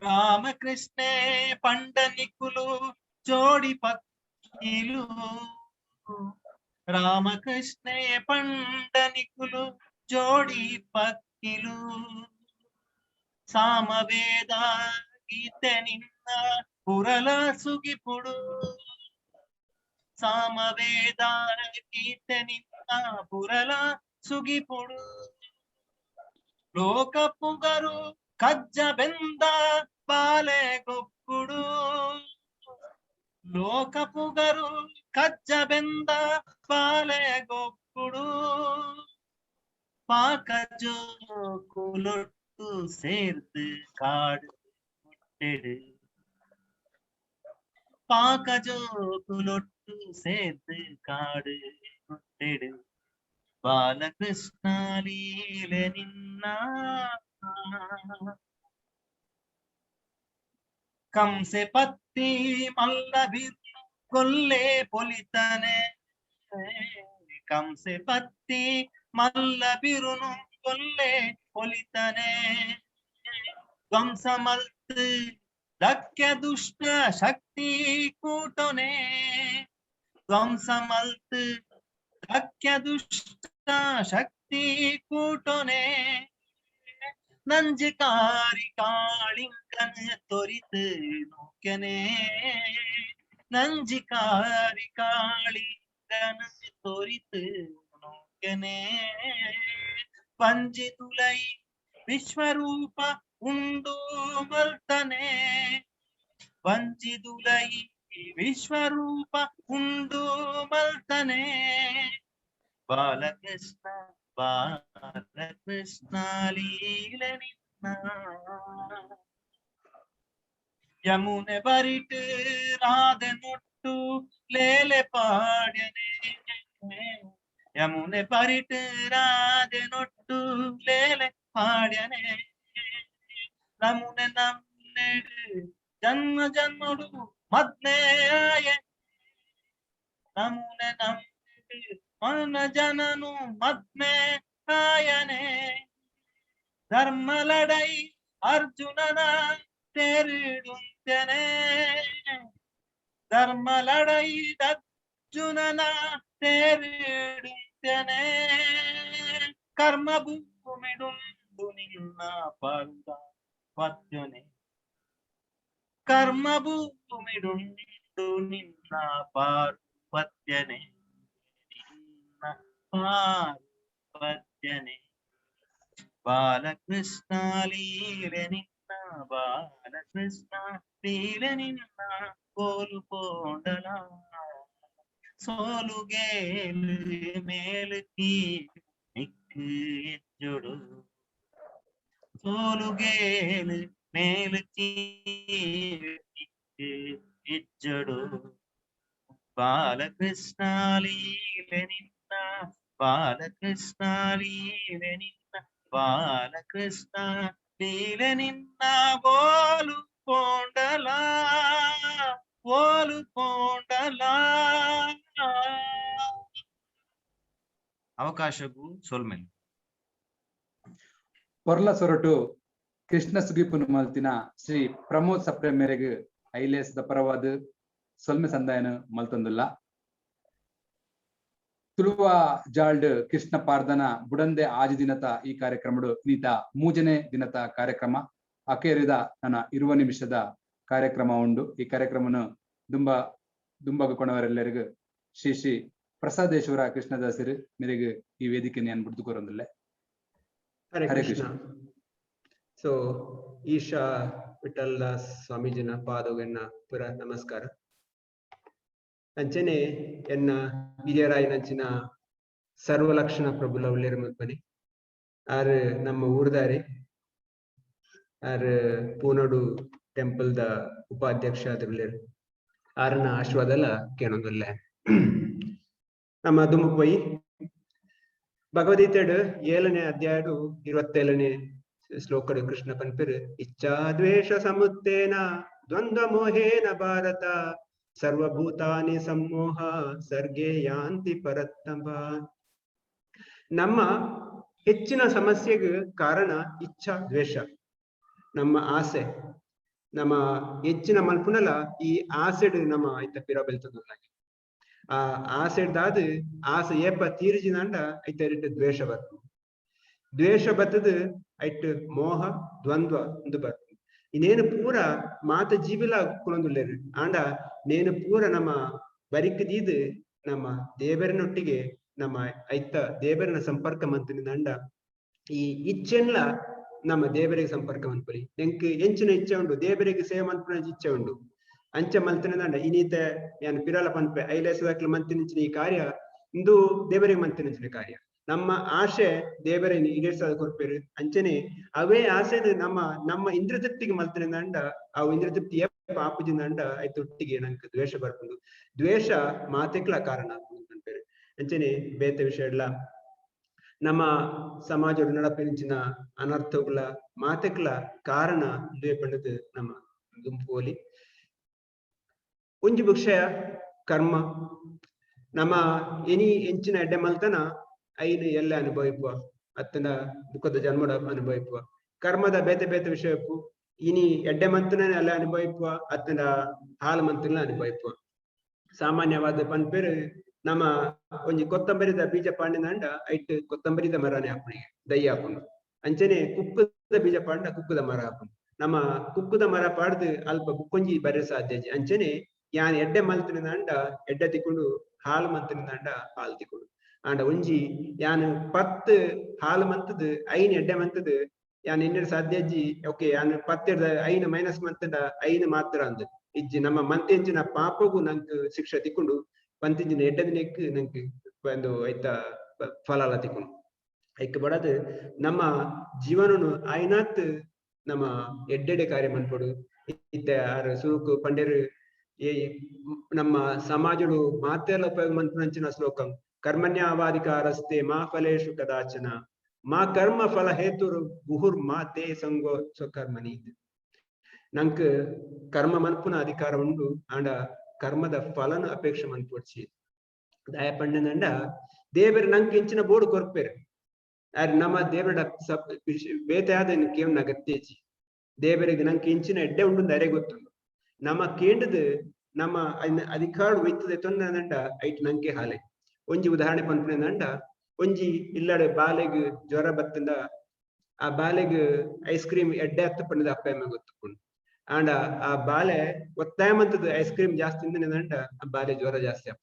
ರಾಮಕೃಷ್ಣ ಪಂಡನಿಕುಲು ಜೋಡಿ ಪಕ್ಕಿಲು ರಾಮಕೃಷ್ಣ ಪಂಡನಿಕುಲು ಜೋಡಿ ಪಕ್ಕಿಲು ಸಾಮವೇದ ಗೀತೆ ನಿನ್ನ ಪುರಲ ಸುಗಿಪುಡು ಸಾಮವೇದ ಗೀತೆ ನಿನ್ನ ಪುರಲ ಸುಗಿಪುಡು ಲೋಕ ಪುಗರು ಕಜ್ಜ ಬೆಂದ ಬಾಲೆ ಗೊಪ್ಪುಡು ಲೋಕ ಪುಗರು ಕಜ್ಜ ಬೆಂದ ಬಾಲೆ ಗೊಪ್ಪುಡು ಪಾಕಜೋ ಕುಲೊಟ್ಟು ಸೇರ್ದು ಕಾಡು ಮುಟ್ಟೆಡು ಪಾಕಜೋ ಕುಲೊಟ್ಟು ಸೇರ್ದು ಕಾಡು ಮುಟ್ಟೆಡು ಬಾಲಕೃಷ್ಣ ಲೀಲೆ ನಿನ್ನ ಕಂಸೆ ಪತ್ತಿ ಮಲ್ಲಬಿರು ಕೊಲ್ಲೆ ಪೊಲಿತನೆ ಕಂಸೆ ಪತ್ತಿ ಮಲ್ಲಬಿರುನು ಕೊಲ್ಲೆ ಪೊಲಿತನೆ ಧ್ವಂಸ ಮಲ್ತು ದಕ್ಕೆ ದುಷ್ಟ ಶಕ್ತಿ ಕೂಟನೆ ಧ್ವಂಸ ಮಲ್ತು ದಕ್ಕೆ ದುಷ್ಟ ಶಕ್ತಿ ಕೂಟನೆ ನಂಜಕಾರಿ ಕಾಳಿಂಗನ ತೊರಿತು ನೋಕೆನೆ ನಂಜಿಕಾರಿ ಕಾಳಿಂಗನ ತೊರಿತು ನೋಕೆನೆ ಪಂಜಿ ತುಲೈ ವಿಶ್ವರೂಪ ಉಂಡು ಮಲ್ತನೆ ಪಂಜಿ ತುಲೈ ವಿಶ್ವರೂಪ ಉಂಡು ಮಲ್ತನೆ ಬಾಲಕೃಷ್ಣ ಬಾಲಕೃಷ್ಣ ಲೀಲೆ ನಿನ್ನ ಯಮುನೆ ಬರಿಟ್ ರಾಧೆ ನೊಟ್ಟು ಲೇಲೆ ಪಾಡ್ಯನೆ ಯಮುನೆ ಬರಿಟ್ ರಾಧೆ ನೊಟ್ಟು ಲೇಲೆ ಪಾಡ್ಯನೆ ನಮುನೆ ನಮ್ನೆಡು ಜನ್ಮ ಜನ್ಮಡು ಮದ್ನೆ ಆಯ ನಮುನೆ ನಮ್ನೆಡು ಮನ ಜನನು ಮದ್ನೆ ಆಯನೆ ಧರ್ಮ ಲಡೈ ಅರ್ಜುನನ ತೆರಿಡುಂತೆನೆ ಧರ್ಮ ಲಡೈ ಅರ್ಜುನನ ತೆರಿಡುಂತೆನೆ ಕರ್ಮ ಭೂಮಿಡುಂಡು ನಿನ್ನ ಪಾರ್ದ ಪತ್ಯನೆ ಕರ್ಮ ಭೂಮಿಡುಂಡು ನಿನ್ನ ಪಾರ್ವತ್ಯನೆ ಪಾರ್ವತ್ಯನೆ ಬಾಲಕೃಷ್ಣ ಲೀಲೆ ನಿನ್ನ ಬಾಲಕೃಷ್ಣ ಲೀಲೆ ನಿನ್ನ ಕೋಲು ಪೋಂಡಲ ಸೋಲುಗೇಲು ಮೇಲು ಕೀಳು ಎಜ್ಜೊಡು ಸೋಲುಗೇಲು ಮೇಲು ಕೀಳು ಎಜ್ಜೊಡು ಬಾಲಕೃಷ್ಣ ಲೀಲೆ ನಿನ್ನ ಬಾಲಕೃಷ್ಣ ಲೀಲೆ ನಿನ್ನ ಬಾಲಕೃಷ್ಣ ಲೀಲೆ ನಿನ್ನ ಬೋಲು ಪೋಂಡಲ ಓಲು ಪೋಂಡಲ ಅವಕಾಶಕ್ಕೂ ಸೋಲ್ಮೆಲ್ ಪೊರ್ಲ ಸೊರಟು ಕೃಷ್ಣ ಸುಗಿಪುನು ಮಲ್ತಿನ ಶ್ರೀ ಪ್ರಮೋದ್ ಸಪ್ರೆ ಮೇರೆಗೆ ಐಲೇಸದ ಪರವಾದ ಸೊಲ್ಮೆ ಸಂದಾಯನ ಮಲ್ತಂದುಲ್ಲ ತುಳುವ ಜಾಲ್ಡ್ ಕೃಷ್ಣ ಪಾರ್ದನ ಬುಡಂದೆ ಆಜಿ ದಿನತ ಈ ಕಾರ್ಯಕ್ರಮಡು ನೀತ ಮೂಜನೆ ದಿನತ ಕಾರ್ಯಕ್ರಮ ಅಕೇರಿದ ನನ್ನ 20 ನಿಮಿಷದ ಕಾರ್ಯಕ್ರಮ ಉಂಡು ಈ ಕಾರ್ಯಕ್ರಮನು ದುಂಬಗ ಕೊಣವರೆಲ್ಲರಿಗೂ ಶ್ರೀ ಶ್ರೀ ಪ್ರಸಾದೇಶ್ವರ ಕೃಷ್ಣದಾಸರು ಮೇರೆಗೆ ಈ ವೇದಿಕೆ ನಾನು ಬಿಡ್ದುಕೊರೊಂದಿಲ್ಲ ಹರೇ ಕೃಷ್ಣ. ಸೊ ಈಶಾ ವಿಠಲ್ ದಾಸ್ ಸ್ವಾಮೀಜಿನ ಪಾದೋಗನ್ನ ಪುರ ನಮಸ್ಕಾರ. ಅಂಚನೆ ಎನ್ನ ಹಿರಿಯರಾಯಿನಂಚಿನ ಸರ್ವಲಕ್ಷಣ ಪ್ರಭುಲ ಉಳ್ಳೇರು ಮಲ್ಪನೆ ಆರು ನಮ್ಮ ಊರ್ದಾರೆ ಆರು ಪೂನಡು ಟೆಂಪಲ್ ದ ಉಪಾಧ್ಯಕ್ಷ ಆದಿರ್ಲೇರು ಆರನ ಆಶೀರ್ವಾದಲ ಕೇಳೊಂದುಲ್ಲೆ. ನಮ್ಮ ದುಮುಪೊಯ್ ಭಗವದ್ಗೀತೆಡು 7ನೇ ಅಧ್ಯಾಯಡು 27ನೇ ಶ್ಲೋಕಡು ಕೃಷ್ಣ ಪನ್ಪೆರು ಇಚ್ಛಾ ದ್ವೇಷ ಸಮುತ್ತೇನ ದ್ವಂದ್ವ ಮೋಹೇನ ಭಾರತ ಸರ್ವಭೂತಾನಿ ಸಮೋಹ ಸರ್ಗೇ ಯಾಂತಿ ಪರತ್ತಮ. ನಮ್ಮ ಹೆಚ್ಚಿನ ಸಮಸ್ಯೆಗೆ ಕಾರಣ ಇಚ್ಛಾ ದ್ವೇಷ, ನಮ್ಮ ಆಸೆ. ನಮ್ಮ ಹೆಚ್ಚಿನ ಮಲ್ಪುನಲ ಈ ಆಸೆಡ್ ನಮ್ಮ ಐತ ಪಿರ ಬೆಲ್ತದಾಗಿ ಆ ಆಸೆಡ್ದಾದ ಆಸೆ ಏಪ ತೀರ್ಜಿನಂಡ ಐತ ಎರಡು ದ್ವೇಷ ಬರ್ತದೆ. ದ್ವೇಷ ಬರ್ತದ ಐಟ್ ಮೋಹ ದ್ವಂದ್ವ ಒಂದು ಬರ್ತದೆ. ಇನ್ನೇನು ಪೂರ ಮಾತ ಜೀವಿಲ ಕುಳೊಂದುಲ್ಲೇರು ಆಂಡ ನೇನು ಪೂರ ನಮ್ಮ ಬರಿಕದೀದ್ ನಮ್ಮ ದೇವರನೊಟ್ಟಿಗೆ ನಮ್ಮ ಐತ ದೇವರನ ಸಂಪರ್ಕ ಮಂತಿನಿಂದ ಈ ಇಚ್ಛೆನ್ಲ ನಮ್ಮ ದೇವರಿಗೆ ಸಂಪರ್ಕ ಮನ್ಪರಿ. ನೆಂಕ್ ಎಂಚಿನ ಇಚ್ಛೆ ಉಂಡು ದೇವರಿಗೆ ಸೇವೆ ಮನ್ಪನ ಇಚ್ಛೆ ಉಂಡು ಅಂಚ ಮಲ್ತಿನಂಡ ಇನ್ನೀತ ಯಾನ್ ಪಿರಲ ಪನ್ಪೆ ಐಲೇಸದಾಕ್ಲ ಮಂತಿನಿಂಚಿನ ಈ ಕಾರ್ಯ ಇಂದು ದೇವರಿಗೆ ಮಂತಿನಿಂಚಿನ ಕಾರ್ಯ. ನಮ್ಮ ಆಶೆ ದೇವರೇ ಈಡೇರ್ಸದ ಕೊರ್ಪೇರು ಅಂಚನೆ ಅವೇ ಆಸೆ ನಮ್ಮ ಇಂದ್ರ ತೃಪ್ತಿಗೆ ಮಲ್ತಿನಿಂದ ಅವು ಇಂದ್ರ ತೃಪ್ತಿ ಆಪುಜಿಂದ ಐತೊಟ್ಟಿಗೆ ನಂಗೆ ದ್ವೇಷ ಬರ್ಕೊಂಡು ದ್ವೇಷ ಮಾತೆಕ್ಲ ಕಾರಣ ಅನ್ಪೇರು. ಅಂಚನೆ ಬೇತೆ ವಿಷಯ ಎಲ್ಲ ನಮ್ಮ ಸಮಾಜ ನಡಪಿನ ಅನರ್ಥಗಳ ಮಾತೆಕ್ಲ ಕಾರಣ ದ್ವೇಪಣ್ಣದು ನಮ್ಮ ಗುಂಪುಲಿ ಒಂಜಿ ವಿಷಯ ಕರ್ಮ. ನಮ್ಮ ಎನಿ ಎಂಚಿನ ಎಡ್ಡೆ ಮಲ್ತನ ಐನು ಎಲ್ಲ ಅನುಭವಿಸುವ ಅತ್ತನ ದುಃಖದ ಜನ್ಮದ ಅನುಭವಿಸುವ ಕರ್ಮದ ಬೇತೆ ಬೇತೆ ವಿಷಯಕ್ಕೂ ಇನಿ ಎಡ್ಡೆ ಮಂತನ ಎಲ್ಲ ಅನುಭವಿಸುವ ಅತ್ತನ ಹಾಲು ಮಂತನ ಅನುಭವಿಸುವ. ಸಾಮಾನ್ಯವಾದ ಪನ್ಪೇರು ನಮ್ಮ ಒಂಜಿ ಕೊತ್ತಂಬರಿದ ಬೀಜ ಪಾಂಡಿನಂಡ ಐಟ್ ಕೊತ್ತಂಬರಿದ ಮರನೇ ಹಾಪಣಿಗೆ ದಯ್ಯ ಹಾಕೊಂಡು ಅಂಚನೆ ಕುಕ್ಕದ ಬೀಜ ಪಾಂಡ ಕುಕ್ಕದ ಮರ ಹಾಕೊಂಡು ನಮ್ಮ ಕುಕ್ಕದ ಮರ ಪಾಡ್ದು ಅಲ್ಪ ಕುಕ್ಕೊಂಜಿ ಬರ ಸಾಧ್ಯ ಅಂಚನೆ ಯಾನ್ ಎಡ್ಡೆ ಮಲ್ತಿನಿಂದ ಎಡ್ಡೆ ತಿಕ್ಕೊಂಡು ಹಾಲು ಮಂತಿನಿಂದ ಹಾಲು ತಿಕ್ಕೊಂಡು ಆಂಡ ಒಂಜಿ ಯಾನ್ 10 ಹಾಲು ಮಂತದ್ ಐನ್ ಎಡ್ಡೆ ಮಂತದ್ ಯಾನ್ ಇನ್ನೆರಡು ಸಾಧ್ಯಜ್ಜಿ ಓಕೆ ಯಾನ್ 10 ಐನ್ ಮೈನಸ್ ಮಂತದ ಐನ್ ಮಾತ್ರ ಅಂದ್ ಇಜ್ಜಿ ನಮ್ಮ ಮಂತೆಂಚಿನ ಪಾಪಗೂ ನಂಕ್ ಶಿಕ್ಷೆ ತಿಕ್ಕೊಂಡು ಪಂತಿಂಚಿನ ಎಡ್ಡದಿನಕ್ಕೆ ನಂಗೆ ಒಂದು ಐತ ಫಲ ತಿಕ್ಕೊಂಡು ಐಕ್ ಬಡದು ನಮ್ಮ ಜೀವನನು ಆಯ್ನಾತ್ ನಮ್ಮ ಎಡ್ಡೆಡೆ ಕಾರ್ಯ ಮನ್ಪಡು ಇತ್ತ ಆರು ಸುರುಕು ಪಂಡೇರು ನಮ್ಮ ಸಮಾಜಡು ಮಾತೆಲ್ಲ ಉಪಯೋಗ ಮನ್ಪುನಂಚಿನ ಶ್ಲೋಕಂ ಕರ್ಮಣ್ಯಾವಾಧಿಕಾರಸ್ತೆ ಮಾ ಫಲೇಶು ಕದಾಚನ ಮಾ ಕರ್ಮ ಫಲ ಹೇತುರು ಗುಹುರ್ ಮಾ ತೇ ಸಂಗೋ ಸ್ವಕರ್ಮನಿ. ನಂಕ್ ಕರ್ಮ ಮನ್ಪುನ ಅಧಿಕಾರ ಉಂಡು ಆಂಡ ಕರ್ಮದ ಫಲನ ಅಪೇಕ್ಷೆ ಮನ್ಪೊಡ್ಸಿ ದಯ ಪಂಡನಂಡ ದೇವರ ನಂಗೆ ಇಂಚಿನ ಬೋರ್ಡು ಕೊರ್ಪೇರು ನಮ್ಮ ದೇವರ ಬೇತೆ ಆದ ಕೇವಲ ಅಗತ್ಯಜಿ ದೇವರಿಗೆ ನಂಗೆ ಇಂಚಿನ ಎಡ್ಡೆ ಉಂಡು ಅರೆ ಗೊತ್ತುಂಡು ನಮ್ಮ ಕೇಂದ್ರದ ನಮ್ಮ ಅಧಿಕಾರ ಒಯ್ತದೆ ತೊಂದಂಡ ಐಟ್ ನಂಗೆ ಹಾಲೆ ಒಂಜಿ ಉದಾಹರಣೆ ಪನ್ಪುನಂಡ ಒಂಜಿ ಇಲ್ಲಡೆ ಬಾಲೆಗ್ ಜ್ವರ ಬತ್ತಂದ ಆ ಬಾಲೆಗ್ ಐಸ್ ಕ್ರೀಮ್ ಎಡ್ಡೆ ಹತ್ತು ಪಂಡದ ಅಪ್ಪ ಗೊತ್ತುಕೊಂಡು ಆಂಡ ಆ ಬಾಲೆ ಒತ್ತಾಯ ಮಂತದ ಐಸ್ ಕ್ರೀಮ್ ಜಾಸ್ತಿ ತಿಂದನಂಡ ಆ ಬಾಲೆ ಜ್ವರ ಜಾಸ್ತಿ ಆಪ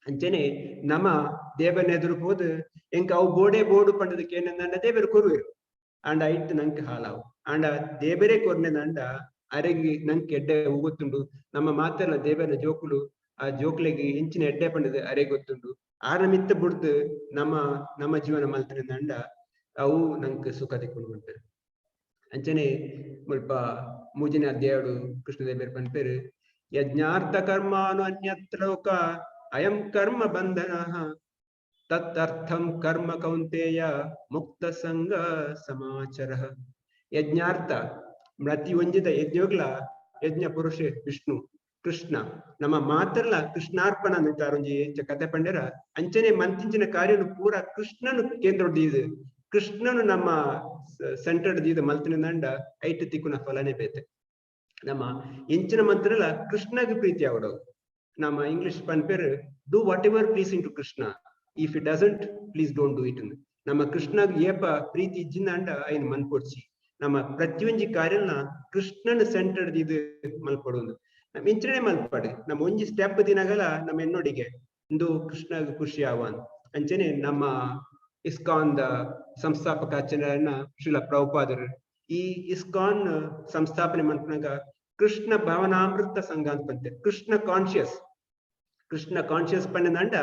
ಅಂಚನೆ ನಮ್ಮ ದೇವರನ್ನ ಎದುರು ಹೋದ್ ಎಂಕ ಅವು ಬೋರ್ಡು ಪಂಡದಕ್ಕೆ ಏನಂದ ದೇವರು ಕೊರುವೆರು ಆಂಡ ಐಟ್ ನಂಗೆ ಹಾಲಾವು ಆಂಡ ದೇವರೇ ಕೊರ್ನೆದಂಡ ಅರೆಗಿ ನಂಗೆ ಎಡ್ಡೆ ಗೊತ್ತುಂಡು ನಮ್ಮ ಮಾತೆಲ್ಲ ದೇವರ ಜೋಕುಲು ಆ ಜೋಕ್ಲೆಗೆ ಇಂಚಿನ ಎಡ್ಡೆ ಪಂಡದ ಅರೆ ಗೊತ್ತುಂಡು ಆರ ಮಿತ್ತ ಬಿಡ್ದು ನಮ್ಮ ಜೀವನ ಮಲ್ತಿನಂಡ ಅವು ನಂಗೆ ಸುಖ ತಿಕ್ಕೊಂಡು ಬಿಡ್ತಾರೆ. ಅಂಚನೆ ಮುಲ್ಪ ಮೂಜಿನ ಅಧ್ಯಾಯಡು ಕೃಷ್ಣದೇವರ ಪನ್ಪೇರು ಯಜ್ಞಾರ್ಥ ಕರ್ಮಾನು ಅನ್ಯತ್ರ ಲೋಕ ಅಯಂ ಕರ್ಮ ಬಂಧನ ತತ್ತರ್ಥಂ ಕರ್ಮ ಕೌಂತೆಯ ಮುಕ್ತ ಸಂಗ ಸಮಾಚಾರ. ಯಜ್ಞಾರ್ಥ ಪ್ರತಿ ಒಂಜಿದ ಯಜ್ಞೋಗ್ಲ ಯಜ್ಞ ಪುರುಷ ವಿಷ್ಣು ಕೃಷ್ಣ ನಮ್ಮ ಮಾತರ್ಲ ಕೃಷ್ಣಾರ್ಪಣ ಅಂತಾರೊಂಜಿ ಕತೆ ಪಂಡರ ಅಂಚನೆ ಮಂತಿಂಚಿನ ಕಾರ್ಯನು ಪೂರ ಕೃಷ್ಣನು ಕೇಂದ್ರ ಹೊಡ್ದಿದ್ದು ಕೃಷ್ಣನು ನಮ್ಮ ಸೆಂಟರ್ ದೀದ ಮಲ್ತಿನಂಡ ಐಟ್ ತಿಕ್ಕುನ ಫಲನೇ ಬೇತೆ. ನಮ್ಮ ಎಂಚಿನ ಮಂತ್ರಲ್ಲ ಕೃಷ್ಣಗೆ ಪ್ರೀತಿ ಆವಡವು. ನಮ್ಮ ಇಂಗ್ಲಿಷ್ ಪನ್ಪೇರು do whatever pleasing to Krishna if it doesn't please don't do it. ನಮ್ಮ ಕೃಷ್ಣಗ್ ಏಪ ಪ್ರೀತಿ ಇಜ್ಜಿಂದ ಐನ್ ಮನ್ಪೊಡ್ಸಿ ನಮ್ಮ ಪ್ರತಿಯೊಂಜಿ ಕಾರ್ಯನ ಕೃಷ್ಣನ ಸೆಂಟರ್ ದೀದ್ ಮಲ್ಪಡೋದು ನಮ್ ಇಂಚನೆ ಮಲ್ಪಡೆ ನಮ್ಮ ಒಂಜಿ ಸ್ಟೆಪ್ ದಿನಗಲ ನಮ್ಮ ಹೆಣ್ಣೊಡಿಗೆ ಇಂದು ಕೃಷ್ಣಗ್ ಖುಷಿ ಆವಾನ್ ಅಂಚನೆ ನಮ್ಮ ಇಸ್ಕಾನ್ ದ ಸಂಸ್ಥಾಪಕ ಆಚಾರ್ಯರನ್ನ ಶ್ರೀಲ ಪ್ರಭುಪಾದರು ಈ ಇಸ್ಕಾನ್ ಸಂಸ್ಥಾಪನೆ ಮಾಡ್ಕೊಂಡಾಗ ಕೃಷ್ಣ ಭಾವನಾಮೃತ ಸಂಘ ಅಂತ ಬಂತೆ. ಕೃಷ್ಣ ಕಾನ್ಶಿಯಸ್ ಪಂಡದಂಡ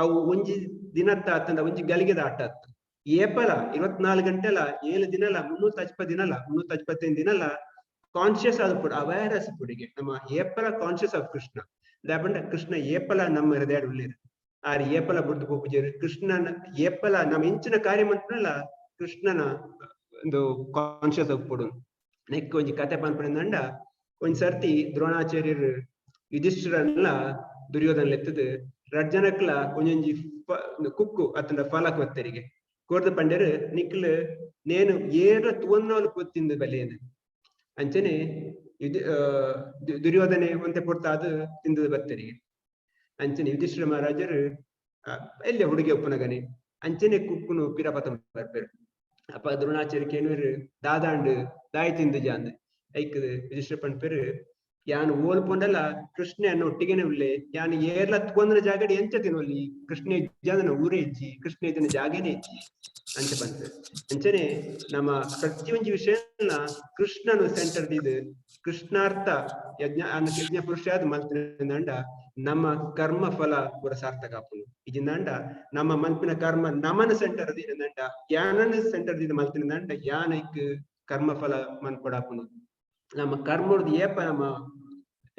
ಅವು ಒಂಜಿ ದಿನತ್ತ ಆತಂದ ಒಂಜಿ ಗಲಿಗೆದ ಆಟ ಆತ. ಏಪಲ 24 ಗಂಟೆಲ 7 ದಿನಲ 350 ದಿನಲ 355 ದಿನಲ ಕಾನ್ಶಿಯಸ್ ಆದ ಪುಡ ಅವೇರ್ನೆಸ್ ಪುಡಿಗೆ ನಮ್ಮ ಏಪಲ ಕಾನ್ಶಿಯಸ್ ಆಫ್ ಕೃಷ್ಣ ದಾಪಂಡ ಕೃಷ್ಣ ಏಪಲ ನಮ್ಮ ಹೃದಯ ಉಳ್ಳೇರು ಆರ್ ಏಪಲ ಬುಡ್ದು ಪೋಪುಜೇರು ಕೃಷ್ಣನ ಏಪಲ ನಮ್ಮ ಇಂಚಿನ ಕಾರ್ಯ ಮಂತ್ರಲ್ಲ ಕೃಷ್ಣನ ಒಂದು ಕಾನ್ಶಿಯಸ್ ಆಗ್ಪಡು. ನೆಕ್ ಒಂಜಿ ಕತೆ ಪನ್ಪಂಡ ಒಂದ್ ಸರ್ತಿ ದ್ರೋಣಾಚಾರ್ಯರು ಯುಧಿಷ್ಠಿರನ್ಲ ದುರ್ಯೋಧನ ಎತ್ತದು ರಜ್ಜನಕ್ಲ ಒಂಜೊಂಜಿ ಕುಕ್ಕು ಅತಂಡ ಫಲಕ್ ಒತ್ತರಿಗೆ ಕೋರ್ದ ಪಂಡರು ನಿಕ್ಲು ನೇನು ಏರ ತುವನ್ನೋಲು ಕೊತ್ತಿಂದು ಬಲೆಯನು ಅಂಚನೆ ದುರ್ಯೋಧನೆ ಒಂತೆ ಪೊರ್ತ ಅದು ತಿಂದು ಬತ್ತರಿಗೆ ಅಂಚನೆ ಯುಧಿಷ್ಠಿರ ಮಹಾರಾಜರು ಎಲ್ಲ ಹುಡುಗಿ ಒಪ್ಪನಗನೆ ಅಂಚನೆ ಕುಕ್ಕುನು ಪಿರಪತ ಬರ್ಪೇರು. ಅಪ್ಪ ದ್ರೋಣಾಚಾರ್ಯ ಕೇಳುವರು ದಾದಾಂಡು ದಾಯಿ ತಿಂದು ಜಾಂದ್ ಐಕದು ಯುಧಿಷ್ಠಿರ ಪಂಪೇರು ಯಾನು ಓಲ್ಪೊಂಡಲ್ಲ ಕೃಷ್ಣನ ಒಟ್ಟಿಗೆನೆ ಉಳ್ಳೆ ಯಾನು ಏರ್ಲ ಕೊಂದ್ರ ಜಾಗಡಿ ಎಂಚ ತಿನ್ನೊಲ್ಲಿ ಕೃಷ್ಣ ಇಜ್ಜಾದನ ಊರೇ ಇಜ್ಜಿ ಕೃಷ್ಣ ಇದನ್ನ ಜಾಗೇನೆ ಇಜ್ಜಿ ಅಂಚ ಬಂತ. ಅಂಚನೆ ನಮ್ಮ ಪ್ರತಿಯೊಂದು ವಿಷಯನ ಕೃಷ್ಣನು ಸೆಂಟರ್ ಇದು ಕೃಷ್ಣಾರ್ಥ ಯಜ್ಞ ಪುರುಷಾದ ಮಲ್ತಿನಂಡ ನಮ್ಮ ಕರ್ಮ ಫಲ ಪೂರ ಸಾರ್ಥಕ ಆಪುನು ಇಜಿಂದಂಡ ನಮ್ಮ ಮಲ್ಪಿನ ಕರ್ಮ ನಮನ ಸೆಂಟರ್ ಅದಿಂದಂಡ ಯಾನನ ಸೆಂಟರ್ ಇದು ಮಲ್ತಿನಂಡ ಯಾನೈಕ್ ಕರ್ಮ ಫಲ ಮನ್ಕೊಡಾಪುನು ನಮ್ಮ ಕರ್ಮದ ಏಪ ನಮ್ಮ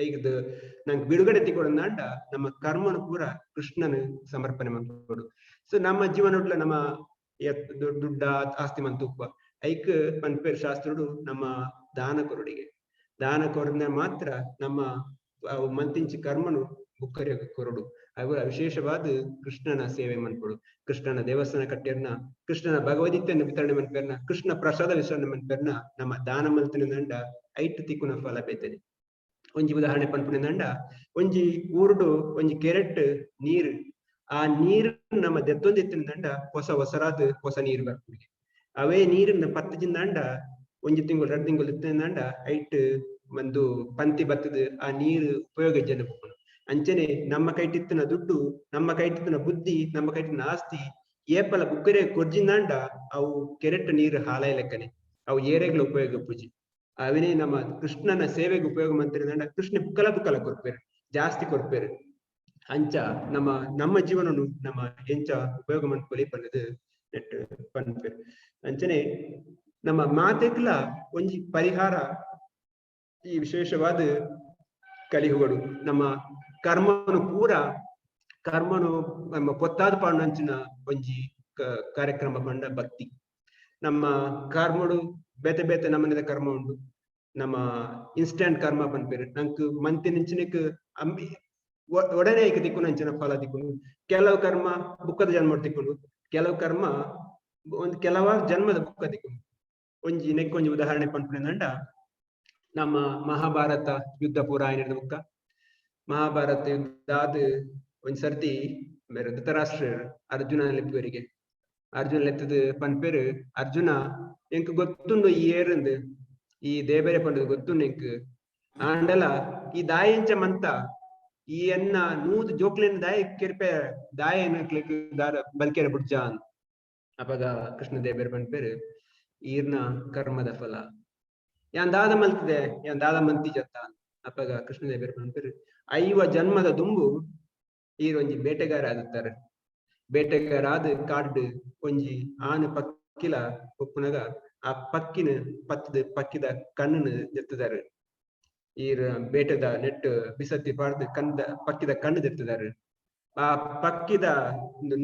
ಈಗ ನಂಗೆ ಬಿಡುಗಡೆ ತಿಕೊಡಂದ ನಮ್ಮ ಕರ್ಮನು ಪೂರ ಕೃಷ್ಣನ ಸಮರ್ಪಣೆ ಮಾಡ್ಕೊಡು. ಸೊ ನಮ್ಮ ಜೀವನ ನಮ್ಮ ದುಡ್ಡ ಆಸ್ತಿ ಮಂತುಪ್ಪ ಐಕ್ ಪನ್ಪೇರ್ ಶಾಸ್ತ್ರುಡು ನಮ್ಮ ದಾನ ಕೊರಡಿಗೆ ಮಾತ್ರ ನಮ್ಮ ಮಂತಿಂಚಿ ಕರ್ಮನು ಬುಕ್ಕರಿ ಕೊರಡು ಅವರ ವಿಶೇಷವಾದ ಕೃಷ್ಣನ ಸೇವೆ ಮನ್ಕೊಡು. ಕೃಷ್ಣನ ದೇವಸ್ಥಾನ ಕಟ್ಟಿಯರ್ನ ಕೃಷ್ಣನ ಭಗವದ್ಗೀತೆಯನ್ನು ವಿತರಣೆ ಮನ್ಪೇರ್ನ ಕೃಷ್ಣ ಪ್ರಸಾದ ವಿತರಣೆ ಮನ್ಪೇರ್ನ ನಮ್ಮ ದಾನ ಮಲ್ತಿನ ದಂಡ ಐಟ್ ತಿಕ್ಕುನ ಫಲ ಬೇತದೆ. ಒಂಜಿ ಉದಾಹರಣೆ ಪನ್ಪುನಂಡ ಒಂಜಿ ಊರುಡು ಒಂಜಿ ಕೆರೆಟ್ ನೀರು ಆ ನೀರು ನಮ್ಮ ದೆತ್ತೊಂದಿತ್ತಿನಂಡ ಹೊಸರಾದ ಹೊಸ ನೀರು ಬರ್ಪುಡಿಗೆ ಅವೇ ನೀರನ್ನ ಪತ್ತಜಿಂದಂಡ ಒಂಜಿ ತಿಂಗಳು 2 ತಿಂಗಳು ಇತ್ತಿನಂಡ ಐಟ್ ಒಂದು ಪಂತಿ ಬತ್ತದ ಆ ನೀರು ಉಪಯೋಗ ಜನ ಬುಕ್ಕುನು. ಅಂಚನೆ ನಮ್ಮ ಕೈಟಿತ್ತಿನ ದುಡ್ಡು ನಮ್ಮ ಕೈಟಿತ್ತಿನ ಬುದ್ಧಿ ನಮ್ಮ ಕೈಟಿನ ಆಸ್ತಿ ಏಪಲ ಬುಕ್ಕರೆ ಕೊರ್ಜಿಂದಂಡ ಅವು ಕೆರೆಟ್ ನೀರು ಹಾಲಾಯ ಲೆಕ್ಕನೆ ಅವು ಏರೆಗಳ ಉಪಯೋಗ ಪೂಜಿ ಅವನೇ ನಮ್ಮ ಕೃಷ್ಣನ ಸೇವೆಗೆ ಉಪಯೋಗ ಮಂತ್ರಿದಂಡ ಕೃಷ್ಣ ಬುಕ್ಕಲ ಕೊರ್ಪೇರು ಜಾಸ್ತಿ ಕೊರ್ಪೇರು ಅಂಚ ನಮ್ಮ ಜೀವನನು ನಮ್ಮ ಎಂಚ ಉಪಯೋಗ ಮಾಡ್ಕೊಳ್ಳಿ ಪನ್ನದು ನೆಟ್ ಪನ್ಪೇರು. ಅಂಚನೆ ನಮ್ಮ ಮಾತೆಗ್ಲ ಒಂಜಿ ಪರಿಹಾರ ಈ ವಿಶೇಷವಾದ ಕಲಿಹುಗಳು ನಮ್ಮ ಕರ್ಮನು ನಮ್ಮ ಪೊತ್ತಾದ ಪಾಂಡಂಚಿನ ಒಂಜಿ ಕಾರ್ಯಕ್ರಮ ಪಂಡ ಭಕ್ತಿ ನಮ್ಮ ಕರ್ಮಡು ಬೇತೆ ನಮ್ಮನೆದ ಕರ್ಮ ಉಂಡು. ನಮ್ಮ ಇನ್ಸ್ಟೆಂಟ್ ಕರ್ಮ ಪನ್ಪೇರು ನಂಕ್ ಮಂತಿನಿಂಚಿನಕ್ ಅಂಬಿ ಒಡನೆ ಐಕ ದಿಕ್ಕುನು ಅಂಚಿನ ಫಲ ದಿಕ್ಕುನು ಕೆಲವು ಕರ್ಮ ಬುಕ್ಕದ ಜನ್ಮ ತಿಕ್ಕುನು ಕೆಲವು ಕರ್ಮ ಒಂದು ಕೆಲವಾರು ಜನ್ಮದ ಬುಕ್ಕ ದಿಕ್ಕುನು. ಒಂಜಿ ಉದಾಹರಣೆ ಪನ್ಪುನಂಡ ನಮ್ಮ ಮಹಾಭಾರತ ಯುದ್ಧ ಪುರಾಯಣದ ಬುಕ್ಕ ಮಹಾಭಾರತ ಯುದ್ಧ ಆದ ಒಂದ್ ಸರ್ತಿ ಧೃತರಾಷ್ಟ್ರ ಅರ್ಜುನ ಲೆಪ್ಪುವರಿಗೆ ಅರ್ಜುನ ಲೆತ್ತದ ಪನ್ಪೇರು ಅರ್ಜುನ ಎಂಕ್ ಗೊತ್ತುಂಡು ಈ ಏರಂದ್ ಈ ದೇಬೇರೆ ಪಂಡದು ಗೊತ್ತುಂಡು ಎಂಕ್ ಆಂಡಲ ಈ ದಾಯಂಚ ಮಂತ ಈ ಎನ್ನ ನೂದು ಜೋಕ್ಲಿನ ದಾಯ ಕೆರ್ಪೆ ದಾಯ ಏನಕ್ಲಿಕ್ ದಾರ ಬಲ್ಕೆರ ಬುಡ್ಜ ಅಂತ ಅಪಗ ಕೃಷ್ಣ ದೇಬೇರೆ ಪನ್ಪೇರು ಈರ್ನ ಕರ್ಮದ ಫಲ ಯಾನ್ ದಾದ ಮಲ್ತಿದೆ ಯಾನ್ ದಾದ ಮಂತಿ ಜತ್ತ ಅಪಗ ಕೃಷ್ಣ ದೇಬೇರೆ ಪನ್ಪೇರು 5 ಜನ್ಮದ ದುಂಬು ಈರೊಂಜಿ ಬೇಟೆಗಾರ ಆದುತ್ತಾರೆ. ಬೇಟೆಗಾರ ಆದ ಕಾಡ್ ಒಂಜಿ ಆನೆ ಪಕ್ಕಿಲ ಒಪ್ಪುನಗ ಆ ಪಕ್ಕಿನ ಪಕ್ಕಿದ ಕಣ್ಣನ್ನು ಎತ್ತಿದಾರೆ. ಈರ ಬೇಟೆದ ನೆಟ್ ಬಿಸತ್ತಿ ಪಾಡ್ದು ಪಕ್ಕಿದ ಕಣ್ಣು ಎತ್ತಿದಾರೆ. ಆ ಪಕ್ಕಿದ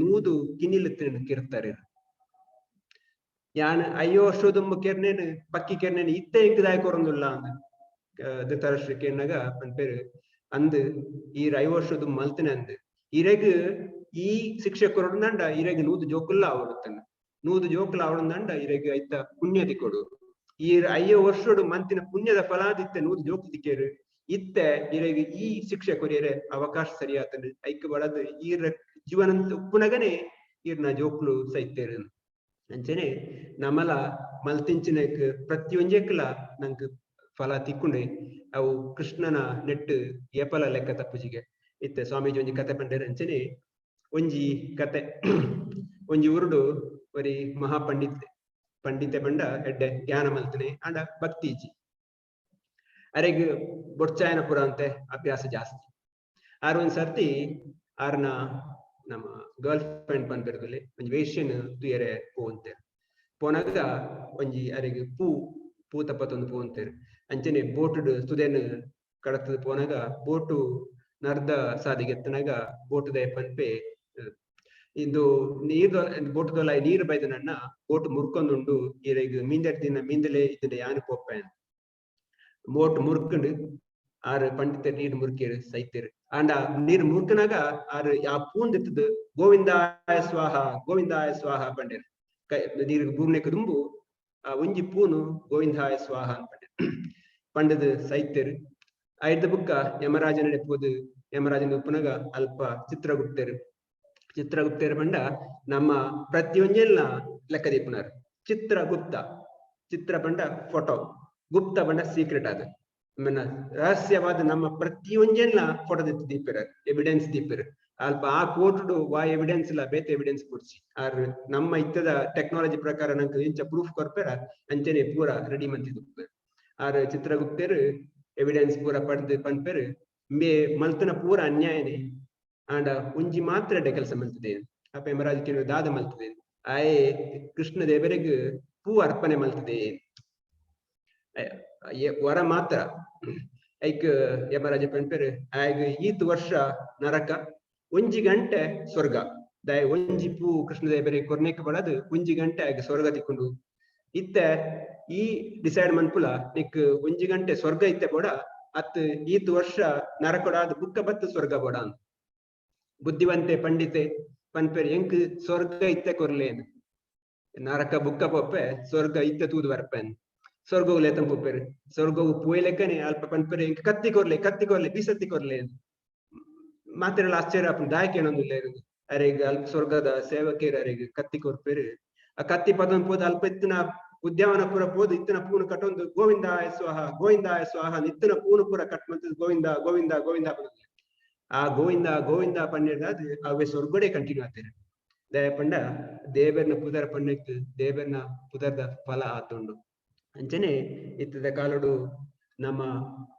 ನೂದು ಕಿನಿಲೆತ್ತಿನ ಕಿರ್ತಾರೆ. ಯಾನ್ ಅಯ್ಯೋ ಅಷ್ಟೊಂದು ಕೆರ್ನೇನು ಪಕ್ಕಿ ಕೆರ್ನೇನು ಇತ್ತೆ ಎಂಕದಾಯ ಕೊರಂದುಲ್ಲ ಅಂದ್ ಧೃತರಾಷ್ಟ್ರ ಕೇರ್ನಾಗ ಪನ್ಪೇರು ಅಂದ್ ಈರ 5 ವರ್ಷದ ಮಲ್ತಿನ ಅಂದ್ ಇರೆಗ್ ಈ ಶಿಕ್ಷೆ ಕೊರಡಂಡ ಇರೆಗ್ ನೂದು ಜೋಕುಲ್ಲ ಅವಡುತ್ತಾನ ನೂದು ಜೋಕುಲ ಅವಡಂಡ ಇರೆಗ್ ಐತ ಪುಣ್ಯದಿ ಕೊಡು ಈ 5 ವರ್ಷಡು ಮಂತಿನ ಪುಣ್ಯದ ಫಲಾದಿತ್ತೆ ನೂದು ಜೋಕು ದಿಕ್ಕೇರು ಇತ್ತೆ ಇರೆಗ್ ಈ ಶಿಕ್ಷೆ ಕೊರಿಯರೆ ಅವಕಾಶ ಸರಿಯಾತಂದು ಐಕ್ ಬಡದು ಈರ ಜೀವನ ಉಪ್ಪುನಗನೆ ಈರ್ನ ಜೋಕ್ಲು ಸೈತೇರು ಅಂಚನೆ ನಮಲ ಮಲ್ತಿಂಚಿನಕ್ ಪ್ರತಿಯೊಂಜೆಕ್ಲ ನಂಗೆ ಫಲ ತಿಕ್ಕೊಂಡೆ ಅವು ಕೃಷ್ಣನ ನೆಟ್ ಏಪಲ ಲೆಕ್ಕ ತಪ್ಪುಜಿಗೆ ಇತ್ತೆ ಸ್ವಾಮೀಜಿ ಒಂಜಿ ಕತೆ ಪಂಡೇರು ಅಂಚನೆ ಒಂಜಿ ಕತೆ ಒಂಜಿ ಊರುಡು ಒರಿ ಮಹಾಪಂಡಿತ್ ಪಂಡಿತೆ ಬಂಡ ಎಡ್ಡೆ ಜ್ಞಾನ ಮಲ್ತನೆ ಅಂಡ ಭಕ್ತಿಜಿ ಅರೆಗ್ ಬೊಡ್ಚಾಯನ ಪುರ ಅಂತೆ ಅಭ್ಯಾಸ ಜಾಸ್ತಿ ಆರ್ ಒಂದ್ ಸರ್ತಿ ಆರ್ನ ನಮ್ಮ ಗರ್ಲ್ ಫ್ರೆಂಡ್ ಬಂದಿರದಲ್ಲಿ ಒಂಜಿ ವೇಷ್ಯನ್ ತುಯರೆ ಪೋಂತೇರು ಪೋನಾಗ ಒಂಜಿ ಅರೆಗ್ ಪೂ ತಪ್ಪತ್ತೊಂದು ಪೋಂತೇರು ಅಂಚನೆ ಬೋಟ್ ತುದೇನ್ ಕಡತದ ಪೋನಾಗ ಬೋಟು ನರ್ದ ಸಾದಿಗೆ ಎತ್ತನಾಗ ಬೋಟ್ ದ ಪನ್ಪೆ ಇದು ನೀರು ಬೋಟ್ ದೊಲ ನೀರು ಬೈದನನ್ನ ಬೋಟ್ ಮುರ್ಕೊಂಡುಂಡು ಇರೆಗ್ ಮೀಂದಲೆ ಇದನ್ನ ಯಾನು ಪೋಪ್ಪೆ ಬೋಟ್ ಮುರ್ಕೊಂಡು ಆರು ಪಂಡಿತ ನೀರು ಮುರ್ಕೇರು ಸೈತೇರು ಅಂಡ ನೀರು ಮುರ್ಕನಾಗ ಆರು ಆ ಪೂನ್ ಇತ್ತದು ಗೋವಿಂದಾಯ ಸ್ವಾಹ ಪಂಡೇರು ನೀರು ಭೂಮಿನ ದುಂಬು ಆ ಒಂಜಿ ಪೂನು ಗೋವಿಂದಾಯ ಸ್ವಾಹ ಅನ್ಪಂಡೇರು ಪಂಡದ ಸೈತೇರು ಐದ ಬುಕ್ಕ ಯಮರಾಜನ ಎಪ್ಪೋದು ಯಮರಾಜನ ಉಪ್ಪನಾಗ ಅಲ್ಪ ಚಿತ್ರಗುಪ್ತೇರು ಬಂಡ ನಮ್ಮ ಪ್ರತಿಯೊಂಜೆಲ್ಲ ಲೆಕ್ಕ ದೀಪನಾರು ಚಿತ್ರ ಬಂಡ ಫೋಟೋ ಗುಪ್ತ ಬಂಡ ಸೀಕ್ರೆಟ್ ಆದ ರಹಸ್ಯವಾದ ನಮ್ಮ ಪ್ರತಿಯೊಂಜೆಲ್ಲ ಫೋಟೋ ದೀಪಿರ ಎವಿಡೆನ್ಸ್ ದೀಪಿರ ಅಲ್ಪ ಆ ಕೋಟು ವಾ ಎವಿಡೆನ್ಸ್ ಇಲ್ಲ ಬೇತೆ ಎವಿಡೆನ್ಸ್ ಕೊಡ್ಸಿ ಆರ್ ನಮ್ಮ ಇತ್ತದ ಟೆಕ್ನಾಲಜಿ ಪ್ರಕಾರ ನಂಗೆ ಇಂಚ ಪ್ರೂಫ್ ಕೊರ್ಪೇರ ಅಂಚನೆ ಪೂರ ರೆಡಿ ಮಂತಿ ಆರ್ ಚಿತ್ರಗುಪ್ತೇರು ಎವಿಡೆನ್ಸ್ ಪೂರ ಪಡೆದು ಪನ್ಪೇರು ಮಲ್ತನ ಪೂರ ಅನ್ಯಾಯನೇ ಆಂಡ ಒಂಜಿ ಮಾತ್ರ ಕೆಲಸ ಮಲ್ತದೆ ಅಪ್ಪ ಯಮರಾಜ್ ಕೇಳುವ ದಾದ ಮಲ್ತದೆ ಆಯೆ ಕೃಷ್ಣ ದೇವರಿಗೆ ಪೂ ಅರ್ಪಣೆ ಮಲ್ತದೆ ವರ ಮಾತ್ರ ಐಕ್ ಯಮರಾಜ ಪನ್ಪೇರು ಆಯ್ಗ ಈತ್ ವರ್ಷ ನರಕ ಒಂಜಿ ಗಂಟೆ ಸ್ವರ್ಗ ದಯ ಒಂಜಿ ಪೂ ಕೃಷ್ಣ ದೇವರಿಗೆ ಕೊರ್ನೆಕ್ ಬಡದು ಒಂಜಿ ಗಂಟೆ ಆಗ ಸ್ವರ್ಗ ತಿಕ್ಕೊಂಡು ಇತ್ತೆ ಈ ಡಿಸೈಡ್ ಮನ್ಪುಲ ನಿಕ್ ಒಂಜಿ ಗಂಟೆ ಸ್ವರ್ಗ ಇತ್ತೆ ಬೋಡ ಅತ್ ಈತ್ ವರ್ಷ ನರಕೊಡಾದ ಬುಕ್ಕ ಬತ್ತು ಸ್ವರ್ಗ ಬೋಡ ಅಂತ ಬುದ್ಧಿವಂತೆ ಪಂಡಿತೆ ಪನ್ಪೇರ್ ಎಂಕ್ ಸ್ವರ್ಗ ಇತ್ತೆ ಕೊರ್ಲೇನ್ ನರಕ ಬುಕ್ಕ ಪೊಪ್ಪೆ ಸ್ವರ್ಗ ಇತ್ತೆ ತೂದು ಬರ್ಪೆನ್ ಸ್ವರ್ಗವು ಲೇತಂ ಪೊಪ್ಪೇರು ಸ್ವರ್ಗವು ಪೋಯ್ಲೆಕ್ಕನೆ ಅಲ್ಪ ಪನ್ಪೇರ್ ಎಂಕ್ ಕತ್ತಿ ಕೊರ್ಲೆ ಬೀಸತ್ತಿ ಕೊರ್ಲೆ ಮಾತೆಲ್ಲ ಆಶ್ಚರ್ಯ ಅಪ್ಪ ದಾಯಕೇನೊಂದಿಲ್ಲ ಇರುದು ಅರೆಗ್ ಅಲ್ಪ ಸ್ವರ್ಗದ ಸೇವಕೇರು ಅರೆಗ್ ಕತ್ತಿ ಕೊರ್ಪೇರು ಆ ಕತ್ತಿ ಪದನ್ ಪೋದು ಅಲ್ಪ ಇತ್ತಿನ ಉದ್ಯಾವನ ಪುರ ಪೋದು ಇತ್ತಿನ ಪೂನು ಕಟ್ಟೊಂದು ಗೋವಿಂದಾಯ ಸ್ವಾಹ ಇತ್ತಿನ ಪೂನು ಪುರ ಕಟ್ ಮಂತದ್ದು ಗೋವಿಂದ ಆ ಗೋವಿಂದ ಪಂಡಿರ್ದಾದ್ ಅವೇ ಸ್ವರ್ಗಡೆ ಕಂಟಿನ್ಯೂ ಆಗ್ತಾರೆ ದಯ ಪಂಡ ದೇವರ್ನ ಪುದರ ಪಂಡಕ್ಕೆ ದೇವರ್ನ ಪುದರ್ದ ಫಲ ಆತುಂಡು ಅಂಚನೆ ಇತ್ತದ ಕಾಲಡು ನಮ್ಮ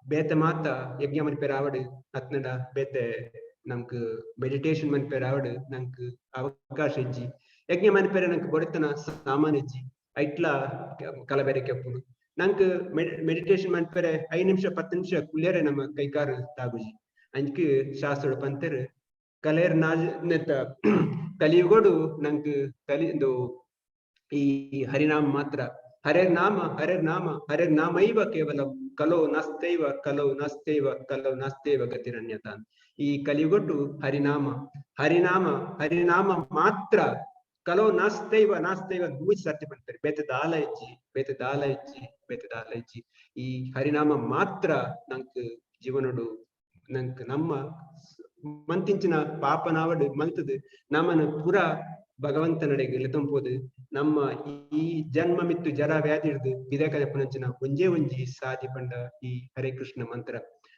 ಬೇತೆ ಮಾತ ಯಜ್ಞ ಮನ್ಪೇರ ಆವಡು ಅತ್ನಡ ಬೇತೆ ನಮ್ಕ್ ಮೆಡಿಟೇಷನ್ ಮನ್ಪೇರ ಆವಡು ನಂಕ್ ಅವಕಾಶ ಇಜ್ಜಿ ಯಜ್ಞ ಮನ್ಪೇರ ನಂಕ್ ಬಡತನ ಸಾಮಾನ್ ಇಜ್ಜಿ ಐಟ್ಲ ಕಲಬೇರೆ ಕೆಪ್ಪುಡು ನಂಕ್ ಮೆಡಿಟೇಷನ್ ಮನ್ಪೇರ 5 ನಿಮಿಷ 10 ನಿಮಿಷ ಕುಲ್ಲೇರೆ ನಮ್ಮ ಕೈಕಾರು ತಾಗುಜಿ ಅಂಚ್ ಶಾಸ್ತ್ರ ಪಂತರು ಕಲೇರ್ ನಾಜ್ ಕಲಿಯುಗೋಡು ನಂಕ್ ಕಲಿದು ಈ ಹರಿನಾಮ ಮಾತ್ರ ಹರೇರ್ ನಾಮೈವ ಕೇವಲ ಕಲೋ ನಾಸ್ತೈವ ಗತಿರನ್ಯತ ಈ ಕಲಿಯುಗೊಟ್ಟು ಹರಿನಾಮ ಮಾತ್ರ ಕಲೋ ನಾಸ್ತೈವ ಮೂಜಿ ಸರ್ತಿ ಬರ್ತಾರೆ ಬೇತೆ ದಾಲ ಇಜ್ಜಿ ಈ ಹರಿನಾಮ ಮಾತ್ರ ನಂಕ್ ಜೀವನಡು ನಂಕ್ ನಮ್ಮ ಮಂತಿಂಚಿನ ಪಾಪನಾವಡು ಮಲ್ತದು ನಮ್ಮನ ಪುರ ಭಗವಂತನಡೆಗೆ ಲೆತಂಪೋದು ನಮ್ಮ ಈ ಜನ್ಮ ಮಿತ್ತು ಜರ ವ್ಯಾಧಿ ಹಿಡಿದು ಬಿದಕನಂಚಿನ ಒಂಜಿ ಸಾಧಿ ಪಂಡ ಈ ಹರೇ ಕೃಷ್ಣ ಮಂತ್ರ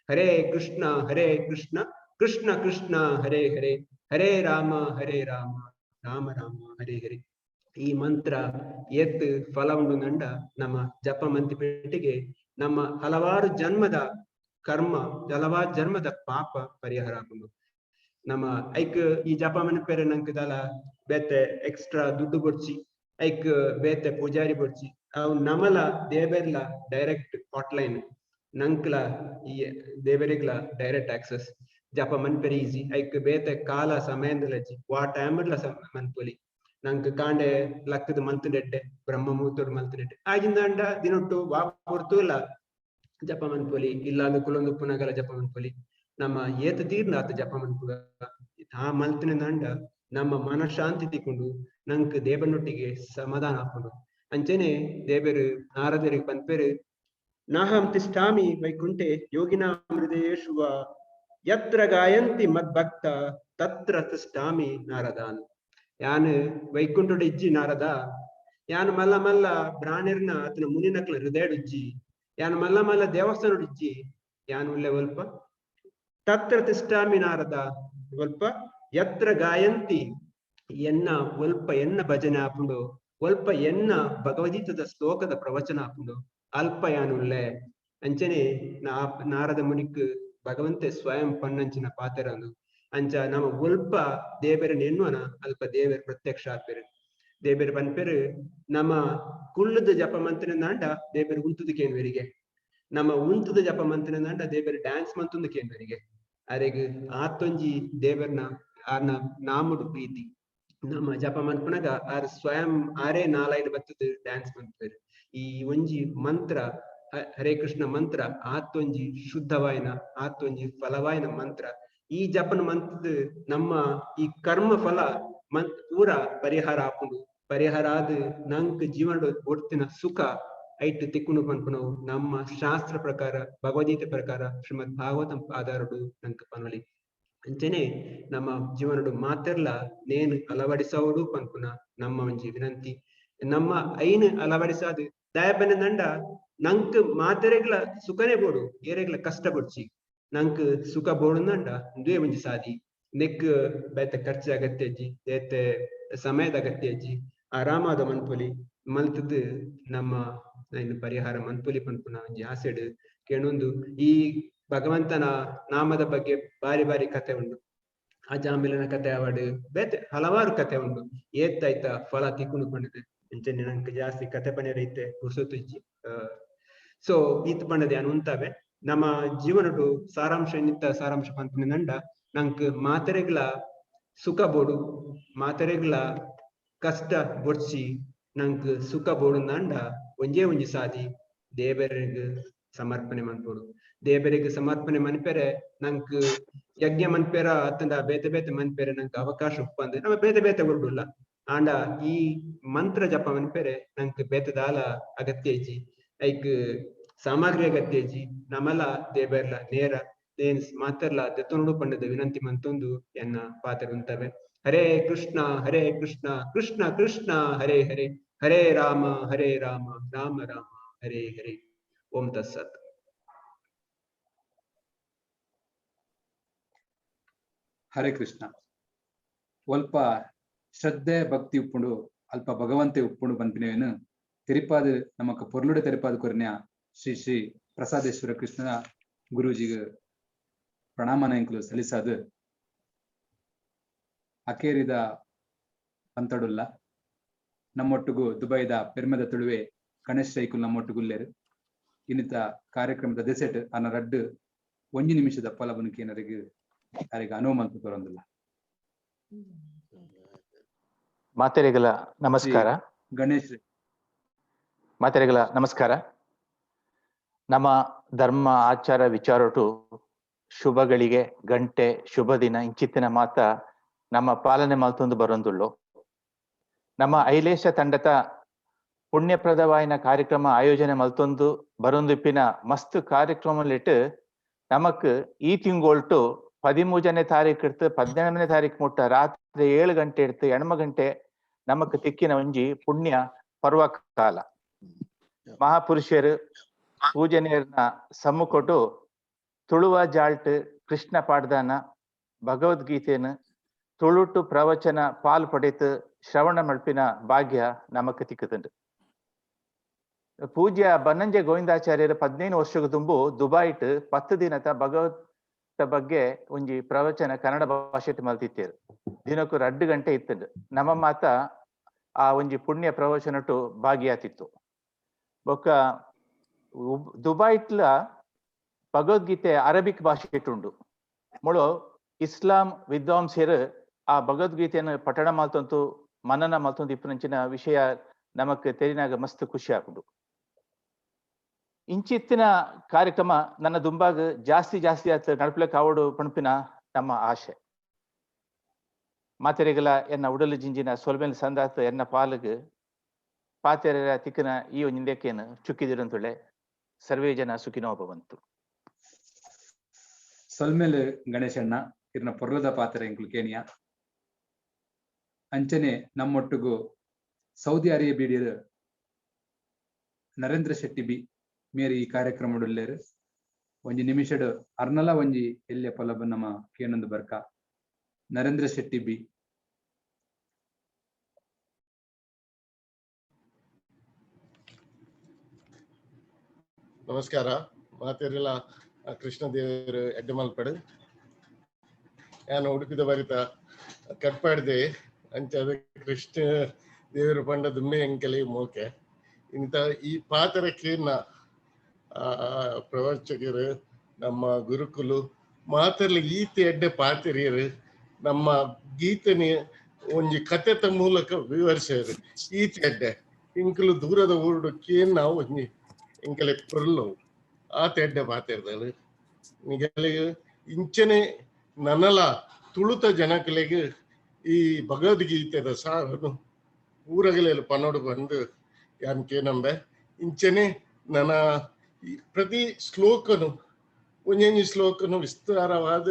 ಹರೇ ಕೃಷ್ಣ ಕೃಷ್ಣ ಕೃಷ್ಣ ಹರೇ ಹರೇ ಹರೇ ರಾಮ ರಾಮ ರಾಮ ಹರೇ ಹರೇ ಈ ಮಂತ್ರ ಎತ್ ಫಲ ಉಂಡು ನಂಡ ನಮ್ಮ ಜಪ ಮಂತಿ ಪೇಟೆಗೆ ನಮ್ಮ ಹಲವಾರು ಜನ್ಮದ ಕರ್ಮ ಹಲವಾರು ಜನ್ಮದ ಪಾಪ ಪರಿಹಾರ ಆಗುಂಡು ನಮ್ಮ ಐಕ್ ಈ ಜಪ ಮನ್ಪೇರೆ ನಂಕ್ ದಲ ಬೇತೆ ಎಕ್ಸ್ಟ್ರಾ ದುಡ್ಡು ಕೊಡ್ಸಿ ಐಕ್ ಬೇತೆ ಪೂಜಾರಿ ಕೊಡ್ಸಿ ಅವು ನಮಲ ದೇವೆರ್ಲ ಡೈರೆಕ್ಟ್ ಹಾಟ್ಲೈನ್ ನಂಕ್ಲ ಈ ದೇವರಿಗ್ಲ ಡೈರೆಕ್ಟ್ ಆಕ್ಸೆಸ್ ಜಪ ಮನ್ಪೇರೆ ಈಸಿ ಐಕ್ ಬೇತೆ ಕಾಲ ಸಮಯದಲ್ಲಜ್ಜಿ ವಾ ಟೈಮ್ಲ ಮನ್ಪೊಲಿ ನಂಕ್ ಕಾಂಡೆ ಲಕ್ಕದ ಮಲ್ತುಡೆಡ್ಡೆ ಬ್ರಹ್ಮ ಮುಹೂರ್ತೋಡು ಮಲ್ತುಡೆಡ್ಡೆ ಆಗಿಂದ ದಿನೊಟ್ಟು ವಾ ಹೊರ್ತು ಇಲ್ಲ ಜಪ ಮನ್ಪೊಲಿ ಇಲ್ಲ ಕುಲೊಂದು ಪುನಗಲ ಜಪ ಮನ್ಪೊಲಿ ನಮ್ಮ ಏತ ತೀರ್ನ ಆತ ಜಪ ಮನ್ಪುಗ ಆ ಮಲ್ತಿನ ದಂಡ ನಮ್ಮ ಮನಶಾಂತಿ ತಿಕ್ಕೊಂಡು ನಂಕ್ ದೇವನೊಟ್ಟಿಗೆ ಸಮಾಧಾನ ಹಾಕೊಂಡು ಅಂಚನೆ ದೇವರು ನಾರದರಿಗೆ ಪನ್ಪೇರು ನಾಹಂ ತಿಷ್ಠಾಮಿ ವೈಕುಂಠೆ ಯೋಗಿನಾ ಹೃದಯೇಶುವ ಯತ್ರ ಗಾಯಂತಿ ಮದ್ಭಕ್ತ ತತ್ರ ತಿಷ್ಠಾಮಿ ನಾರದಾನ್ ಯಾನ್ ವೈಕುಂಠುಡು ಇಜ್ಜಿ ನಾರದ ಯಾನ್ ಮಲ್ಲ ಮಲ್ಲ ಪ್ರಾಣಿರ್ನ ಆತನ ಮುನಿನಕ್ಲ ಹೃದಯಡು ಇಜ್ಜಿ ಯಾನ್ ಮಲ್ಲ ಮಲ್ಲ ದೇವಸ್ಥಾನ ಇಜ್ಜಿ ಯಾನ್ ಉಲ್ಲೆ ಒಲ್ಪ ತತ್ರ ತಿಷ್ಠಾಮಿ ನಾರದ ಒಲ್ಪ ಯತ್ರ ಗಾಯಂತಿ ಎನ್ನ ಒಲ್ಪ ಎನ್ನ ಭಜನೆ ಆಪುಂಡು ಒಲ್ಪ ಎನ್ನ ಭಗವದ್ಗೀತದ ಶ್ಲೋಕದ ಪ್ರವಚನ ಹಾಕೊಂಡು ಅಲ್ಪ ಯಾನುಲ್ಲೆ ಅಂಚನೆ ನಾರದ ಮುನಿಕ್ ಭಗವಂತೆ ಸ್ವಯಂ ಪನ್ನಂಚಿನ ಪಾತೆರಂದು ಅಂಚ ನಮ್ಮ ಒಲ್ಪ ದೇವರನ್ನ ಎನ್ನುವನ ಅಲ್ಪ ದೇವರ ಪ್ರತ್ಯಕ್ಷ ಆಪೇರು ದೇವರ ಪನ್ಪೇರು ನಮ್ಮ ಕುಳ್ಳದ ಜಪ ಮಂತ್ರ ನಾಂಡ ದೇವರ ಉಂತದ ಕೇನ್ವರಿಗೆ ನಮ್ಮ ಉಂತದ ಜಪ ಮಂತ್ರ ನಾಂಡ ದೇವರ ಡ್ಯಾನ್ಸ್ ಮಂತೊಂದು ಕೇನ್ವರಿಗೆ ಅರೆಗ್ ಆತೊಂಜಿ ದೇವರನ ಆರ್ನ ನಾಮುಡು ಪ್ರೀತಿ ನಮ್ಮ ಜಪ ಮನ್ಪುನಗ ಆರ್ ಸ್ವಯಂ ಆರೇ ನಾಲೈಡ್ ಬತ್ತದ ಡ್ಯಾನ್ಸ್ ಮನ್ಪೇರು ಈ ಒಂಜಿ ಮಂತ್ರ ಹರೇ ಕೃಷ್ಣ ಮಂತ್ರ ಆತೊಂಜಿ ಶುದ್ಧವಾಯಿನ ಆತೊಂಜಿ ಫಲವಾಯಿನ ಮಂತ್ರ ಈ ಜಪನ ಮಂತ್ರದ ನಮ್ಮ ಈ ಕರ್ಮ ಫಲ ಪೂರ ಪರಿಹಾರ ಆಪುಂಡು ಪರಿಹಾರ ಆದ ನಂಕ್ ಜೀವನ ಒಟ್ಟಿನ ಸುಖ ಐಟ್ ತಿಕ್ಕುನು ಪನ್ಪುನವು ನಮ್ಮ ಶಾಸ್ತ್ರ ಪ್ರಕಾರ ಭಗವದ್ಗೀತೆ ಪ್ರಕಾರ ಶ್ರೀಮದ್ ಭಾಗವತಂ ಆಧಾರಡು ನಂಕ್ ಪನೊಲಿ ಅಂಚನೆ ನಮ್ಮ ಜೀವನಡು ಮಾತೆರ್ಲ ನೇನು ಅಳವಡಿಸೋಡು ಪನ್ಪುನ ನಮ್ಮ ಒಂಜಿ ವಿನಂತಿ ನಮ್ಮ ಐನ್ ಅಳವಡಿಸಾದು ದಯಪನೆ ನಂಡ ನಂಕ್ ಮಾತೆರೆಗ್ಲ ಸುಖನೇ ಬೋಡು ಏರೆಗ್ಲ ಕಷ್ಟ ಬೊಡ್ಚಿ ನಂಕ್ ಸುಖ ಬೋಡು ನಂಡ ದುವೆ ಒಂಜಿ ಸಾದಿ ನೆಕ್ ಬೇತೆ ಖರ್ಚು ಅಗತ್ಯ ಅಜ್ಜಿ ಬೇತೆ ಸಮಯದ ಅಗತ್ಯ ಅಜ್ಜಿ ಆರಾಮಾದ ಮನ್ಪೊಲಿ ಮಲ್ತದ್ ನಮ್ಮ ಇನ್ನು ಪರಿಹಾರ ಮನ್ಪೊಲಿ ಪನ್ಪುನ ಒಂಜಿ ಆಸೆಡ್ ಕೇಳೊಂದು ಈ ಭಗವಂತನ ನಾಮದ ಬಗ್ಗೆ ಬಾರಿ ಬಾರಿ ಕತೆ ಉಂಡು ಅಜಾಮಿಲನ ಕತೆ ಅವಡು ಬೇತೆ ಹಲವಾರು ಕತೆ ಉಂಡು ಏತ್ತಾಯ್ತ ಫಲ ತಿಕ್ಕುನು ಪಂಡದೆ ಇಂಚನೆ ನಂಗೆ ಜಾಸ್ತಿ ಕತೆ ಪನೆ ರೈತೆ ಹುರ್ಸೊತ್ತಿಜ್ಜಿ ಸೊ ಈತ್ ಪಂಡದೆ ಅನ್ ಉಂತಾವೆ ನಮ್ಮ ಜೀವನಡು ಸಾರಾಂಶ ನಿತ್ತ ಸಾರಾಂಶ ಪಂಪನೆ ನಂಡ ನಂಕ್ ಮಾತೆರೆಗ್ಲ ಸುಖ ಬೋಡು ಮಾತೆರೆಗ್ಲ ಕಷ್ಟ ಬೊಡ್ಸಿ ನಂಕ್ ಸುಖ ಬೋಡು ನಂಡ ಒಂಜೇ ಒಂಜಿ ಸಾದಿ ದೇವರಿಗೆ ಸಮರ್ಪಣೆ ಮನ್ಪೋಡು ದೇವರಿಗೆ ಸಮರ್ಪಣೆ ಮನ್ಪೆರೆ ನಂಕ್ ಯಜ್ಞ ಮನ್ಪೇರ ಅತ್ತಂಡ ಬೇತೆ ಬೇತೆ ಮನ್ಪೇರೆ ನಂಗೆ ಅವಕಾಶ ಉಪ್ಪಂದ್ರೆ ನಮ್ಮ ಬೇತೆ ಬೇತೆ ಉರುಡುಲ್ಲ ಆಂಡ ಈ ಮಂತ್ರ ಜಪ ಮನ್ಪೇರೆ ನಂಕ್ ಬೇತೆ ದಾಲ ಅಗತ್ಯ ಇಜ್ಜಿ ಐಕ್ ಸಾಮಗ್ರಿ ಅಗತ್ಯ ಇಜ್ಜಿ ನಮಲ ದೇವರ್ಲ ನೇರ ಏನ್ ಮಾತೆರ್ಲ ದೆತ್ತೊಂಡು ಪಂಡದ ವಿನಂತಿ ಮಂತೊಂದು ಎನ್ನ ಪಾತ್ರ ಉಂತವೆ ಹರೇ ಕೃಷ್ಣ ಕೃಷ್ಣ ಕೃಷ್ಣ ಹರೇ ಹರೇ ಹರೇ ರಾಮ ರಾಮ ರಾಮ ಹರೇ ಹರೇ ಓಂ ತತ್ಸತ್. ಹರೇ ಕೃಷ್ಣ. ಒಲ್ಪ ಶ್ರದ್ಧೆ ಭಕ್ತಿ ಉಪ್ಪುಂಡು ಅಲ್ಪ ಭಗವಂತೆ ಉಪ್ಪುಂಡು ಬಂಪಿನೇನು ತಿರುಪಾದ ನಮಕ್ ಪೊರ್ಲುಡೆ ತಿರುಪಾದ ಕೊರನ್ಯ ಶ್ರೀ ಶ್ರೀ ಪ್ರಸಾದೇಶ್ವರ ಕೃಷ್ಣ ಗುರೂಜಿಗೆ ಪ್ರಣಾಮನ ಎಂಕ್ಲು ಸಲ್ಲಿಸಾದ ಅಕೇರಿದ ಪಂತಡುಲ್ಲ ನಮ್ಮೊಟ್ಟಿಗೂ ದುಬೈದ ಪೆರ್ಮೆದ ತುಳುವೆ ಗಣೇಶ್ ರೈಕುಲ್ ನಮ್ಮೊಟ್ಟಿಗುಲ್ಲೇರು ಇನ್ನಿತ ಕಾರ್ಯಕ್ರಮದ ದೆಸೆಟ್ ಅನ್ನ ರಡ್ಡು 1 ನಿಮಿಷದ ಫಲಬುನಿಕೆನರಿಗೆ ಯಾರಿಗೆ ಅನುಮತಿ ಬರೋದಿಲ್ಲ. ಮಾತೆರೆಗಳ ನಮಸ್ಕಾರ. ಗಣೇಶ್ ಮಾತೆರೆಗಳ ನಮಸ್ಕಾರ. ನಮ್ಮ ಧರ್ಮ ಆಚಾರ ವಿಚಾರಟು ಶುಭಗಳಿಗೆ ಗಂಟೆ ಶುಭ ದಿನ ಇಂಚಿತ್ತಿನ ಮಾತ ನಮ್ಮ ಪಾಲನೆ ಮಲ್ತೊಂದು ಬರೊಂದುಳ್ಳು. ನಮ್ಮ ಐಲೇಶ ತಂಡದ ಪುಣ್ಯಪ್ರದವಾಯಿನ ಕಾರ್ಯಕ್ರಮ ಆಯೋಜನೆ ಮಲ್ತೊಂದು ಬರೊಂದಿಪ್ಪಿನ ಮಸ್ತ್ ಕಾರ್ಯಕ್ರಮಲಿಟ್ಟು ನಮಕ್ ಈ ತಿಂಗೊಳ್ಟು 13ನೇ ತಾರೀಕು ಇಡ್ತು 17ನೇ ತಾರೀಕು ಮುಟ್ಟ ರಾತ್ರಿ 7 ಗಂಟೆ ಇಡ್ತು 8 ಗಂಟೆ ನಮಕ್ ತಿಕ್ಕಿನ ಒಂಜಿ ಪುಣ್ಯ ಪರ್ವಕಾಲ. ಮಹಾಪುರುಷರು ಪೂಜನೀಯರ್ನ ಸಮ್ಮುಕೊಟ್ಟು ತುಳುವ ಜಾಲ್ಟ್ ಕೃಷ್ಣ ಪಾಡ್ದಾನ ಭಗವದ್ಗೀತೆಯನ್ನು ತುಳುಟು ಪ್ರವಚನ ಪಾಲ್ ಪಡೆತು ಶ್ರವಣ ಮಲ್ಪಿನ ಭಾಗ್ಯ ನಮಕ್ ತಿಕ್ಕುತ್ತುಂಡು. ಪೂಜ್ಯ ಬನ್ನಂಜೆ ಗೋವಿಂದಾಚಾರ್ಯರು 15 ವರ್ಷಕ್ಕೆ ತುಂಬು ದುಬೈಟ್ 10 ದಿನದ ಭಗವತ್ ಬಗ್ಗೆ ಒಂಜಿ ಪ್ರವಚನ ಕನ್ನಡ ಭಾಷೆ ಮಲ್ತಿತ್ತೇರು. ದಿನಕ್ಕೂ 2 ಗಂಟೆ ಇತ್ತಂಡು. ನಮ್ಮ ಮಾತ ಆ ಒಂಜಿ ಪುಣ್ಯ ಪ್ರವಚನಟು ಭಾಗಿಯಾತಿತ್ತು. ಬೊಕ್ಕ ದುಬೈಟ್ಲ ಭಗವದ್ಗೀತೆ ಅರಬಿಕ್ ಭಾಷೆ ಇಟ್ಟುಂಡು. ಮುಳು ಇಸ್ಲಾಂ ವಿದ್ವಾಂಸರು ಆ ಭಗವದ್ಗೀತೆಯನ್ನು ಪಠಣ ಮಲ್ತಂತು ಮನನ ಮಲ್ತೊಂದು ಇಪ್ಪನಂಚಿನ ವಿಷಯ ನಮಕ್ ತೆರಿನಾಗ ಮಸ್ತ್ ಖುಷಿ ಆಗುಂಡು. ಇಂಚಿತ್ತಿನ ಕಾರ್ಯಕ್ರಮ ನನ್ನ ದುಂಬಾಗ ಜಾಸ್ತಿ ಆತ ನಡ್ಪಲಕ್ಕೆ ಆವಡು ಪಣಪಿನ ನಮ್ಮ ಆಶೆ. ಮಾತೆರೆಗಳ ಎನ್ನ ಉಡಲು ಜಿಂಜಿನ ಸೊಲ್ಮೇಲೆ ಸಂದಾತ ಎನ್ನ ಪಾಲಗ್ ಪಾತೆರ ತಿಕ್ಕನ ಈ ಒಂದಿಂದೇಕೇನು ಚುಕ್ಕಿದಿರಂತುಳೆ ಸರ್ವೇ ಜನ ಸುಖಿನೋ ಭವಂತು. ಸೊಲ್ಮೇಲೆ ಗಣೇಶಣ್ಣ ಇರ್ನ ಪೊರ್ಲದ ಪಾತ್ರ ಎಂಕ್ಲು ಕೇನಿಯಾ ಅಂಚನೆ ನಮ್ಮೊಟ್ಟಿಗೂ ಸೌದಿ ಅರೇಬಿಯದ ನರೇಂದ್ರ ಶೆಟ್ಟಿ ಬಿ ಮೇರಿ ಈ ಕಾರ್ಯಕ್ರಮ ಉಳ್ಳೇರು ಒಂಜಿ ನಿಮಿಷಡ್ ಅರ್ನಲ ಒಂಜಿ ಎಲ್ಲೆ ಪೊಲಬ ನಮ್ಮ ಕೇನೊಂದು ಬರ್ಕ ನರೇಂದ್ರ ಶೆಟ್ಟಿ ಬಿ ನಮಸ್ಕಾರ. ಮಾತೆರೆಲ್ಲ ಕೃಷ್ಣ ದೇವರು ಎಡ್ಡೆ ಮಲ್ಪಡು. ನಾನು ಉಡುಪಿದ ಬರಿತ ಕಟ್ಪಾಡ್ದೆ ಅಂಚ ಕೃಷ್ಣ ದೇವರು ಪಂಡ ದುಮ್ಮೆ ಎಂಕಲಿ ಮೋಕೆ ಇಂಥ ಈ ಪಾತ್ರಕ್ಕೆ ಪ್ರವಚಕರು ನಮ್ಮ ಗುರುಕುಲು ಮಾತರ್ಲಿ ಈತೆ ಎಡ್ಡೆ ಪಾತಿರಿಯರು ನಮ್ಮ ಗೀತನಿ ಒಂಜಿ ಕಥೆತ ಮೂಲಕ ವಿವರಿಸ್ಯಾರು. ಈತೆ ಎಡ್ಡೆ ಇಂಕಲು ದೂರದ ಊರುಡಕ್ಕೆ ನಾವು ಒಂಜಿ ಇಂಕಲೆ ಪೊರ್ಲು ಆ ತೆಡ್ಡೆ ಪಾತಿರ್ದಳು ನಿಗಲಿಗೆ ಇಂಚನೆ ನನಲ ತುಳುತ ಜನಕಲಿಗೆ ಈ ಭಗವದ್ಗೀತೆದ ಸಾರನು ಊರಗಲೆಯಲ್ಲಿ ಪನ್ನೋಡು ಬಂದು ಯಾನ್ಕೆ ನಂಬೆ ಇಂಚನೆ ನನ್ನ ಪ್ರತಿ ಶ್ಲೋಕನು ಒಂಜೊಂಜಿ ಶ್ಲೋಕನು ವಿಸ್ತಾರವಾದ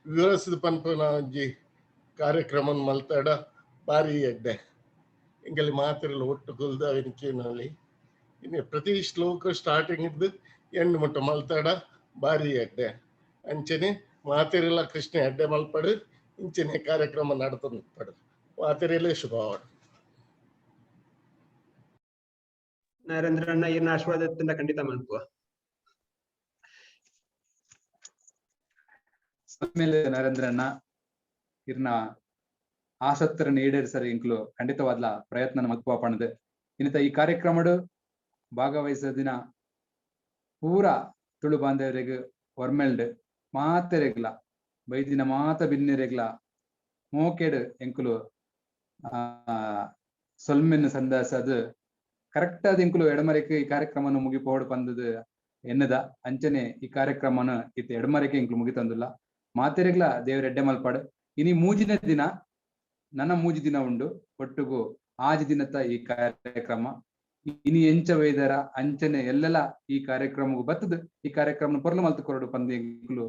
ವಿವರಿಸಿದ ಪನ್ಪನ ಒಂಜಿ ಕಾರ್ಯಕ್ರಮ ಮಲ್ತಾಡ ಬಾರಿ ಎಡ್ಡೆ ಇಂಕಲ್ಲಿ ಮಾತಿರಲು ಒಟ್ಟು ಕೊಲ್ದ ಅವನಿಕೇನಲ್ಲಿ ಇನ್ನು ಪ್ರತಿ ಶ್ಲೋಕ ಸ್ಟಾರ್ಟಿಂಗ್ ಇದ್ದು ಎಂಡ್ ಮುಟ್ಟ ಮಲ್ತಾಡ ಬಾರಿ ಎಡ್ಡೆ ಅಂಚನೆ ಮಾತೆರೆಲ್ಲ ಕೃಷ್ಣ ಎಡ್ಡೆ ಮಲ್ಪಡು ಇಂಚನೆ ಕಾರ್ಯಕ್ರಮ ನಡತ ಪಡು ಮಾತೆರೆಲ್ಲೇ ಶುಭವಾಡ. ನರೇಂದ್ರಣ್ಣ ಇರ್ನ ಆಶೀರ್ವಾದದಿಂದ ಖಂಡಿತ ಮಲ್ಪುವ. ನರೇಂದ್ರಣ್ಣ ಇರ್ನ ಆಸಕ್ತರನ್ನು ಈಡೇರಿಸಲು ಇಂಕ್ಲು ಖಂಡಿತವಾದ್ಲ ಪ್ರಯತ್ನ ಮಲ್ಪುವ ಪಣದು ಇನ್ನಿತ ಈ ಕಾರ್ಯಕ್ರಮಡು ಭಾಗವಹಿಸಿದ ದಿನ ಪೂರ ತುಳು ಬಾಂಧವರಿಗೆ ಒರ್ಮೆಲ್ಡ್ ಮಾತೆರೆಗ್ಲ ಬೈದಿನ ಮಾತ ಬಿನ್ನೆರೆಗ್ಲ ಮೋಕೆಡ್ ಎಂಕುಲು ಸೊಲ್ಮೆನ್ ಸಂದಾಸದು ಕರೆಕ್ಟ್ ಆದ ಇಂಕುಲು ಎಡಮರೆಗೆ ಈ ಕಾರ್ಯಕ್ರಮನ ಮುಗಿಪೋಡು ಬಂದದು ಎನ್ನದ ಅಂಚನೆ ಈ ಕಾರ್ಯಕ್ರಮನ ಇತ್ತು ಎಡಮರೆಗೆ ಇಂಕ್ಲು ಮುಗಿತಂದಿಲ್ಲ ಮಾತೆರೆಗ್ಲ ದೇವ್ರ ಎಡ್ಡೆ ಮಲ್ಪಾಡು ಇನಿ ಮೂಜಿನ ದಿನ ನನ್ನ ಮೂಜಿ ದಿನ ಉಂಡು ಒಟ್ಟುಗು ಆಜಿ ದಿನದ ಈ ಕಾರ್ಯಕ್ರಮ ಇನಿ ಎಂಚ ವೈದರ ಅಂಚನೆ ಎಲ್ಲೆಲ್ಲ ಈ ಕಾರ್ಯಕ್ರಮಗೂ ಬತ್ತದು ಈ ಕಾರ್ಯಕ್ರಮ ಪೊರ್ಲು ಮಲ್ತು ಕೊರಡು ಪಂದು ಇಂಕ್ಲು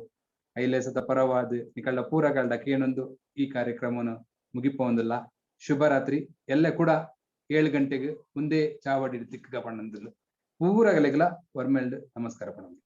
ಐಲೇಸದ ಪರವಾದ ನಿಕಳ್ಳ ಪೂರಗಳ್ದ ಕೇನೊಂದು ಈ ಕಾರ್ಯಕ್ರಮನು ಮುಗಿಪೋಂದಿಲ್ಲ. ಶುಭರಾತ್ರಿ. ಎಲ್ಲ ಕೂಡ 7 ಗಂಟೆಗೆ ಮುಂದೆ ಚಾವಡಿ ತಿಕ್ಕ ಪಣ್ಣಂದಿಲ್ಲ ಪೂರಗಲೆಗ್ಲ ವರ್ಮೆಲ್ಡ್ ನಮಸ್ಕಾರ ಪಣ್ಣಂದಿ.